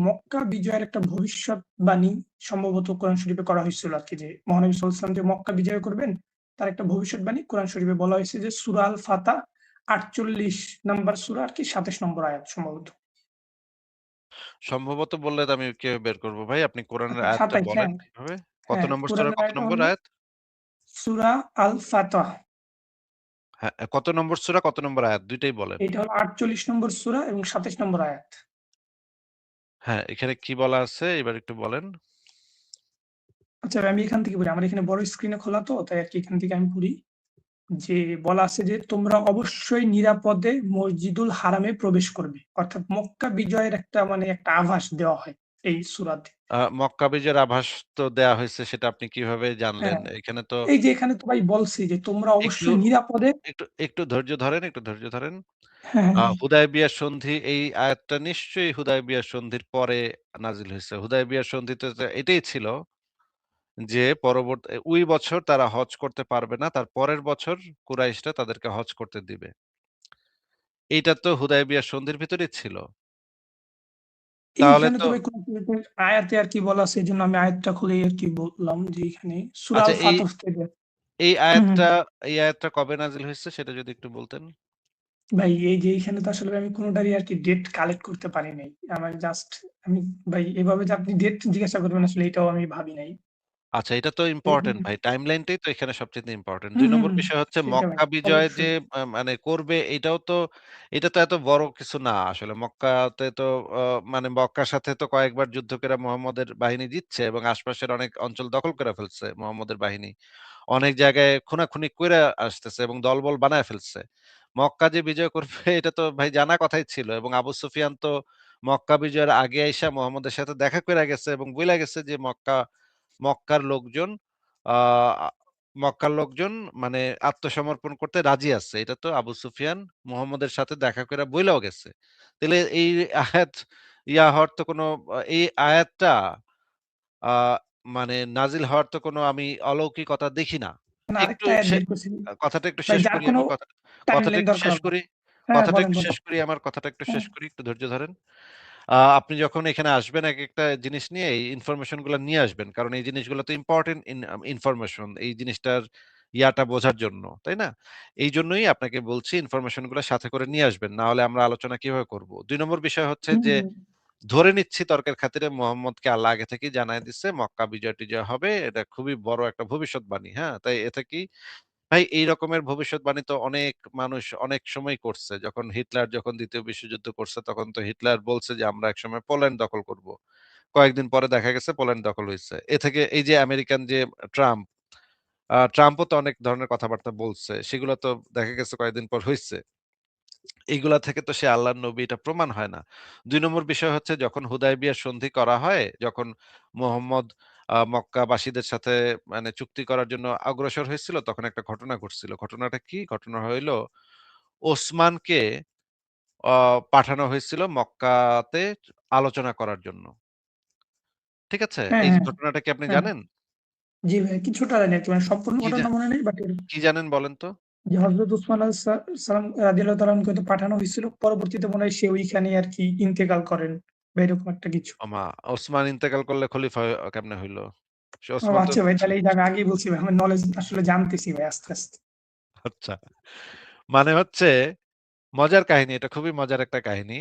মক্কা বিজয়ের একটা ভবিষ্যৎবাণী সম্ভবত কোরআন শরীফে করা হয়েছিল আরকি, যে মহানবী সাল্লাল্লাহু আলাইহি ওয়াসাল্লাম যে মক্কা বিজয় করবেন তার একটা ভবিষ্যৎবাণী কোরআন শরীফে বলা হয়েছে, যে সূরা আল ফাতহ ৪৮ নাম্বার সূরা আরকি ২৭ নম্বর আয়াত সম্ভবত। সম্ভবত বললে তো আমি কিভাবে বের করব ভাই? আপনি কোরআনের আয়াতটা ২৭, বলেন হ্যাঁ, কিভাবে? কত হ্যাঁ, নম্বর সূরা, কোরআনের কত আয়াত নম্বর হলো আয়াত? সূরা আল ফাতহ। হ্যাঁ, কত নম্বর সূরা, কত নম্বর আয়াত? ২ টাই বলেন। এটা হলো ৪৮ নম্বর সূরা এবং ২৭ নম্বর আয়াত। হ্যাঁ, এখানে কি বলা আছে এবার একটু বলেন। আচ্ছা, আমি এখান থেকে পড়ি। আমার এখানে বড় স্ক্রিনে খোলা তো, তাই আরকি এখান থেকে আমি পড়ি। যে বলা আছে যে, "তোমরা অবশ্যই নিরাপদে মসজিদুল হারামে প্রবেশ করবে।" অর্থাৎ মক্কা বিজয়ের একটা মানে একটা আভাস দেওয়া হয় এই সূরাতে। মক্কা বিজয়ের আভাস তো দেয়া হইছে, সেটা আপনি কিভাবে জানলেন? হ্যাঁ, এখানে তো এই যে এখানে তো ভাই বলছি যে, "তোমরা একটু অবশ্যই নিরাপদে।" একটু ধৈর্য ধরেন, একটু ধৈর্য ধরেন। হ্যাঁ, হ্যাঁ, হুদায়বিয়ার সন্ধি, এই আয়াতটা নিশ্চয়ই হুদায়বিয়ার সন্ধির পরে নাজিল হইছে। হুদায়বিয়ার সন্ধিতে তো এটাই ছিল যে ওই বছর তারা হজ করতে পারবে না। তার পরের বছর কুরাইশরা তাদেরকে হজ করতে দিবে। এইটা তো হুদায়বিয়ার সন্ধির ভিতরেই ছিল। তাহলে এইখানে তো তো ভাই কোন আয়াতে আরকি বলা আছে, এজন্য আমি আয়াতটা খুলেই আরকি বললাম যে এখানে সূরা আচ্ছা, আল ফাতহ থেকে। এই হুম, হুম। আয়াতটা এই আয়াতটা কবে নাজিল হইছে সেটা যদি একটু বলতেন? ভাই এই যে এইখানে তো আসলে আমি কোনটারই আরকি ডেট কালেক্ট করতে পারি নাই। আমার জাস্ট আমি ভাই এভাবে যে আপনি ডেট জিজ্ঞাসা করবেন আসলে এটাও আমি ভাবি নাই। আচ্ছা, এটা তো ইম্পোর্টেন্ট ভাই। টাইমলাইনটাই তো এখানে সবচাইতে ইম্পোর্টেন্ট। হুম, ২ হুম, নম্বর হুম। বিষয় হচ্ছে সেটা ভাই মক্কা বিজয় যে অবশ্যই। মানে করবে এটা তো এত বড় কিছু না আসলে। মক্কাতে তো আ মানে মক্কার সাথে তো কয়েকবার যুদ্ধ করে মুহাম্মদের বাহিনী জিতছে এবং আশপাশের অনেক অঞ্চল দখল করে ফেলছে মুহাম্মদের বাহিনী। অনেক জায়গায় খুনাখুনি কইরা আসতেছে এবং দলবল বানায় ফেলছে। মক্কা যে বিজয় করবে এটা তো ভাই জানা কথাই ছিল এবং আবু সুফিয়ান তো মক্কা বিজয়ের আগে আইসা মুহাম্মদের সাথে দেখা কইরা গেছে এবং বইলা গেছে যে মক্কার লোকজন আ আ মক্কার লোকজন মানে আত্মসমর্পণ করতে রাজি আছে। এটা তো আবু সুফিয়ান মুহাম্মদের সাথে দেখা কইরা বইলাও গেছে। তাইলে এই আয়াত হওয়ার তো কোনো এই আয়াতটা আ মানে নাজিল হওয়ার তো কোনো আমি অলৌকিকতা দেখি না। না, একটু আরেকটা আয়াত সে বের করছি কথাটা একটু ভাই, শেষ যার করি কোনো আমার কথাটা টাইমলাইন একটু দরকার শেষ হবে না। করি। হ্যাঁ, কথাটা বলেন, একটু বলেন। শেষ করি, আমার কথাটা একটু হ্যাঁ। শেষ করি। একটু ধৈর্য ধরেন। আপনি যখন এখানে আসবেন একেকটা জিনিস নিয়ে এই ইনফরমেশন গুলা নিয়ে আসবেন। কারণ এই জিনিসগুলো তো ইম্পোর্টেন্ট ইনফরমেশন। এই জিনিসটার বোঝার জন্য, তাই না? এইজন্যই আপনাকে বলছি ইনফরমেশন গুলা সাথে করে নিয়ে আসবেন। না হলে আমরা আলোচনা কিভাবে করব? ২ নম্বর বিষয় হচ্ছে হুম, যে হুম। ধরে নিচ্ছি তর্কের খাতিরে মোহাম্মদকে আল্লাহ আগে থেকেই জানায় দিচ্ছে মক্কা বিজয়-টিজয় হবে। এটা খুবই বড় একটা ভবিষ্যৎবাণী, হ্যাঁ? তাই এতে কি ভাই এই রকমের ভবিষ্যৎবাণী তো অনেক মানুষ অনেক সময় করছে। যখন ২য় বিশ্বযুদ্ধ করছে তখন তো হিটলার বলছে যে আমরা একসময় পোল্যান্ড দখল করব। কয়েকদিন পরে দেখা গেছে পোল্যান্ড দখল হইছে। এ থেকে এই যে আমেরিকান যে ট্রাম্প, ট্রাম্পও তো অনেক ধরনের কথাবার্তা বলছে। সেগুলো তো দেখা গেছে কয়েকদিন পর হইছে। এইগুলা থেকে তো সে আল্লাহর নবী এটা প্রমাণ হয় না। ২ নম্বর বিষয় হচ্ছে যখন হুদায়বিয়ার সন্ধি করা হয়, যখন মোহাম্মদ মক্কাবাসীদের সাথে মানে চুক্তি করার জন্য অগ্রসর হয়েছিল তখন একটা ঘটনা ঘটছিল। ঘটনাটা কি? ঘটনা হইল ওসমানকে অ পাঠানো হয়েছিল মক্কাতে আলোচনা করার জন্য। ঠিক আছে? হ্যাঁ, এই হ্যাঁ, ঘটনাটা কি আপনি হ্যাঁ। জানেন? জি ভাই, কিছুটা জানি আরকি, মানে সম্পূর্ণ কি জা ঘটনা মনে নেই, বাট কি জানেন বলেন তো? যে হযরত উসমান সালাম রাদিয়াল্লাহু তাআলা আনহুকে তো পাঠানো হয়েছিল। পরবর্তীতে মনে হয় সে ওইখানেই আরকি ইন্তেকাল করেন বা এরকম একটা কিছু। ওসমান ইন্তেকাল করলে খলিফা কেমনে হইল? ও ওসমান তো আচ্ছা ভাই, তাহলে এই যে আমি আগেই বলছি ভাই, আমার নলেজ আসলে জানতেছি ভাই আস্তে, আস্তে। আচ্ছা। মানে হচ্ছে মজার কাহিনী। এটা খুবই মজার একটা কাহিনী।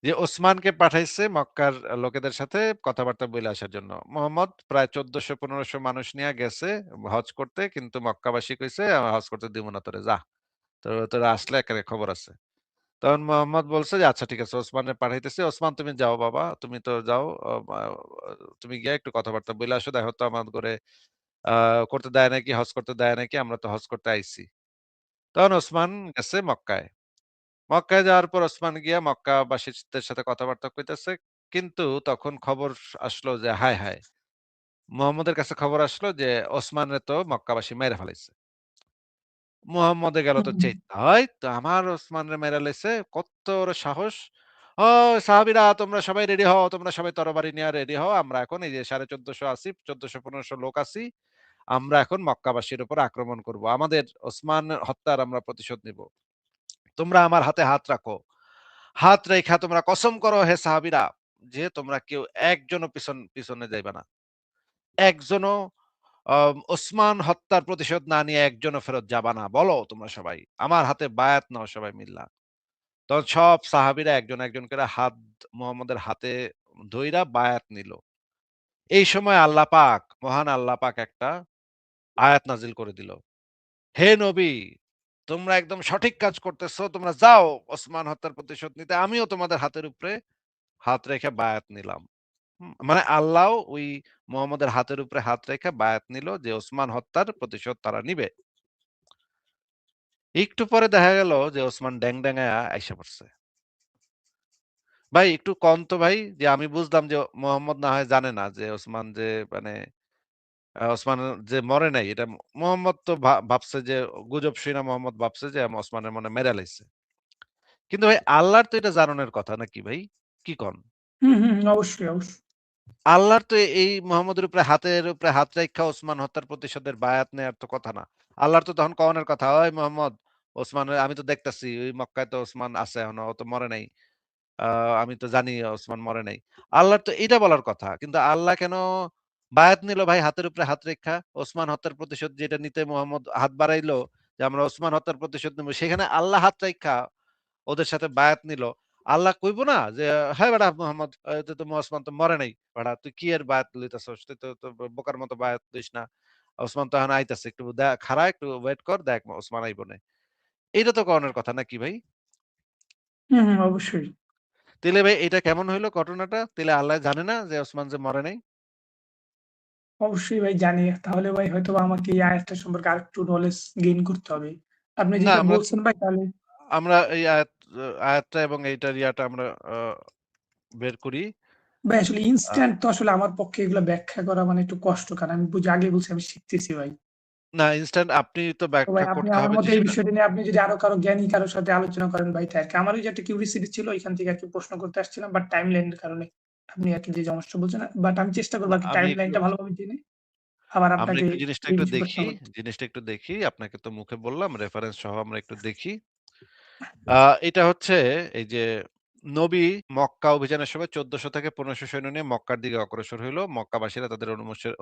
যে ওসমানকে পাঠাইছে মক্কার লোকেদের সাথে কথাবার্তা বইলা আসার জন্য। মোহাম্মদ প্রায় ১৪০০-১৫০০ মানুষ নিয়া গেছে হজ করতে। কিন্তু মক্কাবাসী কইছে, হজ করতে দিব না তোরে, যা। তোরা আসলে একেবারে খবর আছে।" তখন মোহাম্মদ বলছে যে, "আচ্ছা ঠিক আছে, ওসমানের পাঠাইতেছি। ওসমান তুমি যাও বাবা। তুমি তো যাও। অ মা তুমি গিয়া একটু কথাবার্তা বইলা আসো। দেখো তো আমার করে আ করতে দেয় নাকি, হজ করতে দেয় নাকি? আমরা তো হজ করতে আইছি।" তখন ওসমান গেছে মক্কায়। মক্কায় যাওয়ার পর ওসমান গিয়া মক্কাবাসীদের সাথে কথাবার্তা কইতেছে। কিন্তু তখন খবর আসলো যে হায়, হায়! মুহাম্মদের কাছে খবর আসলো যে ওসমানরে তো মক্কাবাসী মাইরা ফেলাইছে। মুহাম্মদে গেল তো হুম, চেইত্তা, "এই তো আমার ওসমানরে মাইরা লাইছে, কত বড় সাহস! ও সাহাবীরা তোমরা সবাই রেডি হও, তোমরা সবাই তরবারি নিয়া রেডি হও। আমরা এখন এই যে ১৪৫০ আছি, ১৪০০-১৫০০ লোক আছি। আমরা এখন মক্কাবাসীর উপর আক্রমণ করব। আমাদের ওসমান হত্যার আমরা প্রতিশোধ নিব। তোমরা আমার হাতে হাত রাখো।" হাত রেখা তোমরা কসম করো হে সাহাবীরা যে তোমরা কেউ একজনও পিছনে যাইবা না, একজনও ওসমান হত্যার প্রতিশোধ না নিয়ে একজনও ফেরত যাবা না, বলো তোমরা সবাই আমার হাতে বায়াত নাও সবাই মিল্লা। তখন সব সাহাবীরা একজন একজন করে হাত মুহাম্মদের হাতে ধইরা বায়াত নিল। এই সময় আল্লাহ পাক, মহান আল্লাহ পাক একটা আয়াত নাজিল করে দিল, হে নবী, তোমরা একদম সঠিক কাজ করতেছো, তোমরা যাও ওসমান হত্যার প্রতিশোধ নিতে, আমিও তোমাদের হাতের উপরে হাত রেখে বায়াত নিলাম। মানে আল্লাহ ওই মুহাম্মদের হাতের উপরে হাত রেখে বায়াত নিল যে ওসমান হত্যার প্রতিশোধ তারা নিবে। একটু পরে দেখা গেল যে ওসমান ড্যাং ড্যাঙায়া আইসা পড়ছে। ভাই একটু কন তো ভাই, যে আমি বুঝলাম যে মোহাম্মদ না হয় জানে না যে ওসমান যে মানে ওসমান যে মরে নাই, এটা মোহাম্মদ তো ভাবছে যে গুজব শুনা মোহাম্মদ ভাবছে যে ওসমানের মনে মেরে লাইছে। কিন্তু ভাই আল্লাহর তো এটা জানানোর কথা নাকি ভাই? কি কন? অবশ্যই, অবশ্যই। আল্লাহর তো এই মোহাম্মদের উপরে হাতের উপরে হাত রাইখা ওসমান হত্যার প্রতিশোধের বায়াত নেয়ার তো কথা না। আল্লাহর তো তখন কওনের কথা, ওই মোহাম্মদ, ওসমানের আমি তো দেখতাছি ওই মক্কায় তো ওসমান আছে এখনো, ও তো মরে নাই। আ আমি তো জানি ওসমান মরে নাই। আল্লাহর তো এইটা বলার কথা। কিন্তু আল্লাহ কেন বায়াত নিল ভাই হাতের উপরে হাত রেখা? ওসমান হত্যার প্রতিশোধ যেটা নিতে মোহাম্মদ হাত বাড়াইলো যে আমরা ওসমান হত্যার প্রতিশোধ নিব, সেখানে আল্লাহ হাত রাইখা ওদের সাথে বায়াত নিল। আল্লাহ কইব না যে, "হ্যাঁ বেটা মোহাম্মদ, এতে তো ওসমান তো মরে নাই। বেটা তুই কি এর বায়াত লইতাছস? তুই তো বোকার মতো বায়াত লইস না। ওসমান তো এখন আইতাছে। একটু খাড়া, একটু ওয়েট কর, দেখ ওসমান আইবনে।" এইটা তো কওনের কথা নাকি ভাই? অবশ্যই। তাইলে ভাই এটা কেমন হইলো ঘটনাটা? তাইলে আল্লাহ জানে না যে ওসমান যে মরে নাই? অবশ্যই ভাই জানি। তাহলে ভাই হয়তোবা আমাকে এই আয়াতটা সম্পর্কে আরেকটু নলেজ গেইন করতে হবে। আপনি না যেটা আমরা বলছেন ভাই তাহলে আমরা এই আয়াতটা এবং এইটার ইয়াটা আমরা বের করি। ভাই আসলে আ ইনস্ট্যান্ট তো আসলে আমার পক্ষে এগুলা ব্যাখ্যা করা মানে একটু কষ্টকর। আমি আগেই বলছি আমি শিখতেছি ভাই। না ইনস্ট্যান্ট আপনি তো তো ভাই ব্যাখ্যা আপনি করতে আমার হবে যে মতে এই সেটা বিষয়টা নিয়ে আপনি যদি আরো কারো জ্ঞানী কারো সাথে আলোচনা করেন ভাই তাই আরকি। আমারও যে একটা কিউরিওসিটি ছিল এখান থেকে আরকি প্রশ্ন করতে আসছিলাম বাট টাইমলাইন এর কারণে আপনি আরকি যে সমস্যা বলছেন বাট আমি চেষ্টা করব আরকি আমি একটু টাইমলাইনটা ভালোভাবে জেনে আবার আমরা আপনাকে একটু জিনিসটা এই একটু বিষয়ে প্রশ্ন দেখি, করব। জিনিসটা একটু দেখি। আপনাকে তো মুখে বললাম, রেফারেন্স সহ আমরা একটু দেখি। আ এটা হচ্ছে এই যে নবী মক্কা অভিযানের সময় ১৪০০ থেকে ১৫০০ সৈন্য নিয়ে মক্কার দিকে অগ্রসর হইল। মক্কাবাসীরা তাদের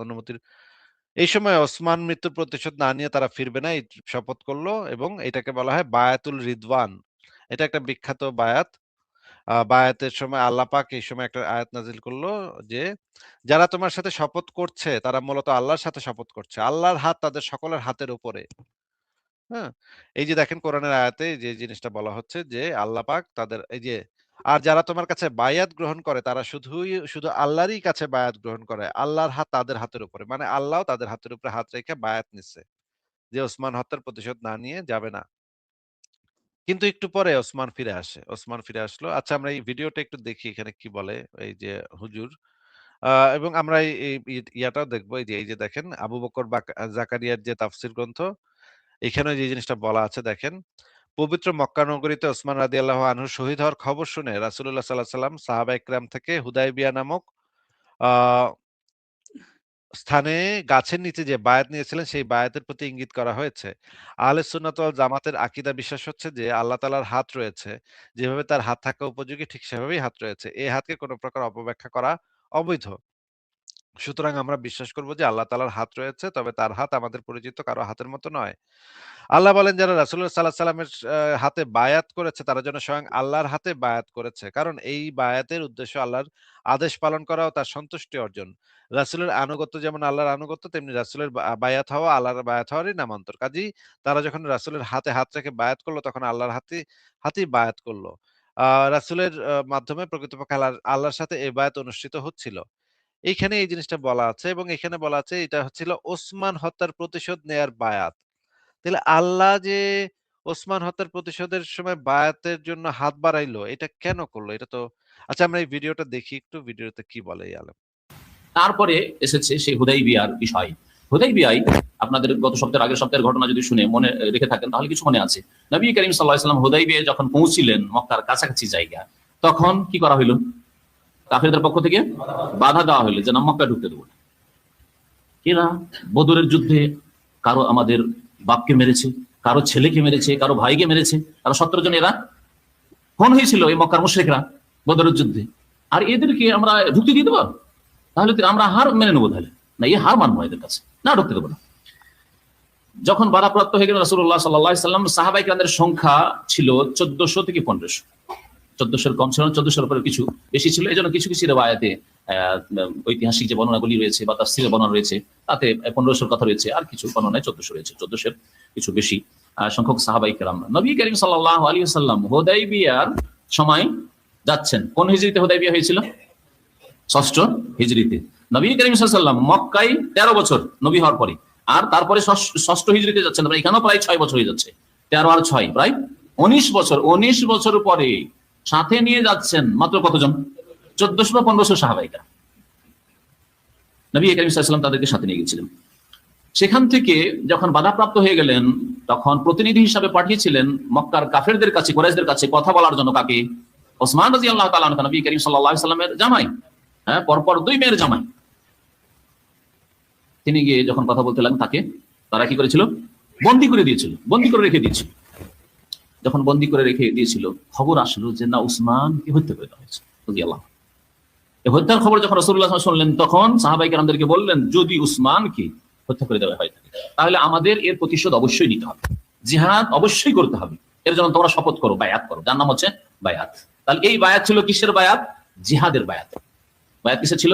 অনুমতির এই সময় ওসমান মৃত্যুর প্রতিশোধ না নিয়ে তারা ফিরবে না এই শপথ করল, এবং এটাকে বলা হয় বায়াতুল রিদওয়ান। এটা একটা বিখ্যাত বায়াত। বায়াতের সময় আল্লাহ পাক এই সময় একটা আয়াত নাজিল করলো যে, যারা তোমার সাথে শপথ করছে তারা মূলত আল্লাহর সাথে শপথ করছে। আল্লাহর হাত তাদের সকলের হাতের উপরে। হ্যাঁ? এই যে দেখেন কোরআনের আয়াতে যে জিনিসটা বলা হচ্ছে যে আল্লাহ পাক তাদের এই যে, আর যারা তোমার কাছে বায়াত গ্রহণ করে তারা শুধু আল্লাহরই কাছে বায়াত গ্রহণ করে। আল্লাহর হাত তাদের হাতের উপরে। মানে আল্লাহও তাদের হাতের উপরে হাত রেখে বায়াত নিচ্ছে। যে ওসমান হত্যার প্রতিশোধ না নিয়ে যাবে না। কিন্তু একটু পরে ওসমান ফিরে আসে। ওসমান ফিরে আসলো। আচ্ছা আমরা এই ভিডিওটা একটু দেখি এখানে কি বলে এই যে হুজুর। আ এবং আমরা ইয়াটাও দেখবো এই যে দেখেন আবু বকর জাকারিয়ার যে তাফসীর গ্রন্থ, এখানেও যে জিনিসটা বলা আছে দেখেন। পবিত্র মক্কা নগরীতে ওসমান রাদিয়াল্লাহু আনহু শহীদ হওয়ার খবর শুনে রাসূলুল্লাহ সাল্লাল্লাহু আলাইহি সাল্লাম সাহাবা ইকরাম থেকে হুদায়বিয়া নামক আ স্থানে গাছের নিচে যে বায়াত নিয়েছিলেন সেই বায়াতের প্রতি ইঙ্গিত করা হয়েছে। আহলে সুন্নাত ওয়াল জামাতের আকীদা বিশ্বাস হচ্ছে যে আল্লাহ তাআলার হাত রয়েছে। যেভাবে তার হাত থাকা উপযোগী ঠিক সেভাবেই হাত রয়েছে। এই হাতকে কোন প্রকার অপব্যাখ্যা করা অবৈধ। সুতরাং আমরা বিশ্বাস করব যে আল্লাহ তাআলার হাত রয়েছে, তবে তার হাত আমাদের পরিচিত কারো হাতের মতো নয়। আল্লাহ বলেন যারা রাসূলুল্লাহ সাল্লাল্লাহু আলাইহি সাল্লামের হাতে বায়াত করেছে তারা যেন স্বয়ং আল্লাহর হাতে বায়াত করেছে। কারণ এই বায়াতের উদ্দেশ্য আল্লাহর আদেশ পালন করা ও তার সন্তুষ্টি অর্জন। রাসূলের আনুগত্য যেমন আল্লাহর আনুগত্য, তেমনি রাসূলের বায়াত হওয়া আল্লাহর বায়াত হওয়ারই নামান্তর। কাজেই তারা যখন রাসূলের হাতে হাত রেখে বায়াত করল তখন আল্লাহর হাতেই বায়াত করল। আ রাসূলের মাধ্যমে প্রকৃতপক্ষে আল্লাহর সাথে এই বায়াত অনুষ্ঠিত হচ্ছিল। এইখানে এই জিনিসটা বলা আছে, এবং এখানে বলা আছে এটা হচ্ছিল ওসমান হত্যার প্রতিশোধ নেয়ার বায়াত। তাহলে আল্লাহ যে ওসমান হত্যার প্রতিশোধের সময় বায়াতের জন্য হাত বাড়াইলো, এটা কেন করলো? এটা তো আচ্ছা আমরা এই ভিডিওটা দেখি একটু, ভিডিওতে কি বলে এই আলেম। তারপরে এসেছে সেই হুদাইবিয়ার বিষয়। হুদাইবিয়ায় আপনাদের গত সপ্তাহের আগের সপ্তাহের ঘটনা যদি শুনে মনে রেখে থাকেন তাহলে কিছু মনে আছে। নবী করিম সাল্লাল্লাহু আলাইহি ওয়াসাল্লাম হুদাইবিয়ায় যখন পৌঁছিলেন মক্কার কাছাকাছি জায়গা, তখন কি করা হইল? কাফেরদের পক্ষ থেকে বাধা দেওয়া হইল যে না মক্কা ঢুকতে দেব না। এরা বদরের যুদ্ধে কারো আমাদের বাপকে মেরেছে, কারো ছেলেকে মেরেছে, কারো ভাইকে মেরেছে, কারো 17 জন এরা খুন হয়েছিল এই মক্কার মুশরিকরা বদরের যুদ্ধে। আর এদেরকে আমরা ঢুকতে দিয়ে দেবো, তাহলে আমরা হার মেনে নেবো, তাহলে না এই হার মানবো এদের কাছে, না ঢুকতে দেবো না। যখন বাধাপ্রাপ্ত হয়ে গেলেন রাসূলুল্লাহ সাল্লাল্লাহু আলাইহি সাল্লাম, সাহাবায়ে কেরামদের সংখ্যা ছিল 1400 থেকে 1500, 1400 কম ছিল, 1400 উপরে কিছু বেশি ছিল। এই জন্য কিছু কিছু রিওয়ায়াতে ঐতিহাসিক যে বর্ণনাগুলি রয়েছে বা তাফসীরের বর্ণনা রয়েছে তাতে 1500 কথা রয়েছে, আর কিছু বর্ণনায় 1400 রয়েছে, 1400 কিছু বেশি সংখ্যক সাহাবায়ে কেরাম নবী করিম সাল্লাল্লাহু আলাইহি ওয়াসাল্লাম হুদাইবিয়ার সময় যাচ্ছেন। কোন হিজরিতে হুদাইবিয়া হয়েছিল? 6ষ্ঠ হিজরিতে। নবী করিম সাল্লাল্লাহু আলাইহি ওয়াসাল্লাম মক্কায় 13 বছর নবী হওয়ার পরে, আর তারপরে 6ষ্ঠ হিজরিতে যাচ্ছেন, এখানেও প্রায় 6 বছর হয়ে যাচ্ছে, 13 আর 6 প্রায় 19 বছর। 19 বছর পরে সাথে নিয়ে যাচ্ছেন মাত্র কতজন? 1400 বা 1500 সাহাবায়ে কেরাম। নবী করিম সাল্লাল্লাহু আলাইহি ওয়াসাল্লাম তাদেরকে সাথে নিয়ে গেছিলেন। সেখান থেকে যখন বাধাপ্রাপ্ত হয়ে গেলেন, তখন প্রতিনিধি হিসাবে পাঠিয়েছিলেন মক্কার কাফেরদের কাছে, কুরাইশদের কাছে কথা বলার জন্য। কাকে? ওসমান রাদিয়াল্লাহু তাআলা আনহু, নবী করিম সাল্লাল্লাহু আলাইহি ওয়াসাল্লামের জামাই, হ্যাঁ, পরপর 2 মেয়ের জামাই। তিনি গিয়ে যখন কথা বলতে লাগলেন, তারা কি করেছিল? বন্দী করে দিয়েছিল, বন্দী করে রেখে দিয়েছিল। যখন বন্দী করে রেখে দিয়েছিল, খবর আসলো যে না, উসমানকে হত্যা করে দেওয়া হয়েছে রাদিয়াল্লাহু। এই হত্যার খবর যখন রাসূলুল্লাহ সাল্লাল্লাহু আলাইহি ওয়াসাল্লাম শুনলেন, তখন সাহাবায়ে কেরামদেরকে বললেন, যদি উসমানকে হত্যা করে দেওয়া হয় তাহলে আমাদের এর প্রতিশোধ অবশ্যই নিতে হবে, জিহাদ অবশ্যই করতে হবে। এর জন্য তোমরা শপথ করো, বায়াত করো, যার নাম হচ্ছে বায়াত। তাহলে এই বায়াত ছিল কিসের বায়াত? জিহাদের বায়াত। বায়াত কিসের ছিল?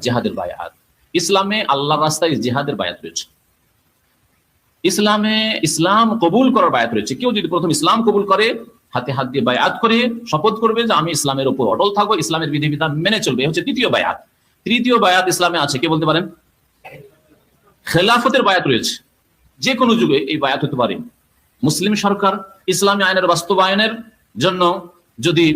জিহাদের বায়াত। ইসলামে আল্লাহর রাস্তায় জিহাদের বায়াত রয়েছে। ইসলামে ইসলাম কবুল করার বায়াত রয়েছে। কেউ যদি প্রথম ইসলাম কবুল করে, হাতে হাত দিয়ে বায়াত করে শপথ করবে যে আমি ইসলামের উপর অটল থাকবো, ইসলামের বিধিবিধান মেনে চলবে, হচ্ছে তৃতীয় বায়াত। তৃতীয় বায়াত ইসলামে আছে, কে বলতে পারেন? খেলাফতের বায়াত রয়েছে। যে কোনো যুগে এই বায়াত হতে পারে। মুসলিম সরকার ইসলামী আইনের বাস্তবায়নের জন্য যদি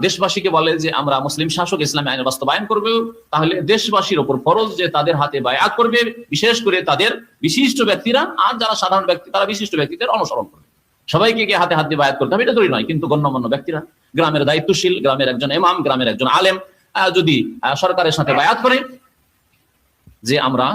দেশবাসীকে বলে যে আমরা মুসলিম শাসক ইসলামী আইনের বাস্তবায়ন করবে, তাহলে দেশবাসীর ওপর ফরজ যে তাদের হাতে বায়াত করবে, বিশেষ করে তাদের বিশিষ্ট ব্যক্তিরা। আর যারা সাধারণ ব্যক্তি, তারা বিশিষ্ট ব্যক্তিদের অনুসরণ করবে। সবাইকে গিয়ে হাতে হাত দিয়ে বায়াত করতে হবে এটা জরুরি নয়, কিন্তু গণ্যমান্য ব্যক্তিরা, গ্রামের দায়িত্বশীল, গ্রামের একজন ইমাম, গ্রামের একজন আলেম যদি সরকারের সাথে বায়াত করে যে আমরা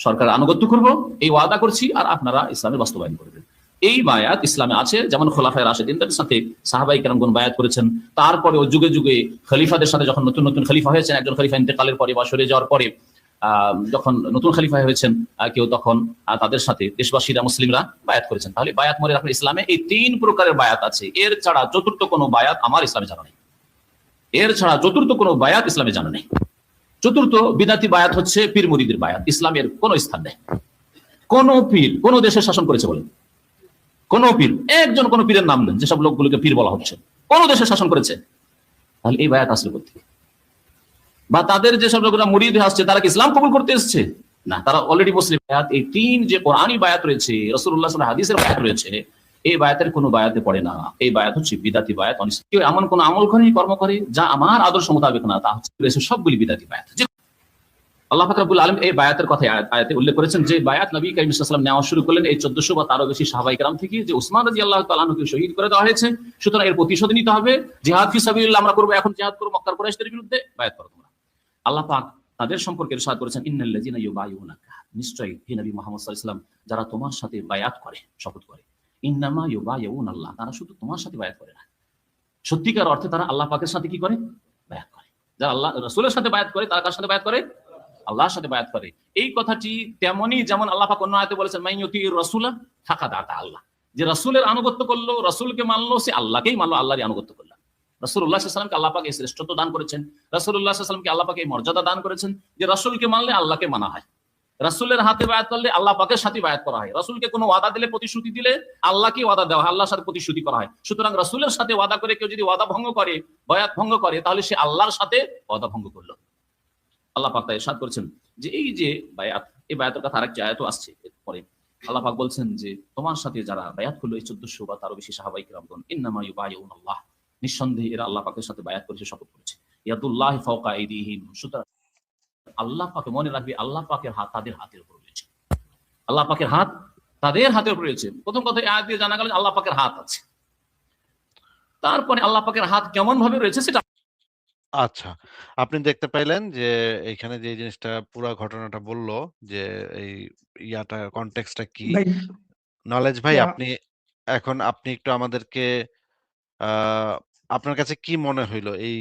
সরকারের আনুগত্য করব, এই ওয়াদা করছি, আর আপনারা ইসলামের বাস্তবায়ন করবেন, এই বায়াত ইসলামে আছে। যেমন খোলাফায়ে রাশিদিনদের সাথে সাহাবায়ে কেরামগণ বায়াত করেছেন। তারপরে যুগে যুগে খলিফাদের সাথে, যখন নতুন নতুন খলিফা হয়েছেন, একজন খলিফা ইন্তেকালের পরে বা সরে যাওয়ার পরে যখন নতুন খলিফা হয়েছেন কেউ, তখন তাদের সাথে দেশবাসীরা, মুসলিমরা বায়াত করেছেন। তাহলে বায়াত মনে রাখলে ইসলামে এই 3 প্রকারের বায়াত আছে। এর ছাড়া চতুর্থ কোনো বায়াত আমার ইসলামে জানা নেই। এর ছাড়া চতুর্থ কোনো বায়াত ইসলামে জানা নেই। চতুর্থ বিদাতি বায়াত হচ্ছে পীর মুরিদের বায়াত। ইসলামের কোন স্থান নেই। কোন পীর কোন দেশে শাসন করেছে বলেন? কোন পীর, একজন কোন পীরের নাম নেন যেসব লোকগুলোকে পীর বলা হচ্ছে, কোন দেশে শাসন করেছে? তাহলে এই বায়াত আসলে করতে, বা তাদের যেসব লোকেরা মুরিদ আসছে, তারা কি ইসলাম কবুল করতে এসছে? না, তারা অলরেডি মুসলিম। বায়াত, এই 3 যে কোরআনী বায়াত রয়েছে, রাসূলুল্লাহ সাল্লাল্লাহু আলাইহি ওয়াসাল্লাম হাদিসের বায়াত রয়েছে, এই বায়াতের কোনো বায়াতে পড়ে না। এই বায়াত হচ্ছে বিদাতি বায়াত। কেউ এমন কোন আমল করে, কর্ম করে যা আমার আদর্শ মোতাবেক না, তা হচ্ছে সবগুলি বিদাতি বায়াত। আল্লাহ পাক রব্বুল আলামিন এই বায়াতের কথা আয়াতে উল্লেখ করেছেন, যে বায়াত নবী করিম সাল্লাল্লাহু আলাইহি ওয়াসাল্লাম নেওয়া শুরু করলেন এই 1400 বা তারও বেশি সাহাবায়ে কেরাম থেকে, যে উসমান রাদিয়াল্লাহু তাআলা আনহুকে শহীদ করে দেওয়া হয়েছে, সুতরাং এর প্রতিশোধ নিতে হবে। জিহাদ ফি সাবিলিল্লাহ আমরা করব, এখন জিহাদ করব মক্কার কুরাইশদের বিরুদ্ধে, বায়াত করো তোমরা। আল্লাহ পাক তাদের সম্পর্কে ইরশাদ করেছেন, ইন্নাল্লাযিনা ইউবাইউনাকা, নিশ্চয়ই হে নবী মুহাম্মদ সাল্লাল্লাহু আলাইহি ওয়াসাল্লাম, যারা তোমার সাথে বায়াত করে, শপথ করে, ইন্নামা ইউবাইউনাল্লাহ, তারা শুধু তোমার সাথে বায়াত করে না, সত্যিকার অর্থে তারা আল্লাহ পাকের সাথে কি করে? বায়াত করে। যারা আল্লাহ রাসূলের সাথে বায়াত করে, তারা কার সাথে বায়াত করে? আল্লাহর সাথে বায়াত করে। এই কথাটি তেমনি যেমন আল্লাহ পাক অন্য আয়াতে বলেছেন, মাইয়ুতির রাসূলা ফাকাদ আতা আল্লাহ, যে রাসূলের আনুগত্য করলো, রাসূলকে মানলো, সে আল্লাহকেই মানলো, আল্লাহরই আনুগত্য করলো। রাসূলুল্লাহ সাল্লাল্লাহু আলাইহি ওয়াসাল্লামকে আল্লাহ পাক এই শ্রেষ্ঠত্ব দান করেছেন, রাসূলুল্লাহ সাল্লাল্লাহু আলাইহি ওয়াসাল্লামকে আল্লাহ পাক এই মর্যাদা দান করেছেন যে রাসূলকে মানলে আল্লাহকে মানা হয়, রাসূলের হাতে বায়াত করলে আল্লাহ পাকের সাথে বায়াত করা হয়, রাসূলকে কোনো ওয়াদা দিলে, প্রতিশ্রুতি দিলে আল্লাহকে ওয়াদা দেওয়া হয়, আল্লাহর সাথে প্রতিশ্রুতি করা হয়। সুতরাং রাসূলের সাথে ওয়াদা করে কেউ যদি ওয়াদা ভঙ্গ করে, বায়াত ভঙ্গ করে, তাহলে সে আল্লাহর সাথে ওয়াদা ভঙ্গ করলো। আল্লাহ পাক তাই ইরশাদ করেছেন যে এই যে বায়াত, এই বায়াতের কথা আরেকটি আয়াতও আসছে পরে। আল্লাহ পাক বলছেন যে তোমার সাথে যারা বায়াত করলো, এই 1400 বা তারও বেশি সাহাবায়ে কেরামগণ, ইন্নামা ইউবাইউনাল্লাহ, নিঃসন্দেহে এরা আল্লাহ পাকের সাথে বায়াত করেছে, শপথ করেছে। ইয়াদুল্লাহি ফাওকা আইদিহিম, সুতরাং আল্লাহ পাকে মনে রাখবে, আল্লাহ পাকের হাত তাদের হাতের উপর রয়েছে। আল্লাহ পাকের হাত তাদের হাতের উপর রয়েছে। প্রথম কথা, এই আয়াত দিয়ে জানা গেল আল্লাহ পাকের হাত আছে। তারপরে আল্লাহ পাকের হাত কেমন ভাবে রয়েছে সেটা আচ্ছা, আপনি দেখতে পাইলেন যে এইখানে যে জিনিসটা, পুরা ঘটনাটা বলল, যে এই কনটেক্সটটা কি। ভাই, নলেজ ভাই, ইয়া আপনি একটু আমাদেরকে আপনার কাছে কি মনে হইলো এই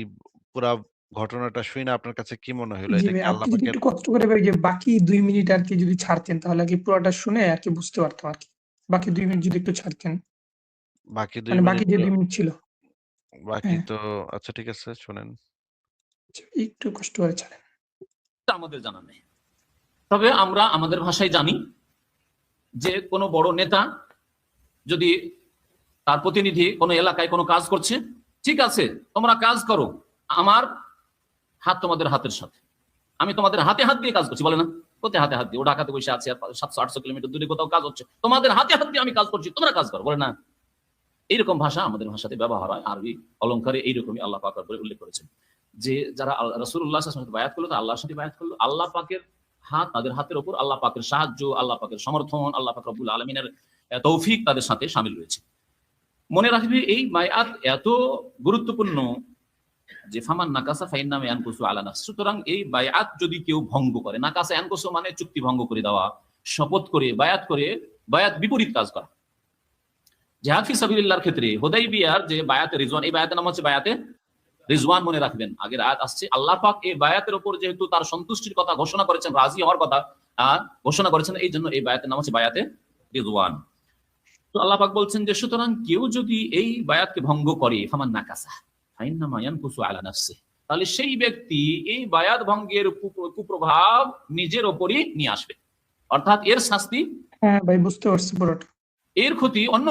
পুরা ঘটনাটা শুইনা আপনার কাছে কি মনে হইলো? জি এটা ভাই, কি আপনি আল্লাহ যদি পাকের একটু কষ্ট করে ভাই যে বাকি ২ মিনিট আরকি যদি ছাড়তেন তাহলে আরকি পুরাটা শুনে আরকি বুঝতে পারতাম আরকি। বাকি ২ মিনিট যদি একটু ছাড়তেন। বাকি ২ মানে বাকি মিনিট যে ২ মিনিট ছিল। বাকি হ্যাঁ, তো আচ্ছা ঠিক আছে শোনেন। আচ্ছা একটু কষ্ট করে ছাড়েন। তা আমাদের জানা নেই। তবে আমরা আমাদের ভাষায় জানি যে কোনো বড় নেতা যদি তার প্রতিনিধি কোনো এলাকায় কোনো কাজ করছে, ঠিক আছে তোমরা কাজ করো, আমার হাত তোমাদের হাতের সাথে, আমি তোমাদের হাতে হাত দিয়ে কাজ করছি, বলে না? কোথায় হাতে হাত দিয়ে? ও ঢাকাতে বসে আছে আর 700-800 কিলোমিটার দূরে কোথাও কাজ হচ্ছে, তোমাদের হাতে হাত দিয়ে আমি কাজ করছি, তোমরা কাজ করো, বলে না? এইরকম ভাষা আমাদের ভাষাতে ব্যবহার হয়। আরবি অলঙ্কারে এইরকমই আল্লাহ পাক করে উল্লেখ করেছেন যে যারা রাসূলুল্লাহ সাল্লাল্লাহু আলাইহি ওয়াসাল্লাম বায়াত করলো, আল্লাহর সাথে বায়াত করলো, আল্লাহ পাকের হাত তাদের হাতের উপর, আল্লাহ পাকের সাহায্য, আল্লাহ পাকের সমর্থন, আল্লাহ পাক রব্বুল আলামিনের তৌফিক তাদের সাথে শামিল রয়েছে। মনে রাখবে এই বায়াত এত গুরুত্বপূর্ণ যে ফামান নাকাসা ফাইন্নামা ইয়ানকুসু আলা নাফসি। সুতরাং এই বায়াত যদি কেউ ভঙ্গ করে, নাকাসা ইয়ানকুসু মানে চুক্তি ভঙ্গ করে দেওয়া, শপথ করে বায়াত বিপরীত কাজ করা। জিহাদ ফি সাবিলিল্লাহর ক্ষেত্রে হুদাইবিয়ার যে বায়াতে রিজওয়ান, এই বায়াতের নাম হচ্ছে বায়াতে রিজওয়ান, মনে রাখবেন। আগের আয়াত আসছে আল্লাহ পাক এই বায়াতের উপর যেহেতু তার সন্তুষ্টির কথা ঘোষণা করেছেন, রাজি হওয়ার কথা ঘোষণা করেছেন, এই জন্য এই বায়াতের নাম হচ্ছে বায়াতে রিজওয়ান। তো আল্লাহ পাক বলছেন যে সুতরাং কেউ যদি এই বায়াতকে ভঙ্গ করে ফামান নাকাসা ফাইন্নামা ইয়ানকুসু আলা নাফসি, তাহলে সেই ব্যক্তি এই বায়াত ভঙ্গের কুপ্রভাব নিজের ওপরই নিয়ে আসবে, অর্থাৎ এর শাস্তি, হ্যাঁ ভাই, বুঝতে পারছি পুরোটা। এর ক্ষতি অন্য।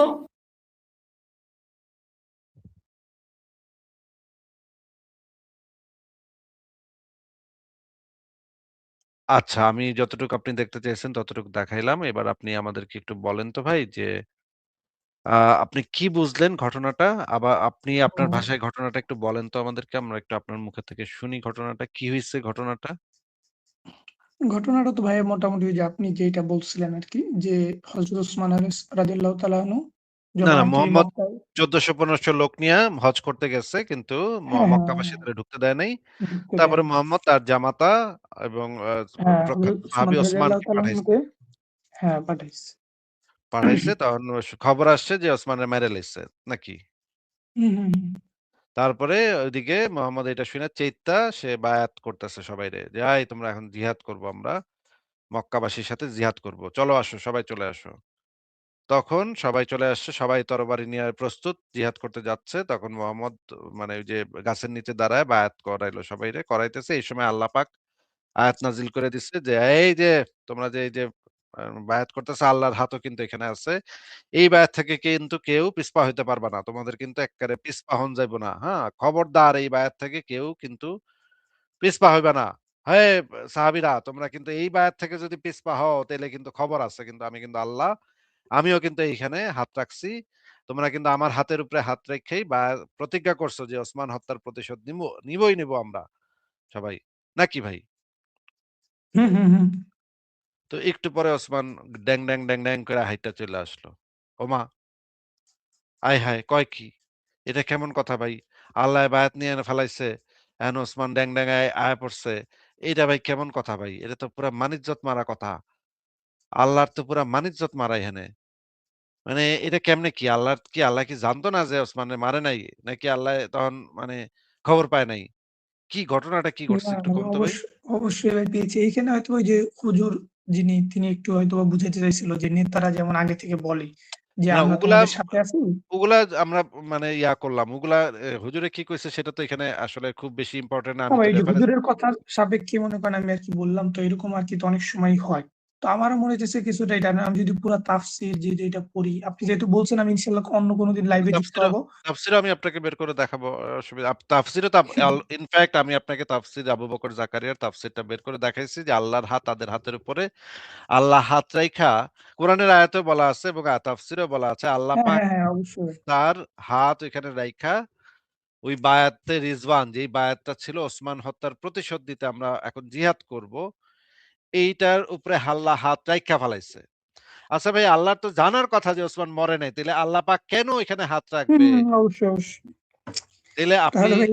আচ্ছা আমি যতটুকু আপনি দেখতে চেয়েছেন ততটুকু দেখাইলাম। এবার আপনি আমাদেরকে একটু বলেন তো ভাই যে আ আপনি কি বুঝলেন ঘটনাটা? আবার আপনি আপনার ও, ভাষায় ঘটনাটা একটু বলেন তো আমাদেরকে। আমরা একটু আপনার মুখে থেকে শুনি ঘটনাটা। কি হইছে ঘটনাটা? ঘটনাটা তো ভাই মোটামুটি ওই যে আপনি যেটা বলছিলেন আরকি যে হযরত ওসমান রাদিয়াল্লাহু তাআলা আনহু না, যখন না আরকি মোহাম্মদ মক্কায় ১৪০০-১৫০০ লোক নিয়া হজ করতে গেছে কিন্তু হ্যাঁ, হ্যাঁ, মক্কাবাসীদের ঢুকতে দেয় নাই। ঢুকতে দেয় তারপরে নাই। মোহাম্মদ তার জামাতা এবং হ্যাঁ, প্রখ্যাত হযরত ওসমান সাহাবী রাদিয়াল্লাহু ওসমানকে তাআলা পাঠাইছে। আনহুকে হ্যাঁ, পাঠাইছে। পাঠাইছে তখন খবর আসছে যে ওসমানের মাইরা লাইছে নাকি? হুম, হুম, হুম। তারপরে ওইদিকে মোহাম্মদ এটা শুইনা চেইত্তা সে বায়াত করতেছে সবাইরে যে, "এই তোমরা এখন জিহাদ করবো আমরা। মক্কাবাসীর সাথে জিহাদ করব। চলো আসো, সবাই চলে আসো।" তখন সবাই চলে আসছে। সবাই তরবারি নিয়ে প্রস্তুত জিহাদ করতে যাচ্ছে। তখন মোহাম্মদ মানে ওই যে গাছের নিচে দাঁড়ায় বায়াত করাইলো সবাইরে। করাইতেছে। এই সময় আল্লাহ পাক আয়াত নাজিল করে দিচ্ছে যে, "এই যে তোমরা যে এই যে বায়াত করতেছো আল্লাহর হাতও কিন্তু এখানে আছে। এই বায়াত থেকে কিন্তু কেউ পিছপা হইতে পারবা না। তোমাদের কিন্তু এক্কারে পিছপা হন যাইব না। হ্যাঁ? খবরদার এই বায়াত থেকে কেউ কিন্তু পিছপা হইবা না। হে সাহাবীরা তোমরা কিন্তু এই বায়াত থেকে যদি পিছপা হও তাইলে কিন্তু খবর আছে। কিন্তু আমি কিন্তু আল্লাহ, আমিও কিন্তু এইখানে হাত রাখছি। তোমরা কিন্তু আমার হাতের উপরে হাত রেখেই প্রতিজ্ঞা করছো যে ওসমান হত্যার প্রতিশোধ নিবই নিবো আমরা সবাই। নাকি ভাই?" হুম, হুম, হুম। তো একটু পরে ওসমান ড্যাং, ড্যাং, ড্যাং, ড্যাং করে হাইটা চলে আসলো। ওমা! আয় হায়! কয় কি? এটা কেমন কথা ভাই? আল্লাহ বায়াত নিয়ে ফেলাইছে। এখন ওসমান ড্যাং, ড্যাং আয়া পড়ছে। এইটা ভাই কেমন কথা ভাই? এটা তো পুরা মানিজ্জত মারা কথা। আল্লাহর তো পুরা মানিজ্জত মারা এখানে। মানে এটা কেমনে কি? আল্লাহ কি জানতো না যে ওসমানে মারে নাই? নাকি আল্লাহ তখন মানে খবর পায় নাই? কি ঘটনাটা কি ঘটছে না একটু মানে কোন তো ভাই? অবশ্যই ভাই পেয়েছি। এইখানে হয়তো ওই যে হুজুর যিনি তিনি একটু হয়তোবা বুঝাইতে চাইছিল যে নেতারা যেমন আগে থেকে বলে যে না আমরা ওগুলা তোমাদের সাথে আছি। ওগুলা আমরা মানে ইয়া করলাম। ওগুলা হুজুরে কি কইছে সেটা তো এখানে আসলে খুব বেশি ইম্পোর্টেন্ট না। না আমি ভাই, তো এই যে রেফারেন্স হুজুরের কথার সাপেক্ষে মনে করেন আমি আরকি বললাম, তো এরকম আরকি তো অনেক সময় হয়। তো আমারও মনে হইতেছে কিছুটা এটা না, আমি যদি পুরা তাফসীর যেটা পড়ি, আপনি যেহেতু বলছেন আমি ইনশাআল্লাহ অন্য কোনদিন লাইভে যুক্ত তাফসীরও হব। তাফসীরও আমি আপনাকে বের করে দেখাবো। অসুবিধা তাফসীরও ইনফেক্ট আমি আপনাকে তাফসীর আবু বকর জাকারিয়ার তাফসীরটা বের করে দেখাইছি যে আল্লাহর হাত তাদের হাতের উপরে। আল্লাহ হাত রাইখা কোরআনের আয়াতেও বলা আছে এবং তাফসীরেও বলা আছে আল্লাহ হ্যাঁ, পাক হ্যাঁ, হ্যাঁ, অবশ্যই। তার হাত ওইখানে রাইখা ওই বায়াতে রিজওয়ান যেই বায়াতটা ছিল ওসমান হত্যার প্রতিশোধ দিতে আমরা এখন জিহাদ করব। এইটার উপরে আল্লাহ হাত রাইখা ফালাইছে। আচ্ছা ভাই আল্লাহর তো জানার কথা যে ওসমান মরে নাই। তাইলে আল্লাহ পাক কেন এখানে হাত হুম, রাখবে? হুম, অবশ্যই, অবশ্যই। তাইলে আপনি তাহলে ভাই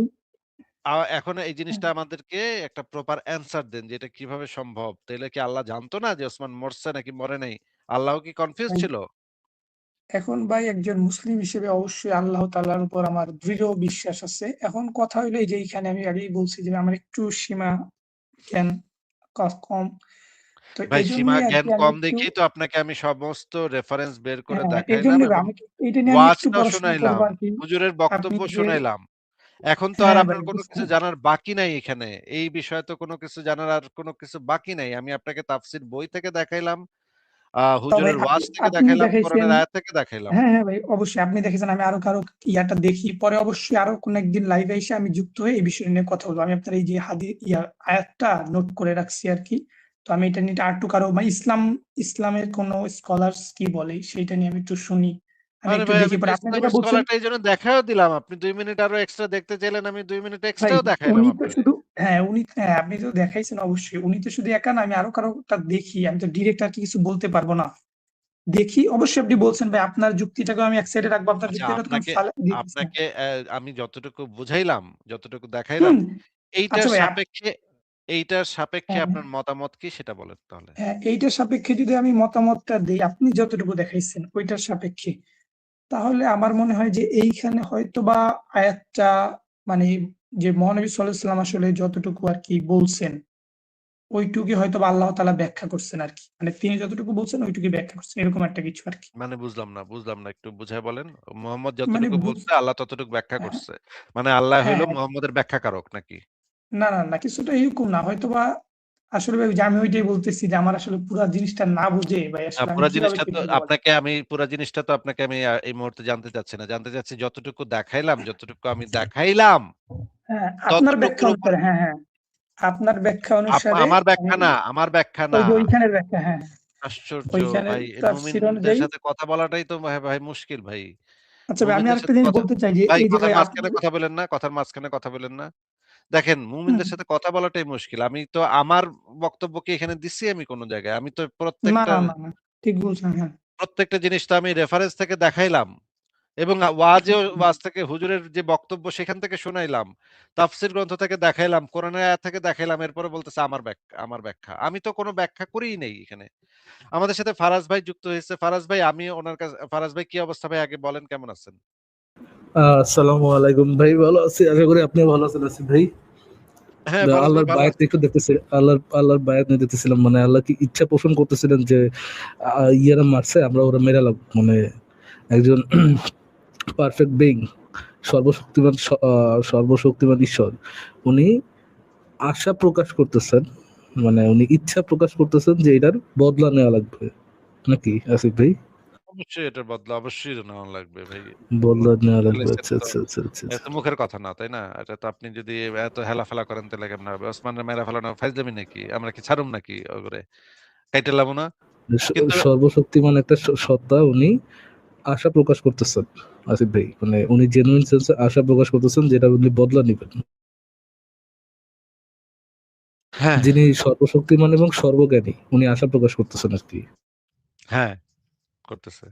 এখন এই হ্যাঁ, জিনিসটা আমাদেরকে একটা প্রপার অ্যান্সার দেন যে এটা কিভাবে সম্ভব? তাইলে কি আল্লাহ জানতো না যে ওসমান মরছে নাকি মরে নাই? আল্লাহও কি কনফিউজ ভাই ছিল? এখন ভাই একজন মুসলিম হিসেবে অবশ্যই আল্লাহ তাআলার উপর আমার দৃঢ় বিশ্বাস আছে। এখন কথা হইলো এই যে এইখানে আমি আগেই বলছি যে আমার একটু সীমা জ্ঞান কম। তো ভাই সীমা এজন্যই জ্ঞান আরকি আমি কম একটু দেখেই তো আপনাকে আমি সমস্ত রেফারেন্স বের করে হ্যাঁ, দেখাইলাম এজন্যই ভাই এবং আমি এইটা নিয়ে আমি একটু ওয়াজটাও পড়াশোনা করবো শুনাইলাম, আরকি। হুজুরের আপনি বক্তব্য যে শুনাইলাম। এখন তো আর হ্যাঁ ভাই আপনার কোনো কিছু বুঝলাম। জানার বাকি নাই এখানে। এই বিষয়ে তো কোনো কিছু জানার আর কোনো কিছু বাকি নাই। আমি আপনাকে তাফসীর বই থেকে দেখাইলাম, তো ভাই হুজুরের ওয়াজ থেকে আপনি দেখাইলাম, দেখাইছেন কোরআনের আয়াত থেকে দেখাইলাম। হ্যাঁ, হ্যাঁ ভাই অবশ্যই আপনি দেখেছেন আমি আরো কারো ইয়াটা দেখি। পরে অবশ্যই আরো কোনো একদিন লাইভে এসে আমি যুক্ত হয়ে এই বিষয় নিয়ে কথা বলবো। আমি আপনার এই যে আয়াতটা নোট করে রাখছি আরকি। তো আমি এটা নিয়ে আরেকটু কারো মানে ইসলামের কোনো স্কলারস কি বলে সেইটা নিয়ে আমি একটু শুনি। আমি আরে একটু ভাই দেখি আমি তো পরে আপনি যেটা ইসলামের বলছেন স্কলারটা এইজন্য দেখায়ও দিলাম। আপনি ২ মিনিট আরো এক্সট্রা দেখতে চাইলেন, আমি ২ মিনিট ভাই এক্সট্রাও দেখাইলাম উনি তো আপনারে। শুধু হ্যাঁ, আপনি তো দেখাইছেন অবশ্যই। উনি তো শুধু একা না আমি আরো কারোটা দেখি। আমি তো ডিরেক্ট আরকি কিছু বলতে পারব না। দেখি অবশ্যই আপনি বলছেন ভাই আপনার যুক্তিটাকেও আমি এক সাইডে রাখবো। আপনার আচ্ছা যুক্তিটা তো আমি দিতেছি না। আপনাকে আমি যতটুকু বুঝাইলাম, যতটুকু দেখাইলাম, হুম, এইটার আচ্ছা ভাই সাপেক্ষে এইটার সাপেক্ষে হ্যাঁ, আপনার মতামত কি সেটা বলেন তাহলে? হ্যাঁ, এইটার সাপেক্ষে যদি আমি মতামতটা দেই, আপনি যতটুকু দেখাইছেন ওইটার সাপেক্ষে, তাহলে আমার মনে হয় যে এইখানে হয়তোবা আয়াতটা মানে যে মহানবী সাল্লাল্লাহু আলাইহি ওয়াসাল্লাম আসলে যতটুকু আরকি বলছেন, ওইটুকুই হয়তোবা আল্লাহ তাআলা ব্যাখ্যা করছেন আরকি। মানে তিনি যতটুকু বলছেন ওইটুকুই ব্যাখ্যা করছেন। এরকম একটা কিছু আরকি। মানে বুঝলাম না। একটু বুঝায় বলেন। মোহাম্মদ মানে যতটুকু বলছে আল্লাহ ততটুকু ব্যাখ্যা হ্যাঁ, করছে। মানে আল্লাহ হ্যাঁ, হইল হ্যাঁ। মোহাম্মদের ব্যাখ্যাকারক নাকি? না, কিছুটা এরকম না। হয়তোবা আসলে ভাই ওই যে আমি ওইটাই বলতেছি যে আমার আসলে পুরা জিনিসটা না বুঝে ভাই আসলে আমি পুরা কিভাবে জিনিসটা তো ব্যাখ্যা বলব? পুরা জিনিসটা তো আপনাকে আমি এই মুহূর্তে জানতে চাচ্ছি না। জানতে চাচ্ছি যতটুকু দেখাইলাম, যতটুকু আমি দেখাইলাম, হ্যাঁ, আপনার ব্যাখ্যা ততটুকুর উপর অনুসারে হ্যাঁ। আপনার ব্যাখ্যা অনুসারে আমার আমি ব্যাখ্যা না, আমার ব্যাখ্যা ওই না। যে ওইখানের ব্যাখ্যা হ্যাঁ। আশ্চর্য ওইখানের ভাই! তাফসীর মুমিনদের অনুযায়ী সাথে কথা বলাটাই তো ভাই মুশকিল ভাই। আচ্ছা ভাই আমি মুমিনদের আরেকটা সাথে জিনিস কথা বলতে চাই যে ভাই এই যে কথার ভাই মাঝখানে আপনার কথা বলেন না, কথার মাঝখানে কথা বলেন না। দেখেন হুম, মুমিনদের সাথে কথা বলাটাই মুশকিল। আমি তো আমার বক্তব্য কি এখানে দিচ্ছি আমি কোন জায়গায়? আমি তো না। ঠিক বলছেন হ্যাঁ। প্রত্যেকটা জিনিস তো আমি রেফারেন্স থেকে দেখাইলাম এবং ওয়াজ থেকে হুজুরের যে বক্তব্য সেখান থেকে শুনাইলাম। তাফসীর গ্রন্থ থেকে দেখাইলাম, কোরআনের আয়াত থেকে দেখাইলাম। এরপরে বলতেছে আমার ব্যাখ্যা। আমি তো কোন ব্যাখ্যা করিই নাই এখানে। আমাদের সাথে ফারাজ ভাই যুক্ত হয়েছে। ফারাজ ভাই আমি ওনার কাছে ফারাজ ভাই কি অবস্থা ভাই আগে বলেন কেমন আছেন? আসসালামু আলাইকুম ভাই, ভালো আছি। আশা করি আপনি ভালো আছেন আসিফ ভাই। হ্যাঁ, ফারাজ ভাই আল্লাহর ভালো বায়াত আছি। একটু দেখতেছি, আল্লাহর বায়াত নিয়ে দেখতেছিলাম। মানে আল্লাহ কি ইচ্ছা পোষণ করতেছিলেন যে ইয়ারা মারছে আমরা ওরা মেরে লাগবো। মানে একজন পারফেক্ট বিং, সর্বশক্তিমান ঈশ্বর, উনি আশা প্রকাশ করতেছেন, মানে উনি ইচ্ছা প্রকাশ করতেছেন যে এটার বদলা নেওয়া লাগবে নাকি আসিফ ভাই? অবশ্যই এটার বদলা অবশ্যই নেওয়া লাগবে ভাই। বদলা নেওয়া লাগবে। ফেলেছেন আচ্ছা তো আচ্ছা আচ্ছা আচ্ছা এটা আচ্ছা। তো মুখের কথা না, তাই না? এটা তো আপনি যদি এত হেলাফেলা করেন তাহলে কেমনে হবে? ওসমানের মেরে ফেলানো ফাইজলামি নাকি? আমরা কি ছাড়ুম নাকি ওগরে? কাইটা লামু না? কিন্তু সর্বশক্তিমান একটা সত্তা, উনি আশা প্রকাশ করতেছেন আসিফ ভাই। মানে উনি জেনুইন সেন্সে আশা প্রকাশ করতেছেন যেটা উনি বদলা নিবেন। হ্যাঁ, যিনি সর্বশক্তিমান এবং সর্বজ্ঞানী, উনি আশা প্রকাশ করতেছেন আর কি। হ্যাঁ করতেছে।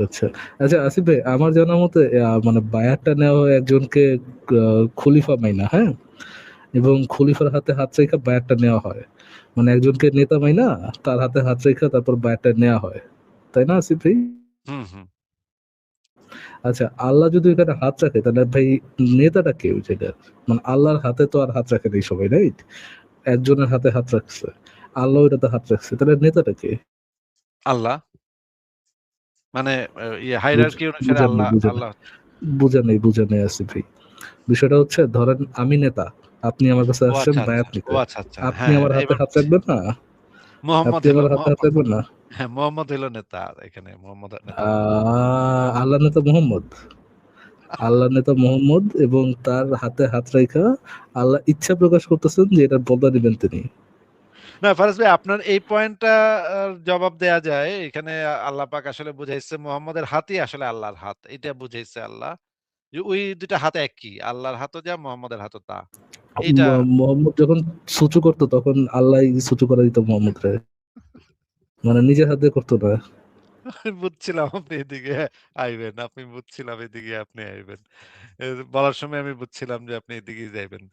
আচ্ছা আচ্ছা আসিফ ভাই, আমার জানা মতে মানে বায়াতটা নেওয়া হয় একজনকে খলিফা মাইনা, হ্যাঁ, এবং খলিফার হাতে হাত রেখা বায়াতটা নেওয়া হয়। মানে একজনকে নেতা মাইনা তার হাতে হাত রেখা তারপর বায়াতটা নেওয়া হয়, তাই না আসিফ ভাই? হুম। আচ্ছা, আল্লাহ যদি এখানে হাত রাখে তাহলে ভাই নেতাটা কে ওই জায়গায়? মানে আল্লাহর হাতে তো আর হাত রাখে নেই সবাই, রাইট? একজনের হাতে হাত রাখছে, আল্লাহ ওইটাতে হাত রাখছে, তাহলে নেতাটা কে? আল্লাহ মানে হায়ারার্কি অনুসারে বুঝা নেই, আল্লাহ বুঝা নেই আসিফ ভাই। বিষয়টা হচ্ছে ধরেন আমি নেতা, আপনি আমার কাছে আসছেন বায়াত নিতে, আচ্ছা। আপনি হ্যাঁ, আমার হাতে এবার হাত রাখবেন না? মোহাম্মদ আপনি হলো আমার হাতে হাত রাখবেন না? হ্যাঁ, মোহাম্মদ হলো নেতা এখানে। নেতা মোহাম্মদ। আল্লাহ নেতা মোহাম্মদ, আল্লাহ নেতা মোহাম্মদ, এবং তার হাতে হাত রাখা আল্লাহ ইচ্ছা প্রকাশ করতেছেন যে এটার বদলা দিবেন তিনি। না ফারাজ ভাই আপনার এই পয়েন্টটা জবাব দেয়া যায়। এখানে আল্লাহ পাক আসলে বুঝাইছে মোহাম্মদের হাতই আসলে আল্লাহর হাত। এটা বুঝাইছে আল্লাহ। যে ওই ২ টা হাত একই। আল্লাহর হাতও যা মোহাম্মদের হাতও তা। এইটা মোহাম্মদ যখন সুচু করতো তখন আল্লাহ সুচু করে দিত মোহাম্মদ রে, মানে নিজের হাতে করতো না। আমি বুঝছিলাম আপনি এদিকে আইবেন। বুঝছিলাম এদিকে আপনি আইবেন। বলার সময় আমি বুঝছিলাম যে আপনি এদিকেই যাইবেন।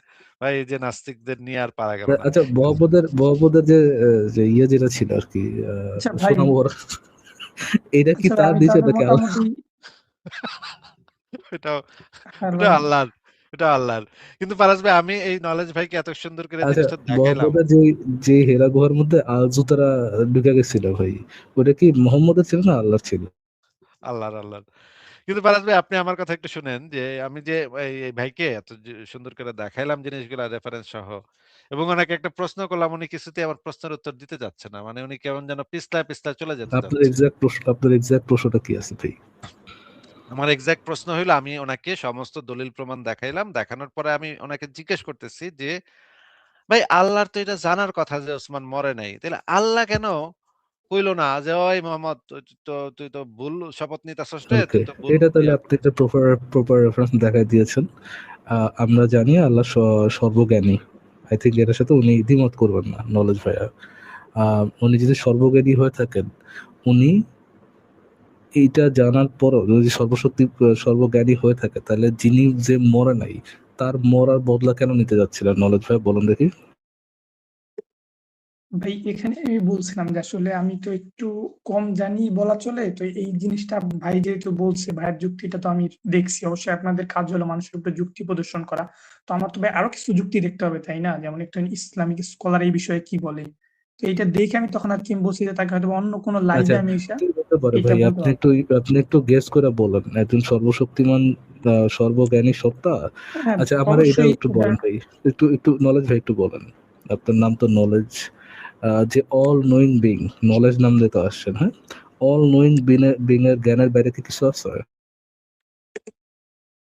ভাই এই যে নাস্তিকদের নিয়ে আর পারা গেল না। আচ্ছা, মোহাম্মদের যে যে ইয়ে যেটা ছিল আর কি, আচ্ছা ভাই সুনামগড় এটা কি আচ্ছা ভাই তার আমি দিছে তাহলে নাকি আল্লাহ? মোটামুটি এটাও হ্যালো ওটা আল্লাহর, ওটা আল্লাহর। কিন্তু ফারাজ ভাই আমি এই নলেজ ভাইকে এত সুন্দর করে আচ্ছা, জিনিসটা দেখাইলাম। মোহাম্মদের যে হেরা গুহার মধ্যে জুতারা ঢুকে গেছিল ভাই, ওটা কি মোহাম্মদের ছিল না আল্লাহর ছিল? আল্লাহর। কিন্তু ফারাজ ভাই আপনি আমার কথা একটু শুনেন যে আমি যে এই ভাইকে এত সুন্দর করে দেখাইলাম জিনিসগুলা রেফারেন্স সহ এবং ওনাকে একটা প্রশ্ন করলাম, উনি কিছুতেই আমার প্রশ্নের উত্তর দিতে যাচ্ছে না। মানে উনি কেমন যেন পিছলায় পিছলায় চলে যেতে যাচ্ছে। আপনার এক্সাক্ট প্রশ্নটা কি আছে ভাই? আমার এক্সাক্ট প্রশ্ন হইলো আমি ওনাকে সমস্ত দলিল প্রমাণ দেখাইলাম। দেখানোর পরে আমি ওনাকে জিজ্ঞেস করতেছি যে, "ভাই আল্লাহর তো এটা জানার কথা যে ওসমান মরে নাই। তাইলে আল্লাহ কেন কইলো না যে, 'ওই মোহাম্মদ তুই তো ভুল শপথ নিতেছস রে, ওকে, তুই তো ভুল এটা তাহলে ইয়া আপনি একটা প্রপার রেফারেন্স দেখাই দিয়েছেন। আমরা জানি আল্লাহ সর্বজ্ঞানী। আই থিংক এটার সাথে উনি দ্বিমত করবেন না, নলেজ ভাইয়া। উনি যদি সর্বজ্ঞানী হয়ে থাকেন, উনি এইটা জানার পরও যদি সর্বজ্ঞানী হয়ে থাকে, তাহলে যিনি যে মরে নাই তার মরার বদলা কেন নিতে যাচ্ছিলেন? নলেজ ভাই বলুন দেখি। ভাই এখানে আমি বলছিলাম যে আসলে আমি তো একটু কম জানি বলা চলে। তো এই জিনিসটা ভাই যেহেতু বলছে, ভাইয়ের যুক্তিটা তো আমি দেখছি। অবশ্যই আপনাদের কাজ হলো মানুষের উপরে যুক্তি প্রদর্শন করা। তো আমার তো ভাই আরো কিছু যুক্তি দেখতে হবে, তাই না? যেমন একজন ইসলামিক স্কলার এই বিষয়ে কি বলে। তো এইটা দেখে আমি তখন আর কি আমি বলছি যে তাকে হয়তো অন্য কোনো আচ্ছা, লাইভে আমি এসে কি হতে পারে এটা ভাই? বলতে আপনি পারবো। একটু গেস করে বলেন, একজন সর্বশক্তিমান সর্বজ্ঞানী সত্তা। হ্যাঁ, আচ্ছা, আমার এটাও অবশ্যই একটু এটা বলেন ভাই। একটু নলেজ ভাই একটু বলেন। আপনার নাম তো নলেজ, যে অল নোয়িং বিং, নলেজ নাম দিয়ে তো আসছেন, হ্যাঁ? অল নোয়িং বিং এর জ্ঞানের বাইরে কি কিছু আছে?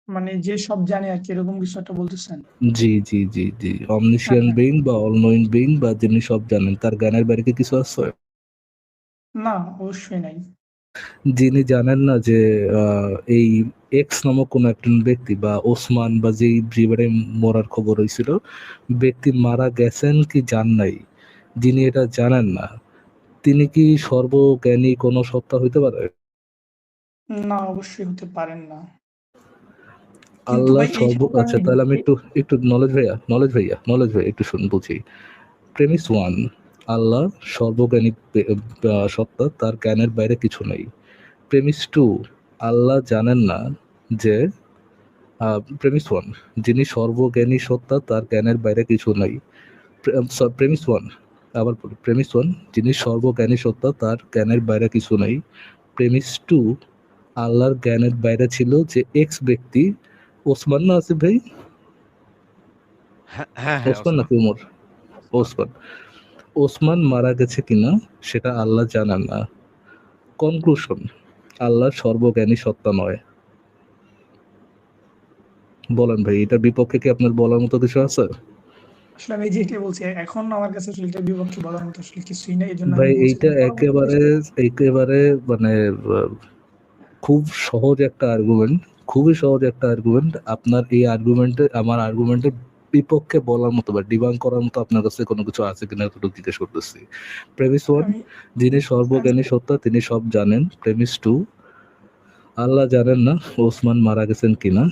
মানে যে সব জানে আরকি এরকম কিছু একটা বলতেছেন? জি। হ্যাঁ, অমনিশিয়ান্ট হ্যাঁ। বিং বা অল নোয়িং বিং বা যিনি সব জানেন, তার জ্ঞানের বাইরে কি কিছু আছে? না, অবশ্যই নাই। যিনি জানেন না যে এই এক্স নামক কোন একজন ব্যক্তি বা ওসমান বা যেই যেবারে মরার খবর হয়েছিল, ব্যক্তি মারা গেছেন কি জান নাই, যিনি এটা জানেন না, তিনি কি সর্বজ্ঞানী কোনো সত্তা হইতে পারে? না, অবশ্যই হতে পারেন না। কিন্তু আল্লাহ ভাই এইখানে তো আচ্ছা, আমি তাহলে আমি একটু নলেজ ভাইয়া একটু শুন বুঝি। প্রেমিস ওয়ান, আল্লাহ সর্বজ্ঞানী সত্তা, তার জ্ঞানের বাইরে কিছু নেই। প্রেমিস টু, আল্লাহ জানেন না যে প্রেমিস ওয়ান, যিনি সর্বজ্ঞানী সত্তা, তার জ্ঞানের বাইরে কিছু নাই। প্রেমিস ওয়ান, আবার বলি, প্রেমিস ওয়ান, যিনি সর্বজ্ঞানী সত্তা, তার জ্ঞানের বাইরে কিছু নাই। প্রেমিস টু, আল্লাহর জ্ঞানের বাইরে ছিল যে এক্স ব্যক্তি, ওসমান না আছে ভাই? হ্যাঁ, ওসমান ওসমান। নাকি উমর? ওসমান। ওসমান। ওসমান মারা গেছে কিনা সেটা আল্লাহ জানেন না। কনক্লুশন, আল্লাহ সর্বজ্ঞানী সত্তা নয়। বলেন ভাই, এটার বিপক্ষে কি আপনার বলার মতো কিছু আছে? আসলে আমি যেটাই বলছি এখন আমার কাছে আসলে এটার বিপক্ষে বলার মতো আসলে কিছুই নাই। এজন্য ভাই আমি বলছি এইটা যে পরবর্তীতে একেবারে মানে আহ, খুব সহজ একটা আর্গুমেন্ট, খুবই সহজ একটা আর্গুমেন্ট। আপনার এই আর্গুমেন্টে আমার আর্গুমেন্টের বিপক্ষে বলার মতো বা ডিবাঙ্ক করার মতো আপনার কাছে কোনো কিছু আছে কিনা একটু জিজ্ঞেস করতেছি। প্রেমিস ওয়ান, আমি যিনি সর্বজ্ঞানী সত্তা, তিনি সব জানেন। প্রেমিস টু, আল্লাহ জানেন না ওসমান মারা গেছেন কিনা।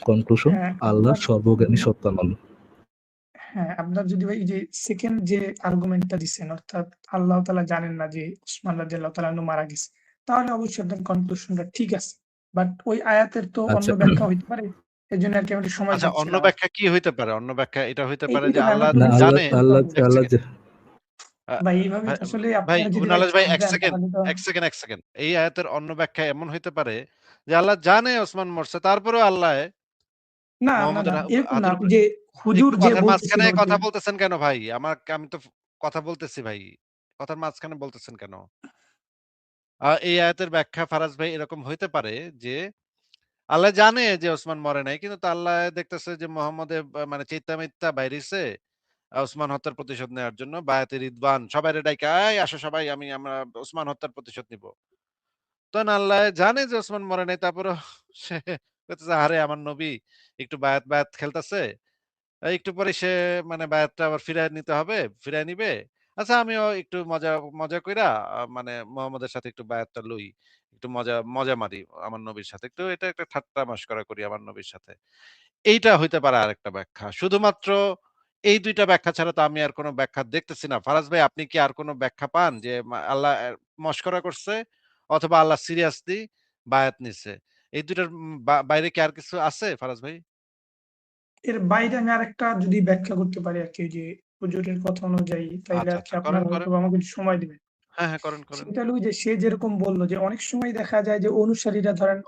কনক্লুশন, হ্যাঁ, আল্লাহ আপনার সর্বজ্ঞানী যদি সত্তা নন। আপনার যদি ভাই এই যে সেকেন্ড যে আর্গুমেন্টটা দিচ্ছেন, অর্থাৎ আল্লাহ তাআলা জানেন না যে উসমান রাদিয়াল্লাহু তাআলা আনহু মারা গেছে। তাহলে অবশ্যই আপনার কনক্লুশনটা ঠিক আছে। বাট ওই আয়াতের তো অন্য আচ্ছা, ব্যাখ্যা হইতে পারে। এজন্য আরকি আমি একটু সময় আচ্ছা, অন্য চাচ্ছিলাম আরকি। ব্যাখ্যা কি হইতে পারে? অন্য ব্যাখ্যা এটা হইতে পারে এইটাই যে তো ভাই আল্লাহ আমাকে না, আল্লাহ জানে। বুঝতে আল্লাহ হবে। এক আল্লাহ সেকেন্ড। আ ভাই এইভাবে ভাই তো আসলে ভাই আপনারা যদি ভাই নলেজ ভাই চাপ ১ দেন সেকেন্ড, তাহলে তো ১ সেকেন্ড। এই আয়াতের অন্য ব্যাখ্যা এমন হইতে পারে যে আল্লাহ জানে ওসমান মরছে। তারপরেও আল্লাহ না, মুহাম্মদের এরকম না। হাতের ওই উপর যে হুজুর একটু যে কথার বলতেছিল মাঝখানে যে কথা বলতেছেন কেন ভাই? আমি তো কথা বলতেছি ভাই। কথার মাঝখানে বলতেছেন কেন? এই আয়াতের ব্যাখ্যা ফারাজ ভাই এরকম হইতে পারে যে আল্লাহ জানে যে ওসমান মরে নাই। কিন্তু আল্লাহ দেখতেছে যে মুহাম্মদে মানে চিন্তা মিথ্যা বাইরিছে ওসমান হত্যার প্রতিশোধ নেওয়ার জন্য বায়াতে রিদওয়ান সবাইরে ডাইকা, "এই আসো সবাই আমরা ওসমান হত্যার প্রতিশোধ নিবো।" তখন আল্লাহ জানে যে ওসমান মরে নাই তারপরেও সে কইতেছে, "আরে আমার নবী একটু বায়াত খেলতেছে। একটু পরে সে মানে বায়াতটা আবার ফিরায় নিতে হবে, ফিরায় নিবে। আচ্ছা আমিও একটু মজা কইরা মানে মোহাম্মদের সাথে একটু বায়াতটা লই। একটু মজা মারি আমার নবীর সাথে। একটু এটা একটা ঠাট্টা মশকরা করি আমার নবীর সাথে।" এইটা হইতে পারে আরেকটা ব্যাখ্যা। শুধুমাত্র এই ২ টা ব্যাখ্যা ছাড়া তো আমি আর কোন ব্যাখ্যা দেখতেছি না। ফারাজ ভাই, আপনি কি আর কোন ব্যাখ্যা পান যে আল্লাহ মশকরা করছে অথবা আল্লাহ সিরিয়াসলি বায়াত নিছে? এই ২ টার বাইরে কি আর কিছু আছে ফারাজ ভাই? এর বাইরে আমি আরেকটা যদি ব্যাখ্যা করতে পারি আরকি, যে হুজুরের কথা অনুযায়ী, তাইলে আচ্ছা, আরকি আচ্ছা। আপনারা করেন, করেন। হয়তোবা আমাকে একটু সময় দিবেন। হ্যাঁ, হ্যাঁ। করেন, করেন। সেটা হলো যে সে যেরকম বলল যে অনেক সময় দেখা যায় যে অনুসারীরা ধরেন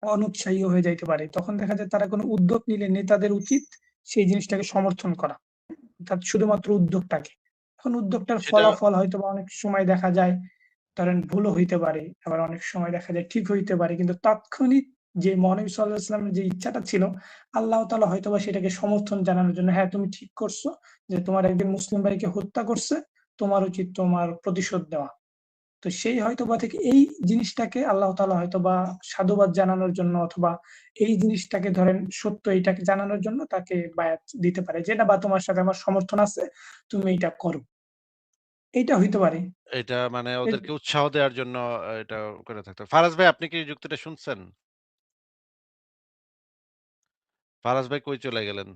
অনুৎসাহী হয়ে যাইতে পারে। তখন দেখা যায় তারা কোনো উদ্যোগ নিলে নেতাদের উচিত সেই জিনিসটাকে সমর্থন করা। অর্থাৎ শুধুমাত্র উদ্যোগটাকে। এখন উদ্যোগটার সেটা ফলাফল হয়তোবা অনেক সময় দেখা যায় ধরেন ভুলও হইতে পারে। আবার অনেক সময় দেখা যায় ঠিক হইতে পারে। কিন্তু তাৎক্ষণিক যে মহানবী সাল্লাল্লাহু আলাইহি ওয়াসাল্লামের যে ইচ্ছাটা ছিল, আল্লাহ তাআলা হয়তোবা সেটাকে সমর্থন জানানোর জন্য, হ্যাঁ, তুমি ঠিক করছো যে তোমার একজন মুসলিম ভাইকে হত্যা করছে, তোমার উচিত তোমার প্রতিশোধ দেওয়া। তো সেই হয়তোবা থেকে এই জিনিসটাকে আল্লাহ তাআলা হয়তোবা সাধুবাদ জানানোর জন্য, অথবা এই জিনিসটাকে ধরেন সত্য এইটাকে জানানোর জন্য তাকে বায়াত দিতে পারে। যে না, বা তোমার সাথে আমার সমর্থন আছে, তুমি এইটা করো। এইটা হইতে পারে। এটা মানে এর ওদেরকে উৎসাহ দেওয়ার জন্য এটা করে থাকতে হবে। ফারাজ ভাই, আপনি কি যুক্তিটা শুনছেন? ফারাজ ভাই কই চলে গেলেন?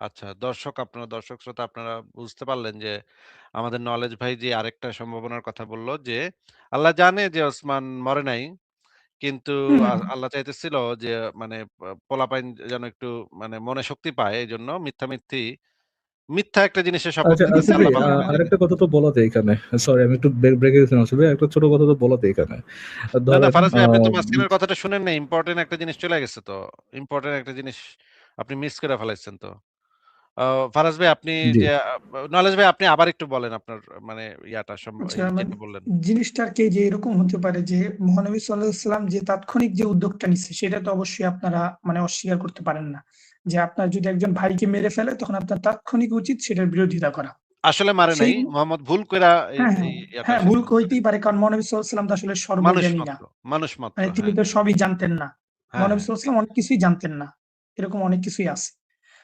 আচ্ছা, দর্শক শ্রোতা, আপনারা বুঝতে পারলেন যে আমাদের নলেজ ভাই যে আরেকটা সম্ভাবনার কথা বলল যে আল্লাহ জানে যে ওসমান মরে নাই। কিন্তু হুম, হুম। আল্লাহ চাইতেছিল যে মানে পোলাপাইন যেন একটু মানে মনে শক্তি পায়। এজন্য মিথ্যা একটা জিনিসের শপথ আচ্ছা দিতেছে আসিফ ভাই, আল্লাহ পাক মরে নাই। আরেকটা কথা তো বলা যায় এখানে। সরি, আমি একটু ব্রেকে গেছিলাম আসিফ ভাই, একটা ছোট কথা তো বলা যায় এখানে। না, না ধরেন ফারাজ ভাই, আপনি তো মাঝখানের কথাটা শুনেন নাই। ইম্পোর্টেন্ট একটা জিনিস চলে গেছে তো। ইম্পোর্টেন্ট একটা জিনিস আপনি মিস করে ফেলাইছেন তো। আ ফারাজ ভাই, আপনি জি। যে নলেজ ভাই, আপনি আবার একটু বলেন আপনার মানে ইয়াটা আচ্ছা, এই মানে যেটা বললেন। জিনিসটা আরকি যে এরকম হতে পারে যে মহানবী সাল্লাল্লাহু আলাইহি ওয়াসাল্লাম যে তাৎক্ষণিক যে উদ্যোগটা নিচ্ছে, সেটা তো অবশ্যই আপনারা মানে অস্বীকার করতে পারেন না। যে আপনার যদি একজন ভাইকে মেরে ফেলে, তখন আপনার তাৎক্ষণিক উচিত সেটার বিরোধিতা করা। আসলে মারে নাই। সেই মোহাম্মদ ভুল কইরা হ্যাঁ, হ্যাঁ, এই ইয়াটা হ্যাঁ, ভুল সিদ্ধান্ত হইতেই নিছে। পারে, কারণ মহানবী সাল্লাল্লাহু আলাইহি ওয়াসাল্লাম তো আসলে মানুষ সর্বজ্ঞানী না। মাত্র, মানুষ মাত্র। মানে তিনি হ্যাঁ, তো সবই জানতেন না। হ্যাঁ, মহানবী হ্যাঁ। সাল্লাল্লাহু আলাইহি ওয়াসাল্লাম অনেক কিছুই জানতেন না। এরকম অনেক কিছুই আছে।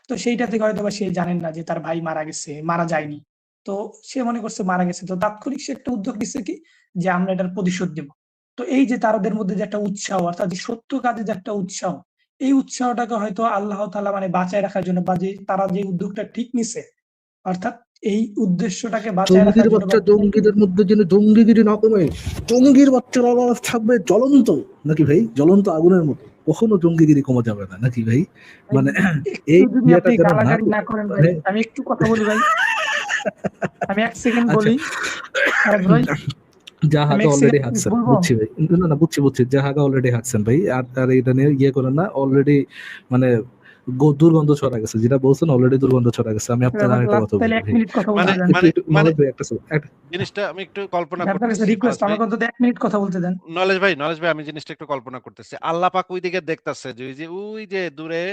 তো সেইটা থেকে হয়তোবা সে জানেন না যে তার ভাই মারা গেছে, মারা যায়নি। তো সে মনে করছে মারা গেছে। তো তাৎক্ষণিক সে একটা উদ্যোগ নিচ্ছে কি, যে আমরা এটার প্রতিশোধ দিব। তো এই যে তাদের মধ্যে যে একটা উৎসাহ, অর্থাৎ যে সত্য কাজে যে একটা উৎসাহ, এই উৎসাহটাকে হয়তো আল্লাহ তাআলা মানে বাঁচায় রাখার জন্য, বা যে তারা যে উদ্যোগটা ঠিক নিছে, অর্থাৎ এই উদ্দেশ্যটাকে বাঁচায় রাখার জঙ্গির জন্য, বা বাচ্চা, জঙ্গিদের মধ্যে যেন জঙ্গিগিরি না কমে, জঙ্গির বাচ্চার আওয়াজ থাকবে জ্বলন্ত, নাকি ভাই? জ্বলন্ত আগুনের মতো। কখনো জঙ্গিগিরি কমা যাবে না, নাকি ভাই? ভাই মানে একটু এই যদি ইয়েটা আপনি যেন না গালাগালি না করেন ভাই, মানে আমি একটু কথা বলি ভাই। আমি ১ সেকেন্ড আচ্ছা, বলি। ফারাজ ভাই, আমি জাহাগা ১ অলরেডি সেকেন্ড হাঁটছেন, বলবো? বুঝছি ভাই। না, না, বুঝছি। জাহাগা অলরেডি হাঁটছেন ভাই। আর আর এটা নিয়ে ইয়ে করেন না। অলরেডি মানে দুর্গন্ধ ছড়া গেছে। যেটা বলছেন অলরেডি দুর্গন্ধ ছড়া গেছে। আমি আপনার আরেকটা লাস্ট কথা তাইলে বলি ১ ভাই। মিনিট কথা বলতে মানে দেন। একটু মানে একটু মানে নলেজ ভাই, একটা সেকেন্ড। জিনিসটা আমি একটু কল্পনা আপনার কাছে করতেছি ফারাজ রিকোয়েস্ট, ভাই। আমাকে অন্তত ১ মিনিট কথা বলতে দেন। নলেজ ভাই, আমি জিনিসটা একটু কল্পনা করতেছি। আল্লাহ পাক ওইদিকে দেখতাছে যে ওই যে দূরে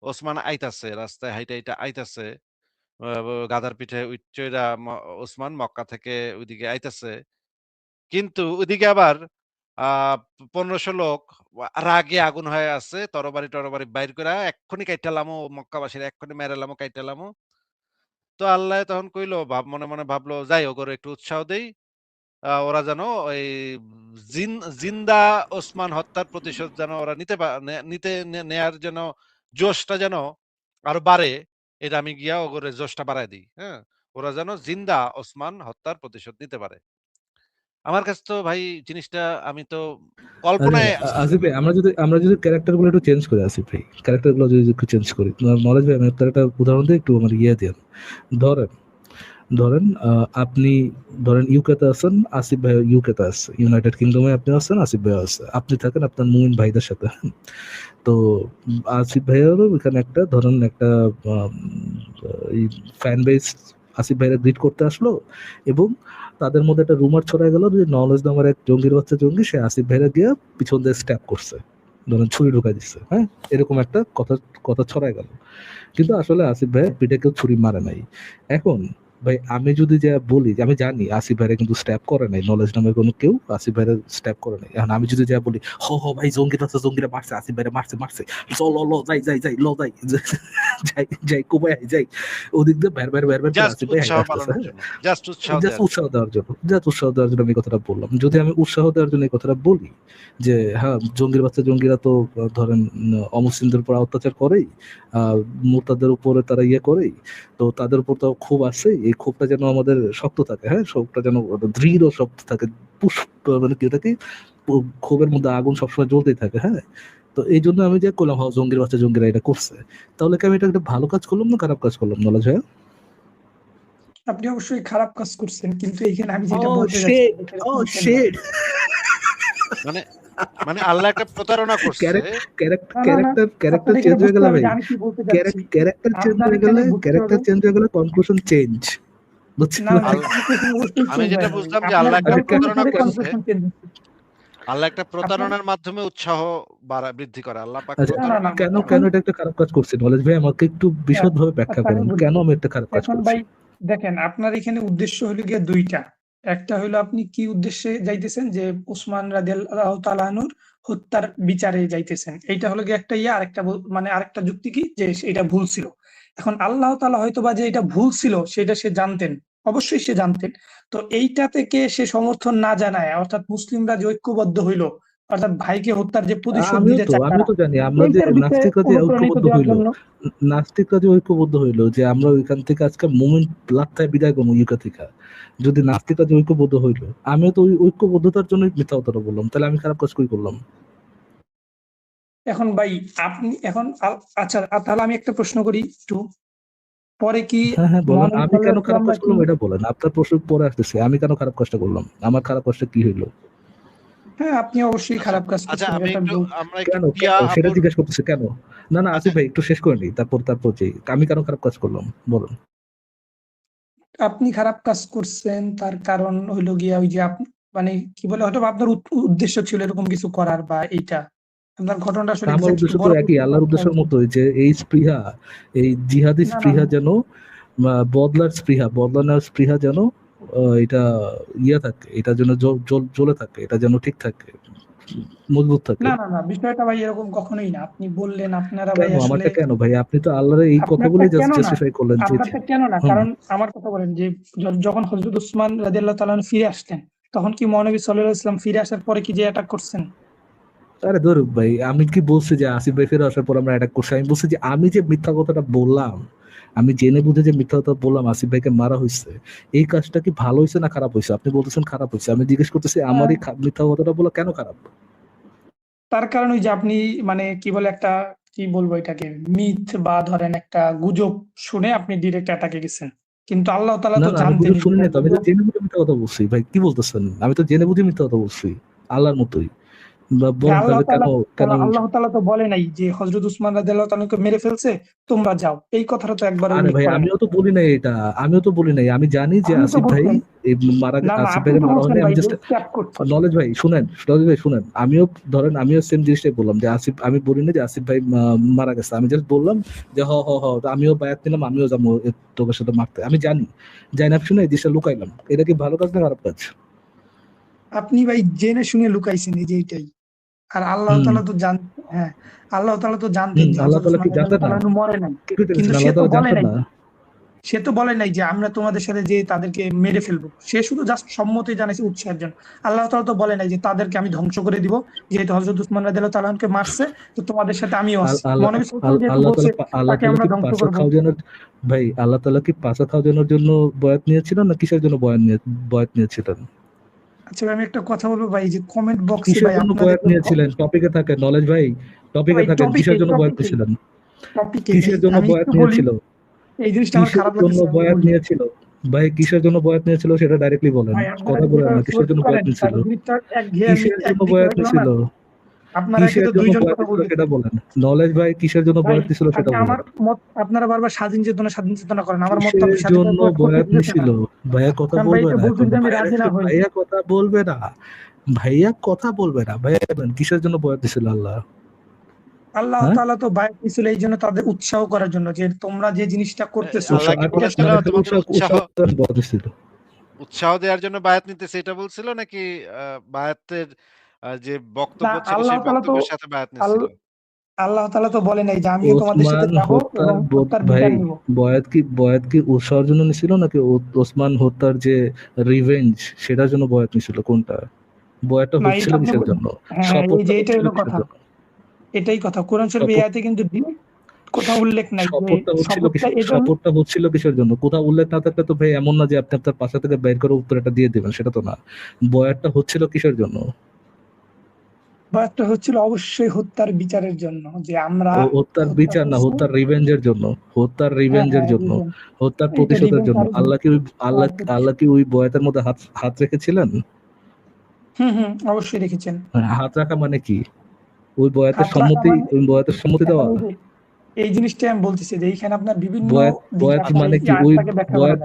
ওসমান আইতাছে, রাস্তায় হাইটা আইতাছে। গাধার পিঠে উইঠ চইড়া ওসমান মক্কা থেকে ওইদিকে আইতাছে। কিন্তু ওইদিকে আবার আ ১৫০০ লোক রাগে আগুন হয়ে আছে। তরবারি বাইর কইরা এক্ষুনি কাইটা লামু, মক্কাবাসীরা এক্ষুনি মেরে লামু, কাইটা লামু। তো আল্লাহ তখন কইলো, মনে, মনে ভাবলো, যাই ওগরে একটু উৎসাহ দেই। ওরা যেন ওই জিন জিন্দা ওসমান হত্যার প্রতিশোধ যেন ওরা নিতে পা নে নিতে নে নেয়ার যেন জোশটা যেন আরো বাড়ে, এটা আমি গিয়া ওগরে জোশটা বাড়ায় দেই। হ্যাঁ? ওরা যেন জিন্দা ওসমান হত্যার প্রতিশোধ নিতে পারে। আমার কাছে তো ভাই জিনিসটা আমি তো আরে কল্পনায় আসতেছে আসিফ না। ভাই, আমরা যদি ক্যারেক্টার গুলো একটু চেঞ্জ করি, আসিফ ভাই, ক্যারেক্টার গুলো যদি একটু চেঞ্জ করি, নলেজ ভাই, আমি আপনার একটা উদাহরণ দিই, একটু আমার ইয়ে দেন। ধরেন ধরেন আপনি ধরেন ইউকেতে আছেন, আসিফ ভাই ইউকেতে আছে, ইউনাইটেড কিংডমে আপনি আছেন, আসিফ ভাই আছে, আপনি থাকেন আপনার মুমিন ভাইদের সাথে। তো আসিফ ভাইয়েরও এখানে একটা ধরেন একটা ফ্যান বেস আসিফ ভাইরা গ্রিট করতে আসলো, এবং তাদের মধ্যে একটা রুমার ছড়াই গেল যে নলেজ নামের এক জঙ্গির বাচ্চা জঙ্গি, সে আসিফ ভাইরা গিয়ে পিছন দিয়ে স্ট্যাপ করছে, ধরেন ছুরি ঢুকাই দিচ্ছে, হ্যাঁ, এরকম একটা কথা কথা ছড়াই গেল। কিন্তু আসলে আসিফ ভাইয়ের পিঠে কেউ ছুরি মারে নাই। এখন ভাই আমি যদি যা বলি যে আমি জানি আসিফ ভাইরা কিন্তু স্ট্যাপ করে নাই, নলেজ নামের কোনো কেউ আসিফ ভাইরা স্ট্যাপ করে নাই। এখন আমি যদি যা বলি, হ ভাই জঙ্গিরা মারছে, আসিফ ভাইরা মারছে, চল ল যাই ল যাই, যাই যাই কুবাই যাই ওদিক দিয়ে বের বের বের বের করে জাস্ট আসিফ ভাই উৎসাহ হাইটা আসতেছে, বাড়ানোর হ্যাঁ? জন্য, জাস্ট উৎসাহ জাস্ট দেওয়ার জন্য। উৎসাহ দেওয়ার জন্য, জাস্ট উৎসাহ দেওয়ার জন্য আমি কথাটা বললাম। যদি আমি উৎসাহ দেওয়ার জন্য এই কথাটা বলি যে হ্যাঁ জঙ্গির বাচ্চা জঙ্গিরা তো ধরেন অমুসলিমদের উপর অত্যাচার করেই, মোরতাদের উপরে তারা ইয়ে করেই, তো তাদের উপর তো ক্ষোভ আছে, এই ক্ষোভটা যেন আমাদের শক্ত থাকে, হ্যাঁ শোকটা যেন দৃঢ় শক্ত থাকে, মানে কি ওটাকে ক্ষোভের মধ্যে আগুন সবসময় জ্বলতেই থাকে, হ্যাঁ। তো এই জন্য আমি যে করলাম হ্যাঁ জঙ্গির বাচ্চা জঙ্গিরা এটা করছে, তাহলে কি আমি এটা একটা ভালো কাজ করলাম না খারাপ কাজ করলাম নলেজ ভাইয়া? আপনি অবশ্যই খারাপ কাজ করছেন, কিন্তু এইখানে আমি যেটা ও বলতে যাচ্ছি শিট, সেটা ও শুনছেন না। শিট। মানে মানে আল্লাহ একটা প্রতারণা করছে। না, না, না, ক্যারেক্টার আপনার এখানে চেঞ্জ হয়ে বুঝতে গেলে হবে ভাই, যে আমি কি বলতে যাচ্ছি। ক্যারেক্টার চেঞ্জ আপনার হয়ে এখানে গেলে, বুঝতে হবে কনক্লুশন চেঞ্জ, বুঝছেন না, না, ভাই? কনক্লুশন অবশ্যই আমি চেঞ্জ যেটা হয় ভাই। বুঝলাম যে আপনার আল্লাহ একটা গল্প প্রতারণা অনুসারে করছে, কনক্লুশন চেঞ্জ হচ্ছে। আল্লাহ একটা আপনার প্রতারণার মাধ্যমে উৎসাহ বৃদ্ধি করে। আল্লাহ পাক আচ্ছা না, না, না, প্রতারণার কেন মাধ্যমে কেন এখন এটা একটা খারাপ কাজ করছি নলেজ ভাই, আমাকে একটু বিশদভাবে ব্যাখ্যা আচ্ছা আমি করুন বলি। কেন আমি একটা খারাপ কাজ এখন করছি। ভাই দেখেন, আপনার এখানে উদ্দেশ্য হলো গিয়ে দুইটা। একটা হলো আপনি কি উদ্দেশ্যে যাইতেছেন, যে উসমান রাদিয়াল্লাহু তাআলা আনহুর হত্যার বিচারে যাইতেছেন, এইটা হলো গিয়ে একটা আরেকটা মানে আরেকটা যুক্তি কি যে এটা ভুল ছিল। এখন আল্লাহ তাআলা হয়তোবা যে এটা ভুল ছিল সেটা সে জানতেন, অবশ্যই সে জানতেন। তো এইটা থেকে সে সমর্থন না জানায়, অর্থাৎ মুসলিমরা যে ঐক্যবদ্ধ হইলো, অর্থাৎ ভাইকে হত্যার যে প্রতিশোধ দিতে চায় আমিও তারা, তো জানি আমরা যে এইটার বিষয়ে নাস্তিকরা যে অনুপ্রাণিত ঐক্যবদ্ধ দেওয়ার হইলো, জন্য। নাস্তিকরা যে ঐক্যবদ্ধ হইলো যে আমরা ওইখান থেকে আজকে মুমিন লাত্তায় বিদায় করবো ইউকা থেকে, যদি নাস্তিকরা যে ঐক্যবদ্ধ হইলো, আমিও তো ওই ঐক্যবদ্ধতার জন্য মিথ্যা কথা বললাম, তাহলে আমি খারাপ কাজ কই করলাম? এখন ভাই আপনি এখন আচ্ছা, তাহলে আমি একটা প্রশ্ন করি একটু। পরে কি হ্যাঁ হ্যাঁ বলেন, মহানবী আমি কেন সাল্লাল্লাহু আলাইহি খারাপ ওয়াসাল্লাম কাজ নাকি? করলাম এটা বলেন, আপনার প্রশ্ন পরে আসতেছে, আমি কেন খারাপ কাজটা করলাম, আমার খারাপ কাজটা কি হইলো? হ্যাঁ, আপনি অবশ্যই আচ্ছা, খারাপ কাজ আচ্ছা করছেন, আমি এটা একটু আমরা একটু কেন প্রিয়া সেটা আপুর জিজ্ঞেস করতেছে কেন? না না আচ্ছা আসিফ ভাই একটু শেষ করে নি, তারপর যে আমি কেন খারাপ কাজ করলাম বলুন। আপনি খারাপ কাজ করছেন তার কারণ হইলো গিয়া ওই যে মানে কি বলে, হয়তো আপনার উদ্দেশ্য ছিল এরকম কিছু করার, বা এইটা আপনার ঘটনাটা আসলে আমার এক্সাক্ট একটু উদ্দেশ্য তো বড় একই, করে আল্লাহর করতে উদ্দেশ্যের হবে। মতোই যে এই স্পৃহা, এই জিহাদি না, না, স্পৃহা যেন বদলার স্পৃহা, বদলানোর স্পৃহা যেন এটা ইয়া থাকে, এটা যেন জ্বলে থাকে, এটা যেন ঠিক থাকে, মজবুত থাকে। না, না, না, বিষয়টা ভাই এরকম কখনোই না। আপনি বললেন আপনারা ভাই কেন আসলে আমারটা কেন ভাই? আপনি তো আল্লাহর এই আপনারটা কথাগুলোই কেন না, জাস্টিফাই করলেন যে আপনারটা কেন না, হুম। কারণ আমার কথা বলেন যে যখন হযরত উসমান রাদিয়াল্লাহু তাআলা আনহু ফিরে আসলেন, তখন কি মহানবী সাল্লাল্লাহু আলাইহি ওয়াসাল্লাম ফিরে আসার পরে কি যে অ্যাটাক করছেন? আরে ধর ভাই, আমি কি বলছি যে আসিফ ভাই ফিরে আসার পর আমরা অ্যাটাক করছি? আমি বলছি যে আমি যে মিথ্যা কথাটা বললাম, আমি জেনে বুঝে যে মিথ্যা কথা বললাম আসিফ ভাইকে মারা হয়েছে, এই কাজটা কি ভালো হয়েছে না খারাপ হয়েছে? আপনি বলতেছেন খারাপ হয়েছে, আমি জিজ্ঞেস করতেছি আমার এই মিথ্যা কথাটা বলা কেন খারাপ? তার কারণ ওই যে আপনি মানে কি বলে একটা, কি বলবো এটাকে, মিথ বা ধরেন একটা গুজব শুনে আপনি ডিরেক্ট অ্যাটাকে গেছেন, কিন্তু আল্লাহ তাআলা না তো না আমি গুজব জানতেনই যে শুনি এটা না তো, আমি তো গুজব। জেনে বুঝে মিথ্যা কথা বলছি ভাই, কি বলতেছেন? আমি তো জেনে বুঝে মিথ্যা কথা বলছি আল্লাহর মতোই। হ্যাঁ, বলেন তাহলে কেন কেন আল্লাহ তাআলা তো বলে নাই যে হযরত উসমান রাদিয়াল্লাহু তাআলাকে মেরে ফেলছে, তোমরা যাও, এই কথাটা তো একবার আরে উল্লেখ ভাই করে নাই। আমিও তো বলি নাই এটা, আমিও তো বলি নাই, আমি জানি যে আপনি তো আসিফ ভাই বলছেন। এই মারা না, না, আসিফ আপনি ভাইকে তো মারা বলছেন হয়নি, আমি ভাই যে জাস্ট স্ক্যাপ করছে। নলেজ ভাই শুনেন, নলেজ ভাই শুনেন, আমিও ধরেন আমিও সেম জিনিসটাই বললাম যে আসিফ, আমি বলি না যে আসিফ ভাই মারা গেছে, আমি জাস্ট বললাম যে হ হ হ তো আমিও বায়াত নিলাম, আমিও যাবো তোকে সাথে মারতে, আমি জানি, জানি না শুনে এই জিনিসটা লুকাইলাম, এটা কি ভালো কাজ না খারাপ কাজ? আপনি ভাই জেনে শুনে লুকাইছেন, এই যে এইটাই। আর আল্লাহ হুম তাআলা তো হ্যাঁ, আল্লাহ তাআলা তো জানতেন যে আল্লাহ হযরত তাআলা উসমান কি জানতেন রাদিয়াল্লাহু না? তাআলা আনহু মরে নাই। কি করতেছেন, কিন্তু সে আল্লাহ তো তাআলা বলে জানতেন নাই, না? যে আমরা তোমাদের সাথে যে তাদেরকে মেরে ফেলবো। সে শুধু জাস্ট সম্মতি জানাইছে উৎসাহের জন্য। আল্লাহ তাআলা তো বলে নাই যে তাদেরকে আমি ধ্বংস করে দিব, যেহেতু হযরত উসমান রাদিয়াল্লাহু তাআলা আনহুকে মারছে, তো তোমাদের সাথে আমিও আছি। আল্লাহ মহানবী সাল্লাল্লাহু আলাইহি ওয়াসাল্লাম যেহেতু আল্লাহ বলছে তাআলা আল্লাহ তাকে তাআলা আমরা কি ধ্বংস পাঁচা করব। খাওয়ানোর, ভাই আল্লাহ তাআলা কি পাঁচা খাওয়ানোর জন্য বয়াত নিয়েছিলেন না কিসের জন্য বয়াত নিয়েছিলেন? আচ্ছা ভাই, আমি একটা কথা বলবো ভাই, যে কমেন্ট বক্সে কিসের ভাই জন্য আপনাদের বয়াত নিয়েছিলেন? টপিকে থাকেন নলেজ ভাই, টপিকে ভাই থাকেন, টপিকে কিসের জন্য বয়াত টপিকে নিয়েছিলেন? টপিকে ভাই কিসের জন্য আমি বয়াত একটু বলি, নিয়েছিল? এই জিনিসটা আমার কিসের খারাপ জন্য লাগতেছে, আমি বয়াত বলি। নিয়েছিল? ভাই কিসের জন্য বয়াত নিয়েছিল সেটা ডাইরেক্টলি বলেন, ভাই আপনারা কথা কি বলেন এভাবে না, কিসের ফোর্স জন্য বয়াত করেন, নিয়েছিল? তাহলে জিনিসটা কিসের জন্য একদিকে বয়াত হয়ে গেল না। নিয়েছিল? আপনারা কিসের কিন্তু জন্য দুইজন বয়াত কথা নিয়েছিল সেটা বলতেছেন। বলেন। নলেজ ভাই কিসের জন্য ভাই বয়াত নিয়েছিল সেটা আপনি বলেন। আমার মত, আপনারা বারবার স্বাধীন চেতনা করেন, আমার মত তো কিসের আপনি স্বাধীনভাবে জন্য প্রকাশ করতে বয়াত দিতেছেন না। নিছিল? ভাইয়া কথা কারণ ভাই বলবে এটা না বলতে এখন, যদি আমি ভাইয়া রাজি না হই। ভাইয়া কথা বলবে না, ভাইয়া কথা বলবে না, ভাইয়া কিসের জন্য বয়াত দিছিল আল্লাহ? আল্লাহ হ্যাঁ তাআলা তো বায়াত দিছিল এই জন্য, তাদের উৎসাহ করার জন্য, যে তোমরা যে জিনিসটা করতেছো আল্লাহ কি এটা বলেছিল তোমাদের তোমাদের উৎসাহ বয়াত দিছিল। উৎসাহ দেওয়ার জন্য বায়াত নিতেছে এটা বলছিল, নাকি বায়াতের যে না। বক্তব্য ছিল আল্লাহ সেই তাআলা তো বক্তব্যের সাথে বায়াত আল নিছিল? আল্লাহ তাআলা তো বলে নাই যে আমিও তোমাদের সাথে ওসমান যাব হত্যার এবং হত্যার ভাই বিচার নিব। বয়াত কি উৎসাহের জন্য নিছিল নাকি ওসমান হত্যার যে রিভেঞ্জ সেটার জন্য বয়াত নিছিল? কোনটা? বয়াতটা না হচ্ছিল এটা আপনি কিসের জন্য? হ্যাঁ এই শপথটা যে এটাই হচ্ছিল হলো কিসের কথা, জন্য? এটাই কথা। কোরআন শরীফ এই শপথ আয়াতে কিন্তু কোথাও উল্লেখ নাই যে শপথটা এজন্য। শপথটা হচ্ছিল কিসের জন্য? কোথাও উল্লেখ না থাকলে তো ভাই এমন না যে আপনি আপনার পাশা থেকে বের করে উত্তর এটা দিয়ে দিবেন, সেটা তো না। বয়াতটা হচ্ছিল কিসের জন্য? বয়াতটা হচ্ছিল অবশ্যই হত্যার বিচারের জন্য, যে আমরা হত্যার হত্যা বিচার না, করছি। হত্যার রিভেঞ্জের জন্য, হত্যার হ্যাঁ রিভেঞ্জের হ্যাঁ জন্য, revenge। হত্যার এটা প্রতিশোধের রিভেঞ্জ জন্য। আর আল্লাহ কি ওই বয়াতের মধ্যে হাত রেখেছিলেন? অবশ্যই রেখেছেন। হাত রাখা মানে কি? ওই বয়াতের হাত রাখা মানে সম্মতি দেওয়া। এখন এই জিনিসটাই আমি বলতেছি যে এইখানে আপনার বিভিন্ন দিক বয়াত আছে, মানে এই কি? ওই আয়াতটাকে ব্যাখ্যা করা যায়।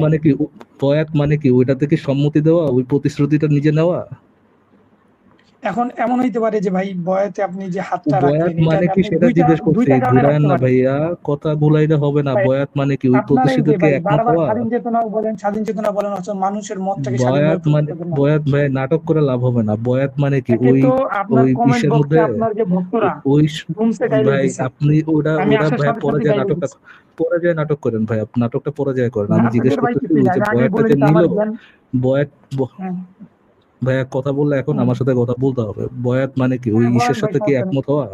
বয়াত মানে কি? ওইটা থেকে সম্মতি দেওয়া, ওই প্রতিশ্রুতিটা নিজে নেওয়া। এখন এমন হইতে পারে যে ভাই বয়াতে আপনি যে হাতটা বয়াত রাখলেন মানে এটাকে কি আপনি সেটা জিজ্ঞেস করছি, দুইটা কারণে ঘুরায়েন রাখতে না পারেন। ভাইয়া, কথা ঘুরাইলে হবে না। ভাই বয়াত মানে কি? ওই আপনারা এই যে প্রতিশ্রুতিকে ভাই একমত বারবার হওয়া। স্বাধীন চেতনা বলেন অথচ মানুষের মতটাকে স্বাধীনভাবে প্রকাশ করবেন না। বয়াত ভাই নাটক করে লাভ হবে না। বয়াত মানে কি? একে ওই তো আপনার ওই কমেন্ট ইসের বক্সে মধ্যে আপনার যে ভক্তরা ওই ধুমসে গাইলে ভাই দিছে, আপনি ওটা আমি ওটা আসার ভাই সাথে সাথে গাইলে দিছে। পরে যায় নাটক করেন ভাই, আপনি নাটকটা পরে যায় করেন। আমি জিজ্ঞেস নাটকের ভাই করতেছি কিছুই ওই না, যে আমি আগেই বলে বয়াতটাকে দিতে নিল। আমার জ্ঞান। বয়াত হ্যাঁ ভাইয়া কথা বললে এখন হুম, আমার সাথে কথা বলতে হবে। বয়াত মানে কি? ওই হ্যাঁ বলেন ইসের ভাই, সাথে কি সমস্যা নেই। একমত হওয়া?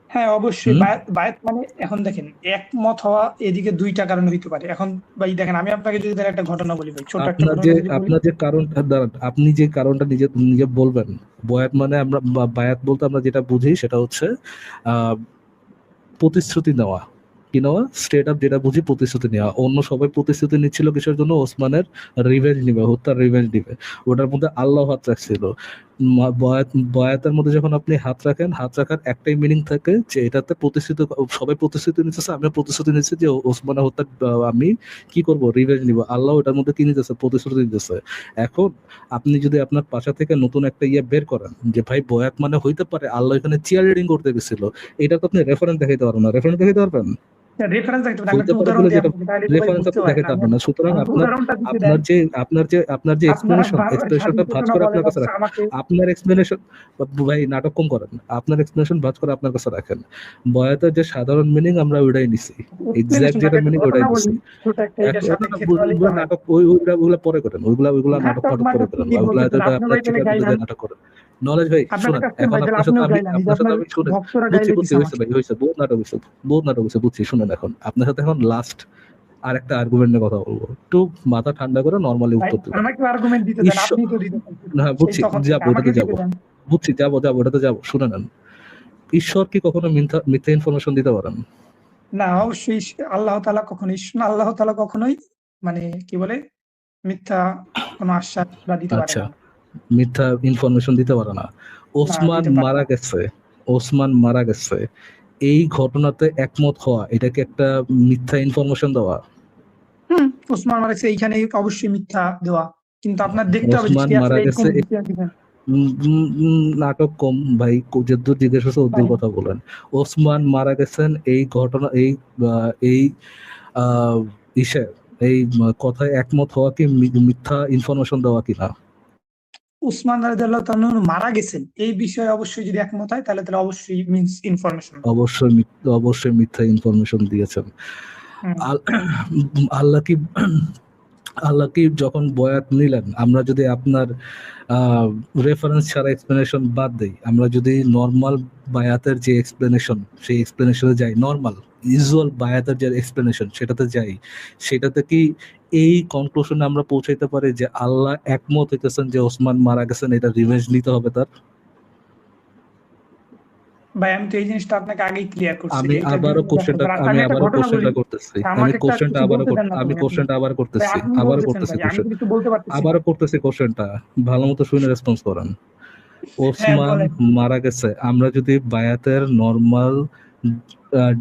হ্যাঁ অবশ্যই হুম বায়াত মানে এখন দেখেন একমত হওয়া এদিকে দুইটা কারণ হইতে পারে। এখন ভাই দেখেন আমি আপনাকে যদি তার একটা ঘটনা বলি ভাই, ছোট একটা ঘটনা যদি বলি। আপনার যে কারণটা দাঁড়ান, আপনি যে কারণটা নিজে নিজে বলবেন। বয়াত মানে আমরা বায়াত বলতে আমরা যেটা বুঝি সেটা হচ্ছে আহ প্রতিশ্রুতি নেওয়া। কি নেওয়া? স্ট্রেট আপ যেটা বুঝি প্রতিশ্রুতি নেওয়া। অন্য সবাই প্রতিশ্রুতি নিচ্ছিল কিসের জন্য? ওসমানের রিভেঞ্জ নিবে, হত্যার রিভেঞ্জ নিবে। ওটার মধ্যে আল্লাহ হাত রাখছিল। বয়াতের মধ্যে যখন আপনি হাত রাখেন, হাত রাখার একটাই মিনিং থাকে যে এটাতে সবাই প্রতিশ্রুতি নিতেছে, আমিও প্রতিশ্রুতি নিচ্ছি যে ওসমানের হত্যার আমি কি করব? রিভেঞ্জ নিব। আল্লাহ ওটার মধ্যে কি নিতেছে? প্রতিশ্রুতি নিতেছে। এখন আপনি যদি আপনার পাশা থেকে নতুন একটা বের করেন যে ভাই বয়াত মানে হইতে পারে আল্লাহ এখানে চিয়ার রিডিং করতে গেছিল, এটা তো আপনি রেফারেন্স দেখাইতে পারবেন না। রেফারেন্স দেখাইতে পারবেন? রেফারেন্স দেখতে পারেন, আমি হইতে একটা পারে উদাহরণ বলে দিই যেটা আপনাকে, তাহলে তো ভাই রেফারেন্স বুঝতে আপনি পারেন। দেখাইতে পারবেন না। সুতরাং আমাকে উদাহরণটা দিতে দেন। আপনার যে আপনারা এক্সপ্লেনেশন বারবার স্বাধীন এক্সপ্লেনেশনটা ভাঁজ চেতনা করে বলেন আপনার কাছে অথচ রাখেন। আমাকে। আপনার এক্সপ্লেনেশন ভাই নাটক কম করেন। আপনার এক্সপ্লেনেশন ভাঁজ করে আপনার কাছে রাখেন। বয়াতের যে সাধারণ মিনিং আমরা ওইটাই নিছি, এক্সাক্ট explanation যেটা একটা মিনিং ওইটাই ঘটনা নিছি। বলি ছোট একটা, এটার সাথে ক্ষেত্রে নিতে ওইগুলা হয়। নাটক ওইগুলা পরে করেন। ওইগুলা নাটক নাটক ফাটক মানে পরে আপনি করেন। কি ওইগুলা বলতেছেন? আপনি আপনার ভাই তাহলে চিটার গাইলাম, নাটক করেন। নলেজ ভাই আপনার শুনেন, কাছে এখন ভাই তাহলে আপনার সাথে আপনিও গাইলাম, এই যে আপনার সাথে আপনার আমি শুনেন। ভক্তরা বুঝছি গাইলে বুঝছি দিছে হয়েছে আমাকে। ভাই, হয়েছে, বহুত নাটক হয়েছে বুঝছি। শুনেন, এখন আপনার সাথে এখন লাস্ট আর একটা আর্গুমেন্ট নিয়ে কথা বলবো। একটু মাথা ঠান্ডা করে নরমালি ভাই উত্তর দিবেন। আমাকে আর্গুমেন্ট দিতে দেন, ঈশ্বর, আপনি তো দিতেছেন না সেই বুঝছি, তখন থেকে, যাবো আমাকে ওটাতে দিতে যাবো, দেন। বুঝছি যাবো ওটাতে যাবো। শুনে নেন, ঈশ্বর কি কখনো মিথ্যা ইনফরমেশন দিতে পারেন? না অবশ্যই আল্লাহ তাআলা কখনোই মানে কি বলে মিথ্যা কোনো আশ্বাস বা দিতে পারে আচ্ছা, না। মিথ্যা ইনফরমেশন দিতে পারে না। না ওসমান দিতে পারে মারা না। গেছে, ওসমান মারা গেছে, এই ঘটনাতে একমত হওয়া এটা কি একটা মিথ্যা ইনফরমেশন দেওয়া? ওসমান মারা গেছে এইখানে অবশ্যই মিথ্যা দেওয়া, কিন্তু আপনার দেখতে হবে যে ওসমান সে মারা আসলে এরকম গেছে, ডিসিশন দিবেন। নাটক কম ভাই, যদ্দূর জিজ্ঞেস করছে ওদ্দূর কথা বলেন। ওসমান মারা গেছেন এই ঘটনা, এই আহ ইসে এই কথায় একমত হওয়া কি মিথ্যা ইনফরমেশন দেওয়া কিনা? উসমান রাদিয়াল্লাহু তাআলা মারা গেছেন এই বিষয়ে অবশ্যই যদি একমত হয় তাহলে অবশ্যই মিন্স ইনফরমেশন। অবশ্যই মিথ্যা ইনফরমেশন দিয়েছেন। হুম আল্লাহ কি আল্লাহ কি যখন বয়াত নিলেন, আমরা যদি আপনার রেফারেন্স ছাড়া এক্সপ্লেনেশন বাদ দেই, আমরা যদি নর্মাল বায়াতের যে এক্সপ্লেনেশন সেই এক্সপ্লেনেশনে যাই, নর্মাল ইউজুয়াল বায়াতের যে এক্সপ্লেনেশন সেটাতে যাই, সেটাতে কি এই কনক্লুশনে আমরা পৌঁছাইতে পারি যে আল্লাহ একমত হইতেছেন যে ওসমান মারা গেছেন, এটা রিভেঞ্জ নিতে হবে তার? ভাই আমি তো এই জিনিসটা আপনাকে আগেই ক্লিয়ার করছি। আমি এইটা আবারও আমি একটা ঘটনা বলি, করতেছি, আমাকে একটা কিছু বলতে দেন না আমি ভাই। কোশ্চেনটা আবার ভাই করতেছি, আপনি বলতেছেন ভাই, আমি তো কিছু বলতে পারতেছি না। আবারও করতেছি কোশ্চেনটা, ভালো মতো শুনে রেসপন্স করেন। হ্যাঁ ওসমান বলেন। মারা গেছে, আমরা যদি বায়াতের নর্মাল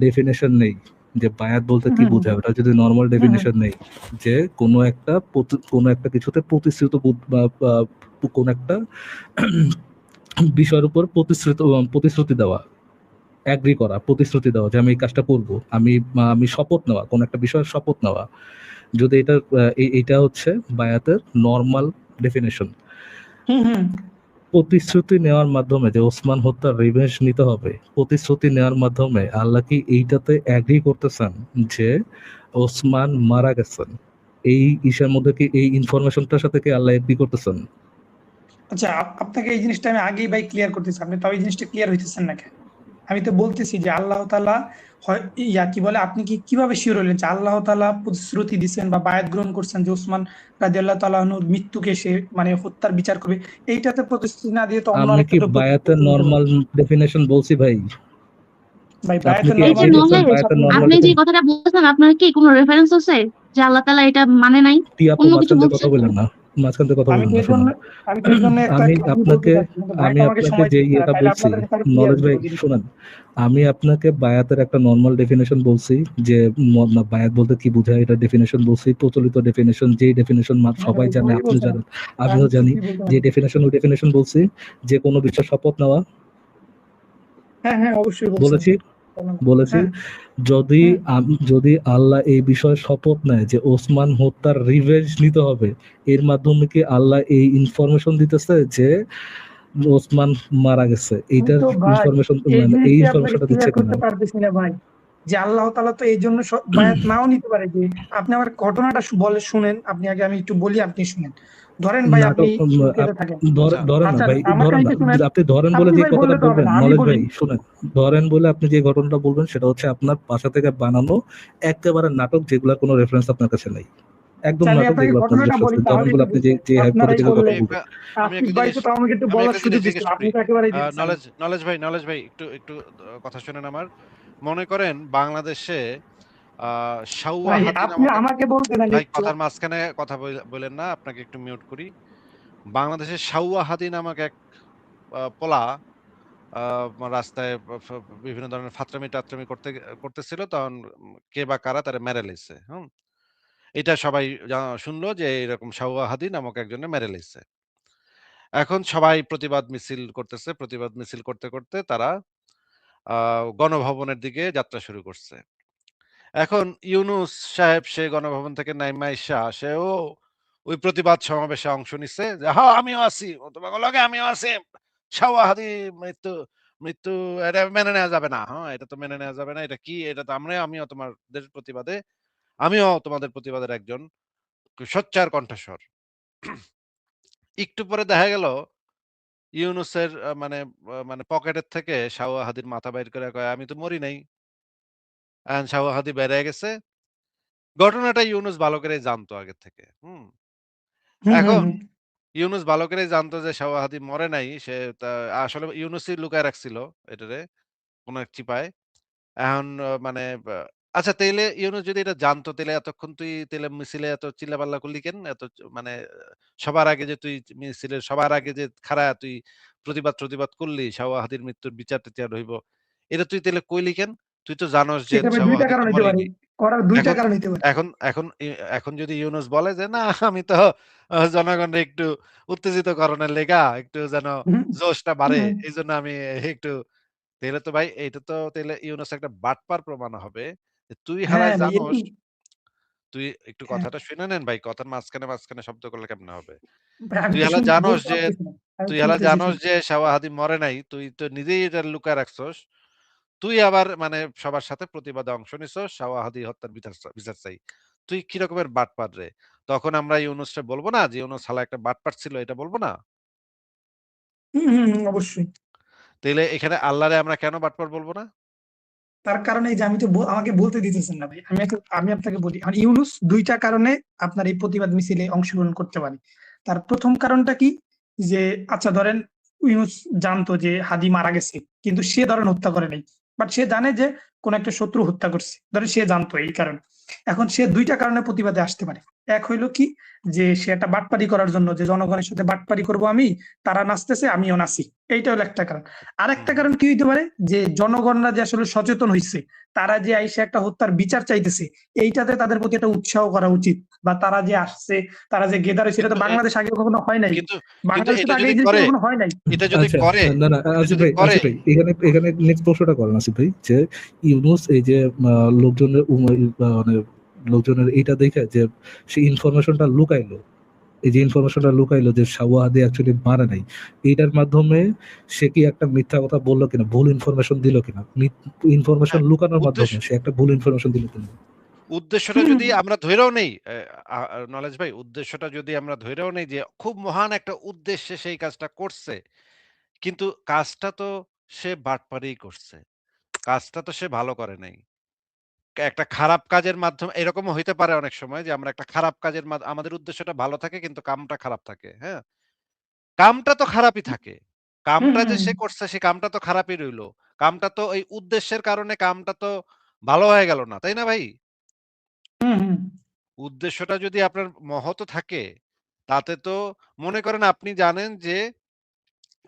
ডেফিনেশন নেই যে বায়াত বলতে কি বোঝায়, ওটা যদি নর্মাল ডেফিনেশন নেই যে কোনো একটা কিছুতে কোন একটা বিষয়ের উপর প্রতিশ্রুতি দেওয়া, অ্যাগ্রি করা, প্রতিশ্রুতি দেওয়া যে আমি এই কাজটা করব, আমি শপথ নেওয়া, কোন একটা বিষয়ের শপথ নেওয়া, যদি এটা হচ্ছে বায়াতের নর্মাল ডেফিনেশন। প্রতিশ্রুতি নেওয়ার মাধ্যমে যে ওসমান হত্যার রিভেঞ্জ নিতে হবে, প্রতিশ্রুতি নেওয়ার মাধ্যমে আল্লাহ কি এইটাতে অ্যাগ্রি করতেছেন যে ওসমান মারা গেছেন? এই ইসের মধ্যে কি এই ইনফরমেশনটার সাথে কি আল্লাহ এগ্রি করতেছেন? আচ্ছা, আপনাকে এই জিনিসটা আমি আগেই ভাই ক্লিয়ার করতেছি, আপনি তাও এই জিনিসটা ক্লিয়ার হইতেছেন না কেন? আমি তো বলতেছি যে আল্লাহ তাআলা কি বলে, আপনি কিভাবে শিওর হলেন যে আল্লাহ তাআলা প্রতিশ্রুতি দিচ্ছেন বা বায়াত গ্রহণ করছেন যে ওসমান রাদিয়াল্লাহু তাআলা আনহুর মৃত্যুকে সে মানে হত্যার বিচার করবে? এইটাতে প্রতিশ্রুতি না দিয়ে তো অন্য আমি কি আরেকটা বায়াতের নরমাল ডেফিনেশন বলছি ভাই? ভাই আপনি বায়াতের কি এই যে এগ্রি নরমাল করছেন নলেজ, বায়াতের নরমাল আপনি যে কথাটা বলছেন আপনার কি কোনো রেফারেন্স আছে যে আল্লাহ তাআলা এটা মানে নাই, টি আপু অন্য কিছু মাঝখান থেকে বলছে? কথা বললেন না, মাঝখান থেকে কথা আমি বললেন তো না, এই শুনুন। জন্য আমি তো এই জন্য একটা আমি কাহিনী বলতে আপনাকে চাচ্ছি, কিন্তু ভাই আমি তো আমাকে আপনাকে সময় যে দিচ্ছে না, ইয়েটা তাহলে বলছি, আপনাদের কাছে ক্লিয়ার নলেজ ভাই দেবো জিনিসটা। শুনেন, আমি আপনাকে বায়াতের একটা নরমাল ডেফিনেশন বলছি যে বায়াত বলতে কি বোঝায় এটা ডেফিনেশন বলছি, প্রচলিত ডেফিনেশন, যেই ডেফিনেশন সবাই জানে, ওই আপনিও বলছেন, জানেন, আমিও জানি, কি বলতে যে পারি? ডেফিনেশন ওই ডেফিনেশন বলছি, যে কোনো বিষয়ে শপথ নেওয়া হ্যাঁ হ্যাঁ অবশ্যই বলছেন। বলেছি বলেছি হ্যাঁ যদি হ্যাঁ যদি আল্লাহ এই বিষয়ে শপথ নেয় যে ওসমান হত্যার রিভেঞ্জ নিতে হবে, এর মাধ্যমে কি আল্লাহ এই ইনফরমেশন দিতেছে যে ওসমান মারা গেছে? এইটার তো ভাই ইনফরমেশন এই মানে এই জিনিসটা আপনাকে ইনফরমেশনটা দিচ্ছে ক্লিয়ার করতে কিনা? পারতেছি না ভাই, যে আল্লাহ তাআলা তো এই জন্য বায়াত নাও নিতে পারে। যে আপনি আমার ঘটনাটা বলে শুনেন, আপনি আগে, আমি একটু বলি আপনি শুনেন। ধরেন ভাই আপনি নাটক সুরকিতে থাকেন, আচ্ছা ধরেন না আচ্ছা ভাই, আমার ধরেন না, কাহিনীটা শুনেন। আপনি ধরেন বলে আপনি যে ভাই কথাটা বললে তো হবে বলবেন, না, আমি নলেজ বলি। ভাই শুনেন, ধরেন বলে আপনি যে ঘটনাটা বলবেন সেটা হচ্ছে আপনার বাসা থেকে বানানো একেবারে নাটক, যেগুলোর কোনো রেফারেন্স আপনার কাছে নাই, একদম আচ্ছা, আমি নাটক, আপনাকে যেগুলো আপনার ঘটনাটা নিজস্ব বলি, ছিল। ধরেন তাহলে বলে তো আপনি যে যে আপনারাই হাইপোথেটিক্যাল কথা বললেন। আমি বলবেন। একটা আমি আসিফ একটা ভাই জিনিস তো তাও আমাকে একটু আমি বলার একটা সুযোগ জিনিস জিজ্ঞেস দিচ্ছিল, করি। আপনি তো একেবারেই দিচ্ছেন না। নলেজ ভাই একটু কথা শুনেন আমার। মনে করেন বাংলাদেশে সাউয়া ভাই হাদি আপনি নামক আমাকে বলতে দেন ভাই, একটু। কথার মাঝখানে কথা বলেন না, আপনাকে একটু মিউট করি। বাংলাদেশের সাউয়া হাদি নামক এক পোলা রাস্তায় বিভিন্ন ধরনের ফাত্রামি-টাত্রামি করতেছিল। তখন কে বা কারা তারে মেরে লাইছে। হুম? এটা সবাই শুনলো যে এরকম সাউয়া হাদি নামক একজনে মেরে লাইছে। এখন সবাই প্রতিবাদ মিছিল করতেছে। প্রতিবাদ মিছিল করতে তারা আ গণভবনের দিকে যাত্রা শুরু করছে। এখন ইউনূস সাহেব সে গণভবন থেকে নাইমা আইসা সেও ওই প্রতিবাদ সমাবেশে অংশ নিচ্ছে যে, "হ্যাঁ, আমিও আছি। তোমাকে লগে আমিও আছি। সাওয়া হাদি মৃত্যু মৃত্যু এটা মেনে নেওয়া যাবে না। হ্যাঁ, এটা তো মেনে নেওয়া যাবে না। এটা কি? এটা তো আমিও তোমাদের প্রতিবাদে আমিও তোমাদের প্রতিবাদের একজন সোচ্চার কণ্ঠস্বর।" একটু পরে দেখা গেল ইউনূসের মানে পকেটের থেকে সাওয়া হাদির মাথা বাইর করে কয়, "আমি তো মরি নাই।" এখন সাওয়া হাদি বেরিয়ে গেছে। ঘটনাটা ইউনূস ভালো করেই জানতো আগের থেকে। হুম? হুম হুম এখন হুম। ইউনূস ভালো করেই জানতো যে সাওয়া হাদি মরে নাই। সে আসলে ইউনূসই লুকায় রাখছিল এটারে কোন এক চিপায়। এখন মানে আচ্ছা, তাইলে ইউনূস যদি এটা জানতো তাইলে এতক্ষণ তুই তাইলে মিছিলে এত চিল্লাপাল্লা করলি কেন? এত মানে সবার আগে যে তুই মিছিলের সবার আগে যে খাড়ায়া তুই প্রতিবাদ করলি সাওয়া হাদির মৃত্যুর বিচার-টিচার হইব। এটা তুই তাইলে কইলি কেন? তুই তো জানোস যে সেটা ভাই সাওয়া দুইটা হাদি কারণ তো হইতে মরেই পারে, নাই। করার দুইটা এখন কারণ হইতে পারে। এখন এখন এখন যদি ইউনূস বলে যে, "না, আমি তো জনগণরে একটু উত্তেজিত করণের লেগা একটু যেন হুম জোশটা হুম বাড়ে। হুম। এইজন্য আমি একটু" তাইলে তো ভাই এইটা তো তাইলে ইউনূস একটা বাটপার প্রমাণ হবে। যে তুই হ্যাঁ হালায় ভাই জানোস, এই তুই একটু হ্যাঁ কথাটা শুনে নেন ভাই। কথার মাঝখানে শব্দ করলে কেমনে হবে? ভাই, আমি তুই তো হালা জানোস বলতে যে পারতেছি না, আমি তুই হালা শুনতেছি জানোস শুনুন। যে সাওয়া হাদি মরে নাই। তুই তো নিজেই এটা লুকায় রাখছস। তুই আবার মানে সবার সাথে প্রতিবাদে অংশ নিছস। সাওয়া হাদি হত্যার বিচার চাই। তুই কি রকমের বাটপার রে? তখন আমরা ইউনূসরে বলব না যে ইউনূস শালা একটা বাটপার ছিল, এটা বলব না? হুম হুম হুম, অবশ্যই। তাইলে এখানে আল্লাহরে আমরা কেন বাটপার বলব না? তার কারণে এই যে আমি তো আমাকে বলতে দিতেছেন না ভাই, আমি আপনাকে বলি, মানে ইউনূস দুইটা কারণে আপনার এই প্রতিবাদ মিছিলে অংশগ্রহণ করতে পারে। তার প্রথম কারণটা কি, যে আচ্ছা ধরেন ইউনূস জানতো যে হাদি মারা গেছে, কিন্তু সে ধরেন হত্যা করে নাই, বাট সে জানে যে কোন একটা শত্রু হত্যা করছে, ধরেন সে জানতো এই কারণে। এখন সে দুইটা কারণে প্রতিবাদে আসতে পারে। এক হইলো কি, যে সে একটা বাটপারি করার জন্য, যে জনগণের সাথে বাটপারি করব আমি, তারা নাচতেছে আমিও নাচি, এইটা হলো একটা কারণ। হুম, আরেকটা হুম। কারণ কি হইতে পারে, যে জনগণরা যে আসলে সচেতন হইছে, তারা যে আইসে একটা হত্যার বিচার চাইতেছে, এইটাতে তাদের প্রতি একটা উৎসাহ করা উচিত। বা তারা যে আসছে, তারা যে গেদার হয়েছে, এটা কিন্তু তো বাংলাদেশ আগে কখনো হয় নাই। কিন্তু কিন্তু বাংলাদেশে তো এটা আগে যদি এই জিনিসটা করে কখনো হয় নাই। এটা যদি আচ্ছা, করে না না এটা যদি করে আসিফ ভাই এখানে এখানে নেক্সট প্রশ্নটা করেন আসিফ ভাই, যে ইউনূস এই যে লোকজনের মানে লোকজনের এইটা দেখে যে সে ইনফরমেশনটা লুকাইলো, এই যে ইনফরমেশনটা লুকাইলো যে শাওয়াহাদি অ্যাকচুয়ালি মারে নাই, এইটার মাধ্যমে সে কি একটা মিথ্যা কথা বললো কিনা, ভুল ইনফরমেশন দিল কিনা, ইনফরমেশন হ্যাঁ, লুকানোর মাধ্যমে উদ্দেশ্য সে একটা ভুল ইনফরমেশন দিল কিনা। উদ্দেশ্যটা যদি আমরা ধইরেও নেই, নলেজ ভাই, উদ্দেশ্যটা যদি আমরা ধইরেও নেই যে খুব মহান একটা উদ্দেশ্যে সেই কাজটা করছে, কিন্তু কাজটা তো সে বাটপাড়িই করছে। কাজটা তো সে ভালো করে নাই। একটা খারাপ কাজের মাধ্যমে এরকমও হইতে পারে অনেক সময় যে আমরা একটা খারাপ কাজের আমাদের উদ্দেশ্যটা ভালো থাকে কিন্তু কামটা খারাপ থাকে। হ্যাঁ? কামটা তো খারাপই থাকে। হুম, কামটা যে হুম, সে করছে সে কামটা তো খারাপই রইলো। কামটা তো ওই উদ্দেশ্যের কারণে কামটা তো ভালো হয়ে গেল না। তাই না ভাই? হুম, হুম। উদ্দেশ্যটা যদি আপনার মহৎ থাকে, তাতে তো মনে করেন আপনি জানেন যে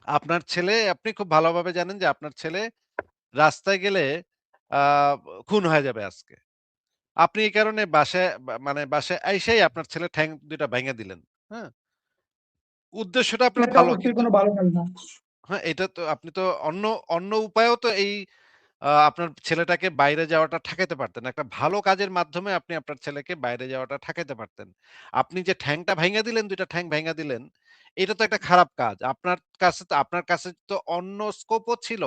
আপনার ছেলে, আপনি খুব ভালোভাবে জানেন যে আপনার ছেলে রাস্তায় গেলে আ খুন হয়ে যাবে আজকে। আপনি এই কারণে বাসায় মানে বাসায় আইসাই আপনার ছেলের ঠ্যাং ২ টা ভাইঙা দিলেন। হ্যাঁ? উদ্দেশ্যটা আপনার এটা ভালো অবশ্যই কিন্তু কোনো ভালো কাজ না। হ্যাঁ, এটা তো আপনি তো অন্য অন্য উপায়েও তো এই আপনার ছেলেটাকে বাইরে যাওয়াটা ঠেকাইতে পারতেন। একটা ভালো কাজের মাধ্যমে আপনি আপনার ছেলেকে বাইরে যাওয়াটা ঠেকাইতে পারতেন। আপনি যে ঠ্যাংটা ভাইঙা দিলেন, ২ টা ঠ্যাং ভাইঙা দিলেন, এটা তো একটা খারাপ কাজ। আপনার কাছে তো অন্য স্কোপও ছিল।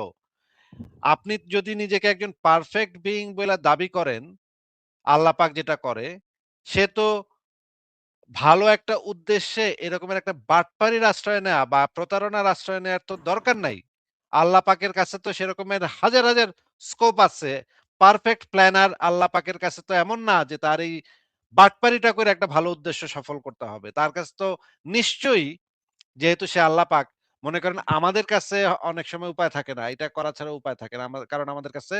আপনি যদি নিজেকে একজন পারফেক্ট বিইং বইলা দাবি করেন, আল্লাহ পাক যেটা করে, সে তো ভালো একটা উদ্দেশ্যে এরকমের একটা বাটপারির আশ্রয় নেয়া বা প্রতারণার আশ্রয় নেয়ার তো দরকার নাই। আল্লাহ পাকের কাছে তো সেরকমের হাজার, হাজার স্কোপ আছে। পারফেক্ট প্ল্যানার আল্লাহ পাকের কাছে তো এমন না যে তার এই বাটপারিটা করে একটা ভালো উদ্দেশ্য সফল করতে হবে। তার কাছে তো নিশ্চয়ই, যেহেতু সে আল্লাহ পাক, মনে করেন আমাদের কাছে অনেক সময় উপায় থাকে না। এটা করা ছাড়া উপায় থাকে না। কারণ আমাদের কাছে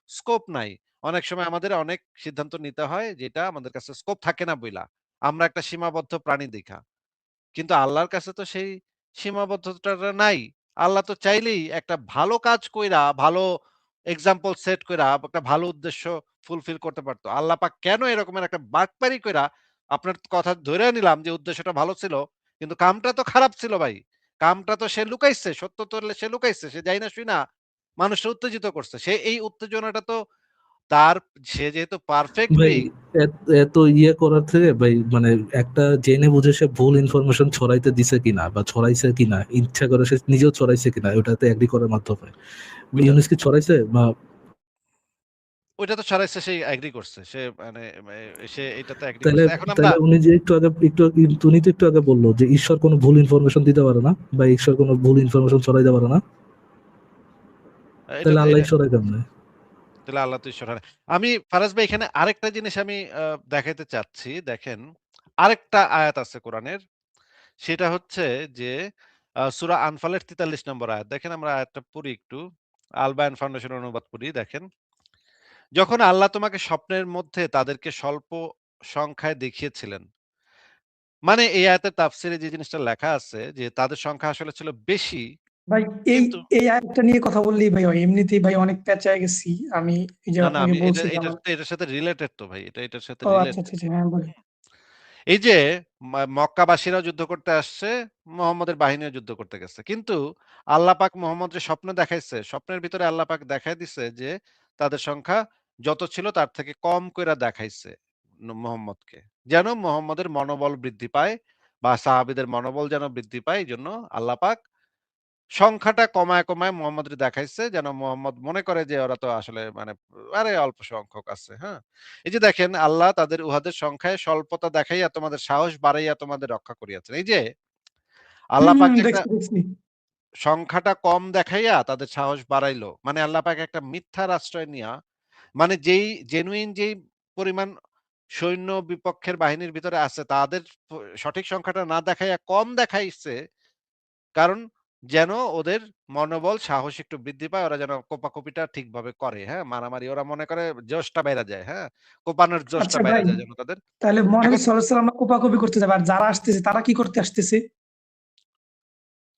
স্কোপ নাই। অনেক সময় আমাদের অনেক সিদ্ধান্ত নিতে হয় যেটা আমাদের কাছে স্কোপ থাকে না বইলা। আমরা একটা সীমাবদ্ধ প্রাণী দেইখা। কিন্তু আল্লাহর কাছে তো সেই সীমাবদ্ধতাটা নাই। আল্লাহ তো চাইলেই একটা ভালো কাজ কইরা, ভালো এক্সাম্পল সেট কইরা একটা ভালো উদ্দেশ্য ফুলফিল করতে পারত। আল্লাহ পাক কেন এরকমের একটা বাটপারি কইরা, আপনার কথা ধইরা নিলাম যে উদ্দেশ্যটা ভালো ছিল, কিন্তু কামটা তো খারাপ ছিল ভাই। কামটা তো সে লুকাইছে, সত্য তো সে লুকাইছে। সে যাই না শুইনা মানুষকে উত্তেজিত করছে। সে এই উত্তেজনাটা তো তার, সে যেহেতু পারফেক্ট ভাই বিইং। এত ইয়ে করার থেকে ভাই মানে একটা জেনে বুঝে সে ভুল ইনফরমেশন ছড়াইতে দিছে কিনা বা ছড়াইছে কিনা, ইচ্ছা করে সে নিজেও ছড়াইছে কিনা, ওটাতে এগ্রি করার মাধ্যমে ওইটা ইউনুস কি ছড়াইছে বা ওইটা তো ছড়াইছে, সে এগ্রি করছে। সে মানে সে এটাতে এগ্রি তাহলে করছে। এখন আমরা তাহলে উনি যে উনি তো একটু আগে বললো যে ঈশ্বর কোনো ভুল ইনফরমেশন দিতে পারে না বা ঈশ্বর কোনো ভুল ইনফরমেশন ছড়াইতে পারে না, এটা তাহলে তো আল্লাহ এটা ঈশ্বর কেমনে? তাহলে আল্লাহ তো ঈশ্বর হয় না। আমি ফারাজ ভাই এখানে আরেকটা জিনিস আমি দেখাইতে চাচ্ছি। দেখেন, আরেকটা আয়াত আছে কোরআনের। সেটা হচ্ছে যে সূরা আনফালের ৪৩ নম্বর আয়াত। দেখেন আমরা আয়াতটা পড়ি একটু। আল বায়ান ফাউন্ডেশনের অনুবাদ পড়ি। দেখেন, যখন আল্লাহ তোমাকে স্বপ্নের মধ্যে তাদেরকে স্বল্প সংখ্যায় দেখিয়েছিলেন। মানে এই আয়াতের তাফসিরে যে জিনিসটা লেখা আছে যে তাদের সংখ্যা আসলে ছিল বেশি, ভাই এই কিন্তু এই আয়াতটা নিয়ে কথা বললেই ভাই হয়। এমনিতেই ভাই অনেক পেঁচায় গেছি। আমি এই যে না, না, আপনাকে আমি বলছি যে আমার এটার সাথে রিলেটেড তো ভাই। এটার সাথে ও আচ্ছা, রিলেটেড। আচ্ছা, আচ্ছা। হ্যাঁ, বলেন। এই যে মক্কাবাসীরাও যুদ্ধ করতে আসছে, মুহাম্মদের বাহিনীও যুদ্ধ করতে গেছে। কিন্তু আল্লাহ পাক মুহাম্মদরে স্বপ্ন দেখাইছে। স্বপ্নের ভিতরে আল্লাহ পাক দেখায় দিছে যে তাদের সংখ্যা যত ছিল তার থেকে কম কইরা দেখাইছে মুহাম্মদকে। যেন মুহাম্মদের মনোবল বৃদ্ধি পায় বা সাহাবীদের মনোবল যেন বৃদ্ধি পায়, এইজন্য আল্লাহ পাক সংখ্যাটা কমায়, কমায় মুহাম্মদরে দেখাইছে যেন মুহাম্মদ মনে করে যে ওরা তো আসলে মানে আরে অল্প সংখ্যক আছে, হ্যাঁ? এই যে দেখেন, আল্লাহ তাদের উহাদের সংখ্যায় স্বল্পতা দেখাইয়া তোমাদের সাহস বাড়াইয়া তোমাদের রক্ষা করিয়াছেন। এই যে হুম, আল্লাহ পাক হুম, যে একটা দেখছি, দেখছি। সংখ্যাটা কম দেখাইয়া তাদের সাহস বাড়াইলো। মানে আল্লাহ পাক একটা মিথ্যার আশ্রয় নিয়া, মানে যেই জেনুইন যেই পরিমাণ সৈন্য বিপক্ষের বাহিনীর ভিতরে আছে তাদের সঠিক সংখ্যাটা না দেখাইয়া কম দেখাইছে। কারণ যেন ওদের মনোবল, সাহস একটু বৃদ্ধি পায়। ওরা যেন কোপাকুপিটা ঠিকভাবে করে, হ্যাঁ? মারামারি ওরা মনে করে জোশটা বাইরা যায়, হ্যাঁ? কোপানোর জোশটা আচ্ছা বাইরা ভাই, যায় যেন তাদের। তাহলে মহানবী এখন সাল্লাল্লাহু আলাইহি ওয়াসাল্লাম কোপাকুপি করতে যাবে। আর যারা আসতেছে তারা কি করতে আসতেছে?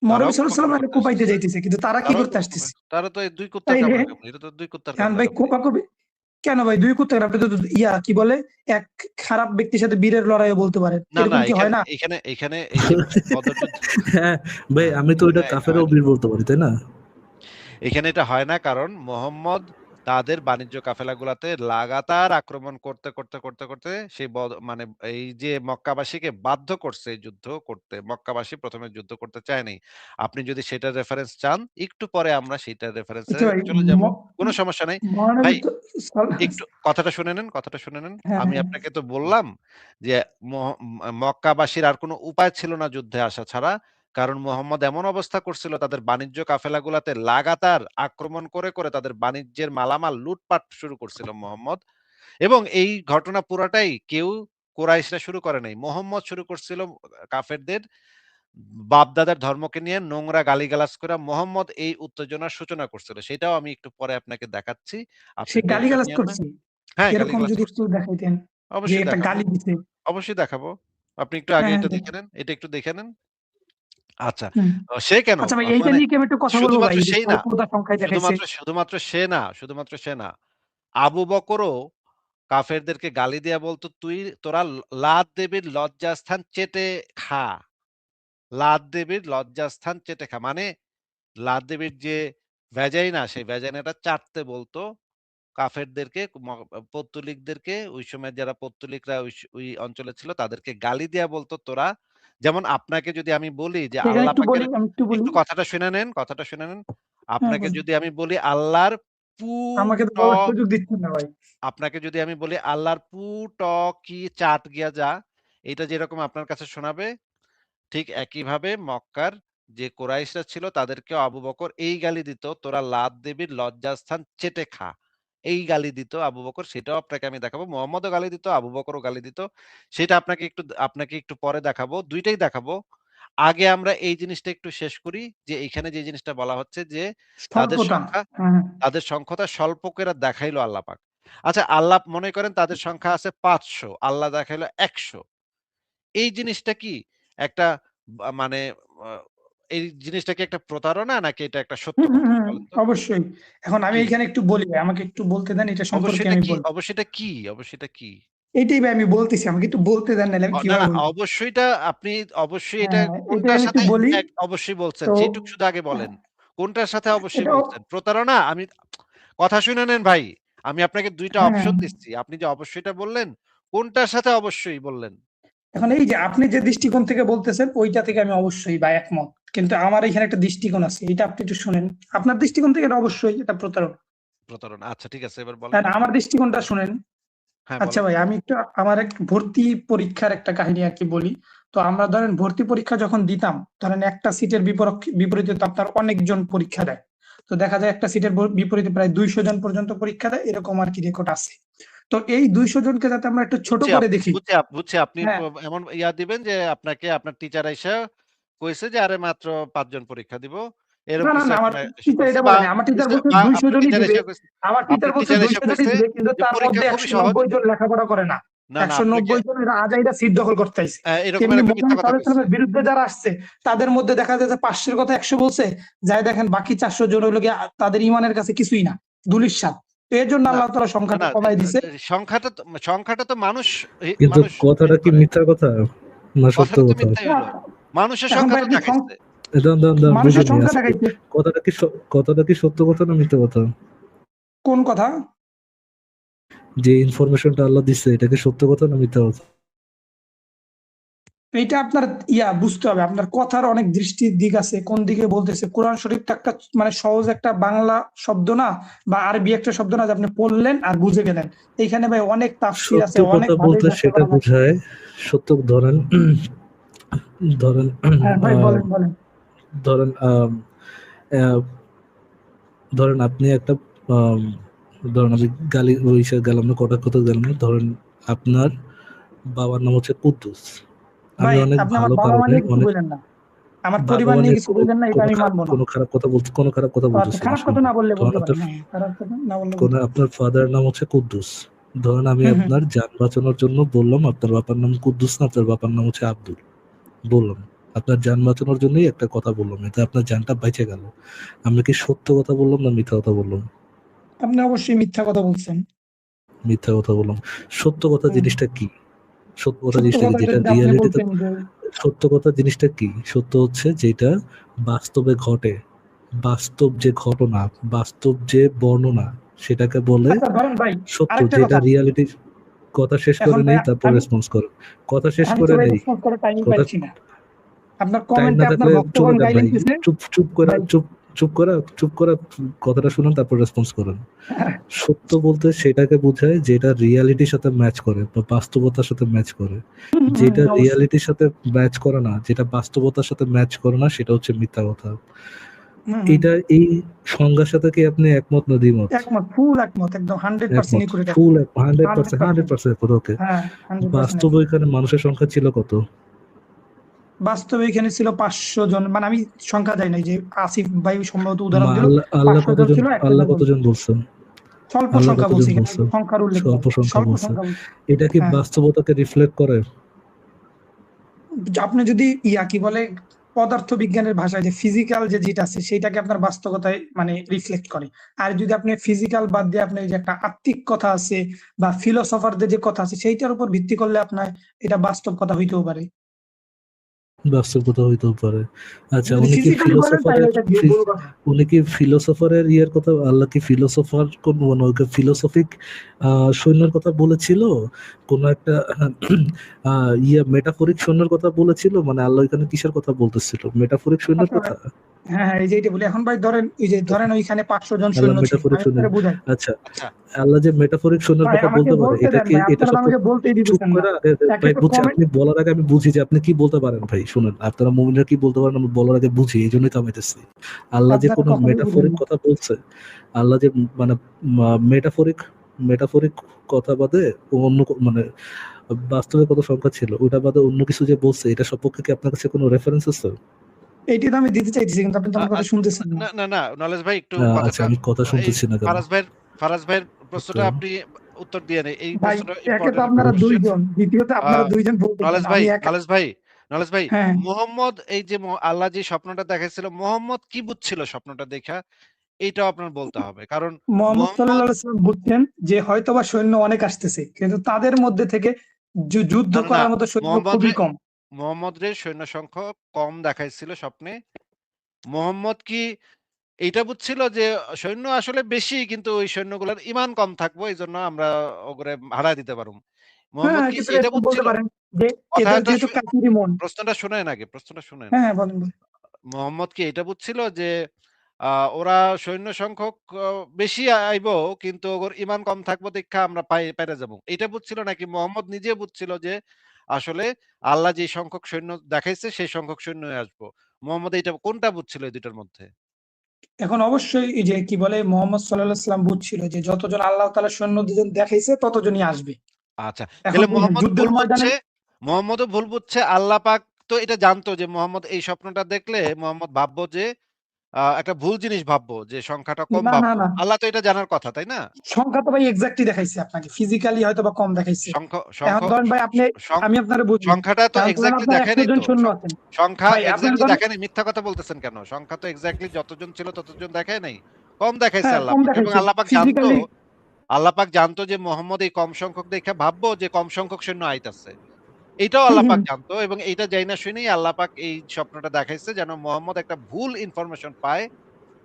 মহানবী তারাও সাল্লাল্লাহু আলাইহি কোপাকুপি ওয়াসাল্লাম করতে কোপাইতে আসতেছে। যাইতেছে। কিন্তু তারা কি তারাও করতে কোপাকুপি। আসতেছে? তারা তো এই ২ কুত্তার তাইলে কামড়া কামড়ি। এটা তো ২ কুত্তার এখন কামড়া ভাই কামড়ি। কোপাকুপি কেন ভাই ২ কুত্তা আপনি তো কি বলে এক খারাপ ব্যক্তির সাথে বীরের লড়াইও বলতে পারেন। না, না, এরকম কি হয় এখানে না? এখানে এখানে এই যে বদরযুদ্ধ, হ্যাঁ ভাই, হ্যাঁ, আমি তো ওইটা এখানে এটা কাফেরও হয় না। বীর বলতে পারি, তাই না? এখানে এটা হয় না কারণ মুহাম্মদ তাদের বাণিজ্য কাফেলাগুলাতে লাগাতার আক্রমণ করতে করতে করতে করতে সেই মানে এই যে মক্কাবাসীকে বাধ্য করছে এই যুদ্ধ করতে। মক্কাবাসী প্রথমে যুদ্ধ করতে চায়নি। আপনি যদি সেটার রেফারেন্স চান, একটু পরে আমরা সেইটার রেফারেন্সে আচ্ছা ভাই, চলে যাব। কোনো সমস্যা নাই। ভাই মহানবী তো একটু কথাটা শুনে নেন, কথাটা শুনে নেন। হ্যাঁ আমি হ্যাঁ আপনাকে তো বললাম যে মক্কাবাসীর আর কোনো উপায় ছিল না যুদ্ধে আসা ছাড়া। কারণ মুহাম্মদ এমন অবস্থা করছিল তাদের বাণিজ্য কাফেলাগুলাতে লাগাতার আক্রমণ করে, করে তাদের বাণিজ্যের মালামাল লুটপাট শুরু করছিল মুহাম্মদ। এবং এই ঘটনা পুরাটাই কেউ কুরাইশরা শুরু করে নাই। মুহাম্মদ শুরু করছিল কাফেরদের বাপ-দাদার ধর্মকে নিয়ে নোংরা গালিগালাজ করে মুহাম্মদ এই উত্তেজনার সূচনা করছিল। সেটাও আমি একটু পরে আপনাকে দেখাচ্ছি। আপনি সে টেনশন গালিগালাজ নিয়েন না। করছে, হ্যাঁ, কিরকম গালিগালাজ যদি করছে। একটু দেখাইতেন যে অবশ্যই একটা দেখাবো, গালি দিছে। অবশ্যই দেখাবো। আপনি একটু আগে হ্যাঁ এটা দেখে দেখেন। নেন, এটা একটু দেখে নেন। আচ্ছা, হুম। সে কেন? আচ্ছা ভাই, এইটা মানে নিয়ে কি আমি একটু কথা বলবো ভাই, শুধুমাত্র যে সেই না, স্বল্পতা সংখ্যায় দেখাইছে। শুধুমাত্র সে না। আবু বকরও কাফেরদেরকে গালি দিয়া বলতো, তোরা লাত দেবীর লজ্জাস্থান চেটে খা। লাত দেবীর লজ্জাস্থান চেটে খা। মানে লাত দেবীর যে ভ্যাজাইনা, সেই ভ্যাজাইনাটা চাটতে বলতো কাফেরদেরকে, পৌত্তলিকদেরকে। ওই সময় যারা পৌত্তলিকরা ওই অঞ্চলে ছিল তাদেরকে গালি দিয়া বলতো, তোরা যেমন আপনাকে যদি আমি বলি যে এখানে আল্লাহ একটু পাকের, বলি, আমি একটু বলি। একটু কথাটা শুনে নেন, কথাটা শুনে নেন। হ্যাঁ আপনাকে বলি। যদি আমি বলি আল্লাহর পু আমাকে তো ট বলার সুযোগ দিচ্ছেন না ভাই। আপনাকে যদি আমি বলি আল্লাহর পু ট কি চাট গিয়া যা, এটা যেরকম আপনার কাছে শোনাবে, ঠিক একইভাবে মক্কার যে কুরাইশরা ছিল তাদেরকেও আবু বকর এই গালি দিত, তোরা লাত দেবীর লজ্জাস্থান চেটে খা। এই গালি দিত আবু বকর, সেটাও আপনাকে আমি দেখাবো। মুহাম্মদও গালি দিত, আবু বকরও গালি দিত। সেটা আপনাকে একটু পরে দেখাবো। ২ টাই দেখাবো। আগে আমরা এই জিনিসটা একটু শেষ করি যে এইখানে যে জিনিসটা বলা হচ্ছে যে তাদের স্বল্পতা। সংখ্যা হ্যাঁ। তাদের সংখ্যাটা স্বল্প করে দেখাইলো আল্লাহ পাক। আচ্ছা, আল্লাহ মনে করেন তাদের সংখ্যা আছে ৫০০, আল্লাহ দেখাইলো ১০০। এই জিনিসটা কি একটা মানে আ এই জিনিসটা কি একটা প্রতারণা নাকি এটা একটা সত্য হুম, হুম, কথা? হুম, বলেন তো? অবশ্যই। এখন আমি কি? এখানে একটু বলি ভাই, আমাকে একটু বলতে দেন, এটা সম্পর্কে অবশ্যইটা আমি কি? বলবো। অবশ্যইটা কি? অবশ্যইটা কি? এইটাই ভাই আমি বলতেছি, আমাকে একটু বলতে দেন, নাহলে আমি না, কিভাবে না, বলবো? অবশ্যইটা আপনি অবশ্যই এটা হ্যাঁ, এটাই কোনটার আমি একটু সাথে বলি। অবশ্যই বলছেন। তো যেটুক শুধু আগে বলেন। কোনটার সাথে অবশ্যই এটাও বলছেন? প্রতারণা? কথা শুনে নেন ভাই। আমি আপনাকে ২ টা হ্যাঁ, অপশন দিচ্ছি। আপনি যে অবশ্যইটা বললেন, কোনটার সাথে অবশ্যই বললেন? এখন এই যে আপনি যে দৃষ্টিকোণ থেকে বলতেছেন, ওইটা থেকে আমি অবশ্যই বা একমত। কিন্তু আমার এখানে একটা দৃষ্টিকোণ আছে, এটা আপনি একটু শুনেন। আপনার দৃষ্টিকোণ থেকে এটা অবশ্যই এটা প্রতারণা। প্রতারণা। আচ্ছা, ঠিক আছে, এবার বলেন। আর আমার দৃষ্টিকোণটা শুনেন। হ্যাঁ, আচ্ছা বলেন। ভাই, আমি একটু আমার এক ভর্তি পরীক্ষার একটা কাহিনী আর কি বলি। তো আমরা ধরেন ভর্তি পরীক্ষা যখন দিতাম, ধরেন একটা সিটের বিপরীতে তো আপনার অনেকজন পরীক্ষা দেয়। তো দেখা যায় একটা সিটের বিপরীতে প্রায় 200 জন পর্যন্ত পরীক্ষা দেয়, এরকম আর কি রেকর্ড আছে। তো এই 200 জনকে যাতে আমরা একটু ছোট করে দেখি। বুঝছি। আপনি হ্যাঁ, এমন দিবেন যে আপনাকে আপনার টিচার আইসা কইছে যে আরে মাত্র ৫ জন পরীক্ষা দিব। এরকম না না কিছু না, আমার একটা টিচার কইছে এটা বা বলে নাই। আমার টিচার বলছে বা 200 আপনার জনই টিচার দিবে। এসে কইছে আমার টিচার আপনার বলছে টিচার এসে 200 জনই কইছে দিবে, কিন্তু যে তার পরীক্ষা মধ্যে খুবই সহজ। 190 জন লেখাপড়া করে না। না, আপনাকে 190 জন এরা আজাইরা সিট দখল করতে আইছে। এরকমের তেমনি একটা মিথ্যা মোহাম্মদ কথা সাল্লাল্লাহু আলাইহি কইছে। ওয়াসাল্লামের বিরুদ্ধে যারা আসছে, তাদের মধ্যে দেখা যায় যে 500 এর কথা 100 বলছে, যাই দেখেন বাকি 400 জন হইলো গিয়ে তাদের ঈমানের কাছে কিছুই না, ধুলির সাত। তো এর জন্য না, আল্লাহ তাআলা না, সংখ্যাটা না, কমায় দিছে। সংখ্যাটা তো মানুষ কিন্তু মানুষ কথাটা বের কি করে। মিথ্যা কথা না সত্য কথাটা তো কথা? মিথ্যাই হলো। মানুষের এখন সংখ্যা ভাই তো আপনি দেখাইছে। দাঁড়ান, দাঁড়ান, দাঁড়ান, বুঝে মানুষের নিই সংখ্যা আসিফ। দেখাইছে। কথাটা কি সত্য কথা না মিথ্যা কথা? কোন কথা? যে ইনফরমেশনটা আল্লাহ দিচ্ছে এটা কি সত্য কথা না মিথ্যা কথা? এইটা আপনার বুঝতে হবে, আপনার কথার অনেক দৃষ্টির দিক আছে, কোন দিকে বলতেছে। কোরআন শরীফটা একটা মানে সহজ একটা বাংলা শব্দ না, বা আরবি একটা শব্দ না যে আপনি পড়লেন আর বুঝে গেলেন। এইখানে ভাই অনেক তাফসীর সত্য আছে, অনেক কথা ভাবে বলতে ব্যাখ্যা সেটা করা আছে। বোঝায় সত্য। ধরেন ধরেন হ্যাঁ ভাই, আহ, বলেন বলেন। ধরেন আহ, ধরেন আপনি একটা আম, ধরেন আমি গালি ওইসব গেলাম না, কটাক্ষ তো গেলাম না। ধরেন আপনার বাবার নাম হচ্ছে কুদ্দুস। আমি ভাই অনেক আপনি আমার ভালো বাবা মা কারণে, নিয়ে কিছু অনেক বললেন না, আমার বাবা পরিবার মা নিয়ে নিয়ে কিছু বললেন না, এটা আমি মানবো না। কোনো খারাপ কথা ও আচ্ছা, বলতেছি না, খারাপ কথা শুনুন। না বললে ধরেন বলতে পারেন, আপনার হ্যাঁ খারাপ কথা না বললে কোন বলতে পারেন। আপনার ফাদারের নাম হচ্ছে কুদ্দুস। ধরেন আমি হুম হুম। আপনার জান বাঁচানোর জন্য বললাম আপনার বাবার নাম কুদ্দুস না, আপনার বাবার নাম হচ্ছে আব্দুল। বললাম আপনার জান বাঁচানোর জন্যই একটা কথা বললাম, এতে আপনার জানটা বেঁচে গেল। আমি কি সত্য কথা বললাম না মিথ্যা কথা বললাম? আপনি অবশ্যই মিথ্যা কথা বলছেন। মিথ্যা কথা বললাম। সত্য কথা হুম। জিনিসটা কি? সত্য কথা সত্য জিনিসটা কি, কথাটা যেটা যদি আপনি রিয়ালিটিতে? বলতেন যে সত্য কথা জিনিসটা কি? সত্য হচ্ছে যেটা বাস্তবে ঘটে, বাস্তব যে ঘটনা, বাস্তব যে বর্ণনা, সেটাকে বলে আচ্ছা ধরেন ভাই সত্য, আরেকটা যেটা কথা, রিয়ালিটি। কথা শেষ এখন করে ভাই নেই, তারপর আমি রেসপন্স করো। কথা শেষ আমি তো করে ভাই নেই। রেসপন্স করার টাইমই কথা পাচ্ছি না। আপনার টাইম না কমেন্টে আপনার থাকলে চলে ভক্তগণ যান ভাই। গাইলেন চুপ চুপ করে ভাই চুপ করে কথাটা শুনুন, তারপর রেসপন্স করেন। সত্য বলতে সেটাকে বোঝায় যেটা রিয়ালিটির সাথে ম্যাচ করে বা বাস্তবতার সাথে ম্যাচ করে। যেটা অবশ্যই। রিয়ালিটির সাথে ম্যাচ করে না, যেটা বাস্তবতার সাথে ম্যাচ করে না, সেটা হচ্ছে মিথ্যা কথা। এটা এই সংজ্ঞার সাথে কি আপনি একমত না দ্বিমত? একমত, ফুল একমত, একদম 100% একমত, একুরেট। ফুল 100% ওকে। হ্যাঁ 100% বাস্তবে এখানে মানুষের সংখ্যা ছিল কত? বাস্তবে এখানে ছিল 500 জন, মানে আমি সংখ্যা দেই নাই, যে আসিফ ভাই সম্ভবত উদাহরণ দিল আল্লাহ 500 জন কতজন, ছিল, 1000 আল্লাহ জন। কতজন বলছেন? স্বল্প আল্লাহ সংখ্যা কতজন বলছি, এখানে বলছেন? সংখ্যার উল্লেখ নেই। স্বল্প সংখ্যা স্বল্প বলছেন। সংখ্যা বলছি। এটা কি হ্যাঁ। বাস্তবতাকে রিফ্লেক্ট করে? আপনি যদি কি বলে পদার্থ বিজ্ঞানের ভাষায় যে ফিজিক্যাল যেটা আছে সেটাকে আপনার বাস্তবতায় মানে রিফ্লেক্ট করে। আর যদি আপনি ফিজিক্যাল বাদ দিয়ে আপনি যে একটা আত্মিক কথা আছে বা ফিলোসফারদের যে কথা আছে সেইটার উপর ভিত্তি করলে আপনার এটা বাস্তব কথা হইতেও পারে। বাস্তবতা হইতেও পারে। আচ্ছা, যদি উনি কি ফিজিক্যালি বলেন তাহলে এটা ভুল কথা। ফিলোসফারের ইয়ের কথা, আল্লাহ কি ফিলোসফার কোন ফিলোসফিক সৈন্যের কথা বলেছিল? কোন একটা মেটাফরিক সৈন্যের কথা বলেছিল? মানে আল্লাহ এখানে কিসের কথা বলতেছিল? মেটাফরিক সৈন্যের আচ্ছা, কথা? হ্যাঁ হ্যাঁ, এই যে এটা বলি এখন ভাই, ধরেন এই যে ধরেন ওইখানে 500 জন আল্লাহ সৈন্য ছিল, মেটাফরিক আমি সৈন্য, আপনাকে বুঝাই। আচ্ছা, আচ্ছা আল্লাহ যে মেটাফরিক সৈন্যের ভাই কথা আমাকে বলতে পারে, বলতে এটা দেন কি, ভাই, এটা আপনারা সত্য? আমাকে বলতেই চুপ দিতেছেন না। করে একটা ভাই, একটু বুঝছি, কমেন্ট। আপনি বলার আগে আমি বুঝি যে আপনি কি বলতে পারেন ভাই। শুনুন, আপনারা মুমিনরা কি বলতে পারেন আমি বলার আগে বুঝি, এই জন্যই থামাইতেছি। আল্লাহ যে আপনারা কোনো কখনোই বুঝেন মেটাফরিক না। কথা বলছে, আল্লাহ যে মানে মেটাফরিক কথা বাদে অন্য মানে বাস্তবে কত সংখ্যা ছিল ওটা বাদে অন্য কিছু যে বলছে, এটা সপক্ষে কি আপনার কাছে কোনো রেফারেন্স আছে? এইটি তো আমি দিতে চাইতেছি, কিন্তু আপনি তো আমার কথা শুনতেছেন না। না না না নলেজ ভাই একটু আচ্ছা, কথাটা আমি কথা এই শুনতেছি না কেন? ফারাজ ভাইয়ের প্রশ্নটা আচ্ছা, আপনি উত্তর দিয়ে নেই, এই ভাই প্রশ্নটা একে তো ইম্পর্টেন্ট একটা আপনারা কোশ্চেন। দুইজন, দ্বিতীয়ত আপনারা দুইজন বলতেছেন, নলেজ ভাই আমি একা। নলেজ ভাই নলেজ ভাই হ্যাঁ, মোহাম্মদ এই যে আল্লাহ যে স্বপ্নটা দেখাইছিল, মোহাম্মদ কি বুঝছিল স্বপ্নটা দেখা, এইটাও আপনার বলতে হবে। কারণ মোহাম্মদ মোহাম্মদ সাল্লাল্লাহু আলাইহি ওয়াসাল্লাম বুঝছেন যে হয়তোবা সৈন্য অনেক আসতেছে, কিন্তু তাদের মধ্যে থেকে যুদ্ধ না না না করার মতো সৈন্য মোহাম্মদ খুবই রে কম। মোহাম্মদ রে সৈন্য সংখ্যা কম দেখাইছিল স্বপ্নে। মোহাম্মদ কি এইটা বুঝছিল যে সৈন্য আসলে বেশি, কিন্তু ওই সৈন্যগুলোর ঈমান কম থাকবো, এইজন্য আমরা ওগুলো হারায় দিতে পারবো। মোহাম্মদ হ্যাঁ, কি কিছুটা এটা এরকম বলতে বুঝছিল? পারেন যে এদের কথাটা যেহেতু কাফিরি মন। প্রশ্নটা শুনেন আগে, প্রশ্নটা শুনেন। হ্যাঁ হ্যাঁ, বলেন বলেন। মোহাম্মদ কি এটা বুঝছিল যে ওরা সৈন্য সংখ্যক বেশি আইবো, কিন্তু ওর ঈমান কম থাকবো দেখা আমরা পাইরা যাবো। এটা বুঝছিল, নাকি মোহাম্মদ নিজে বুঝছিল যে আসলে আল্লাহ যে সংখ্যক সৈন্য দেখাইছে সেই সংখ্যক সৈন্যই আসবো? মোহাম্মদ এইটা কোনটা বুঝছিল এই দুইটার মধ্যে? এখন অবশ্যই এই যে কি বলে মোহাম্মদ সাল্লাল্লাহু আলাইহি ওয়াসাল্লাম বুঝছিল যে যতজন আল্লাহ তাআলা সৈন্য দুজন দেখাইছে ততজনই আসবে। আচ্ছা। এখন তাহলে বুঝেন মোহাম্মদ যুদ্ধের ভুল ময়দানে। বুঝছে, মোহাম্মদও ভুল বুঝছে। আল্লাহ পাক তো এটা জানতো যে মোহাম্মদ এই স্বপ্নটা দেখলে মোহাম্মদ ভাববো যে একটা ভুল জিনিস ভাববো, যে সংখ্যাটা কম না না ভাববো। না, আল্লাহ তো এটা জানার কথা, তাই না? সংখ্যা তো ভাই এক্সাক্টলি দেখাইছে আপনাকে, ফিজিক্যালি হয়তো বা কম দেখাইছে। সংখ্য এখন সংখ্য ধরেন ভাই আপনি, সং আমি আপনারে বুঝি। সংখ্যাটা তো এখন ধরেন এক্সাক্টলি আপনার দেখায় 100 নাই জন তো। সৈন্য আছেন। সংখ্যা ভাই আপনার এক্সাক্টলি ধরেন, দেখায় নাই। মিথ্যা কথা বলতেছেন কেন? সংখ্যা তো এক্সাক্টলি যতজন ছিল ততজন দেখায় নাই। কম দেখাইছে হ্যাঁ আল্লাহ কম পাক, এবং দেখাইছে ফিজিক্যালি। আল্লাহ পাক জানতো যে মোহাম্মদ এই কম সংখ্যক দেখে ভাববো যে কম সংখ্যক সৈন্য আইতাছে। এইটাও আল্লাহ পাক জানতো, এবং এইটা জাইনা শুনেই আল্লাহ পাক এই স্বপ্নটা দেখাইছে যেন মোহাম্মদ একটা ভুল ইনফরমেশন পায়।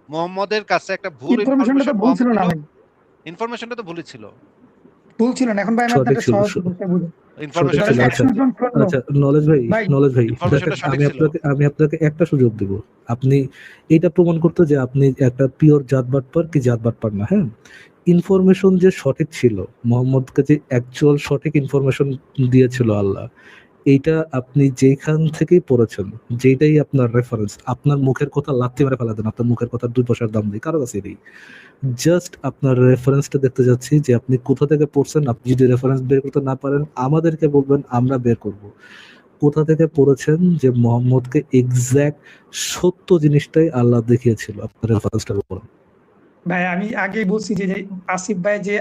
মোহাম্মদের কাছে একটা ভুল ইনফরমেশনটা তো ইনফরমেশন ভুল ছিল না মোহাম্মদও ভাই, ইনফরমেশনটা তো ভুলই ছিল। ভুল ছিল না। এখন ভাই আমি সঠিক আপনাকে ছিল, সহজ ভাষায় বুঝাই। সঠিক ইনফরমেশনটা ছিল। ধরেন সঠিক আচ্ছা 100 ছিল। জন সৈন্য। আচ্ছা, ভাই নলেজ ভাই দেখেন, ইনফরমেশনটা সঠিক ছিল। আমি আপনাকে একটা সুযোগ দিব। আপনি এটা প্রমাণ করতে যে আপনি একটা পিওর জাতবাটপার কি জাতবাটপার না, হ্যাঁ? ইনফরমেশন যে সঠিক ছিল, মোহাম্মদকে যে অ্যাকচুয়াল সঠিক ইনফরমেশন দিয়েছিল আল্লাহ, এইটা আপনি যেখান থেকেই পড়েছেন, যেটাই আপনার রেফারেন্স, আপনার মুখের কথা লাথি মেরে ফেলা দেন, আপনার মুখের কথা 2 পয়সার দাম নেই কারো কাছে নেই। জাস্ট আপনার রেফারেন্সটা দেখতে যাচ্ছি যে আপনি কোথা থেকে পড়ছেন। আপনি যদি রেফারেন্স বের করতে না পারেন আমাদেরকে বলবেন, আমরা বের করব কোথা থেকে পড়েছেন যে মোহাম্মদকে এক্সাক্ট সত্য জিনিসটাই আল্লাহ দেখিয়েছিল। আপনার রেফারেন্সটা বলুন। ভাই আমি আগেই বলছি যে যে আসিফ ভাই যে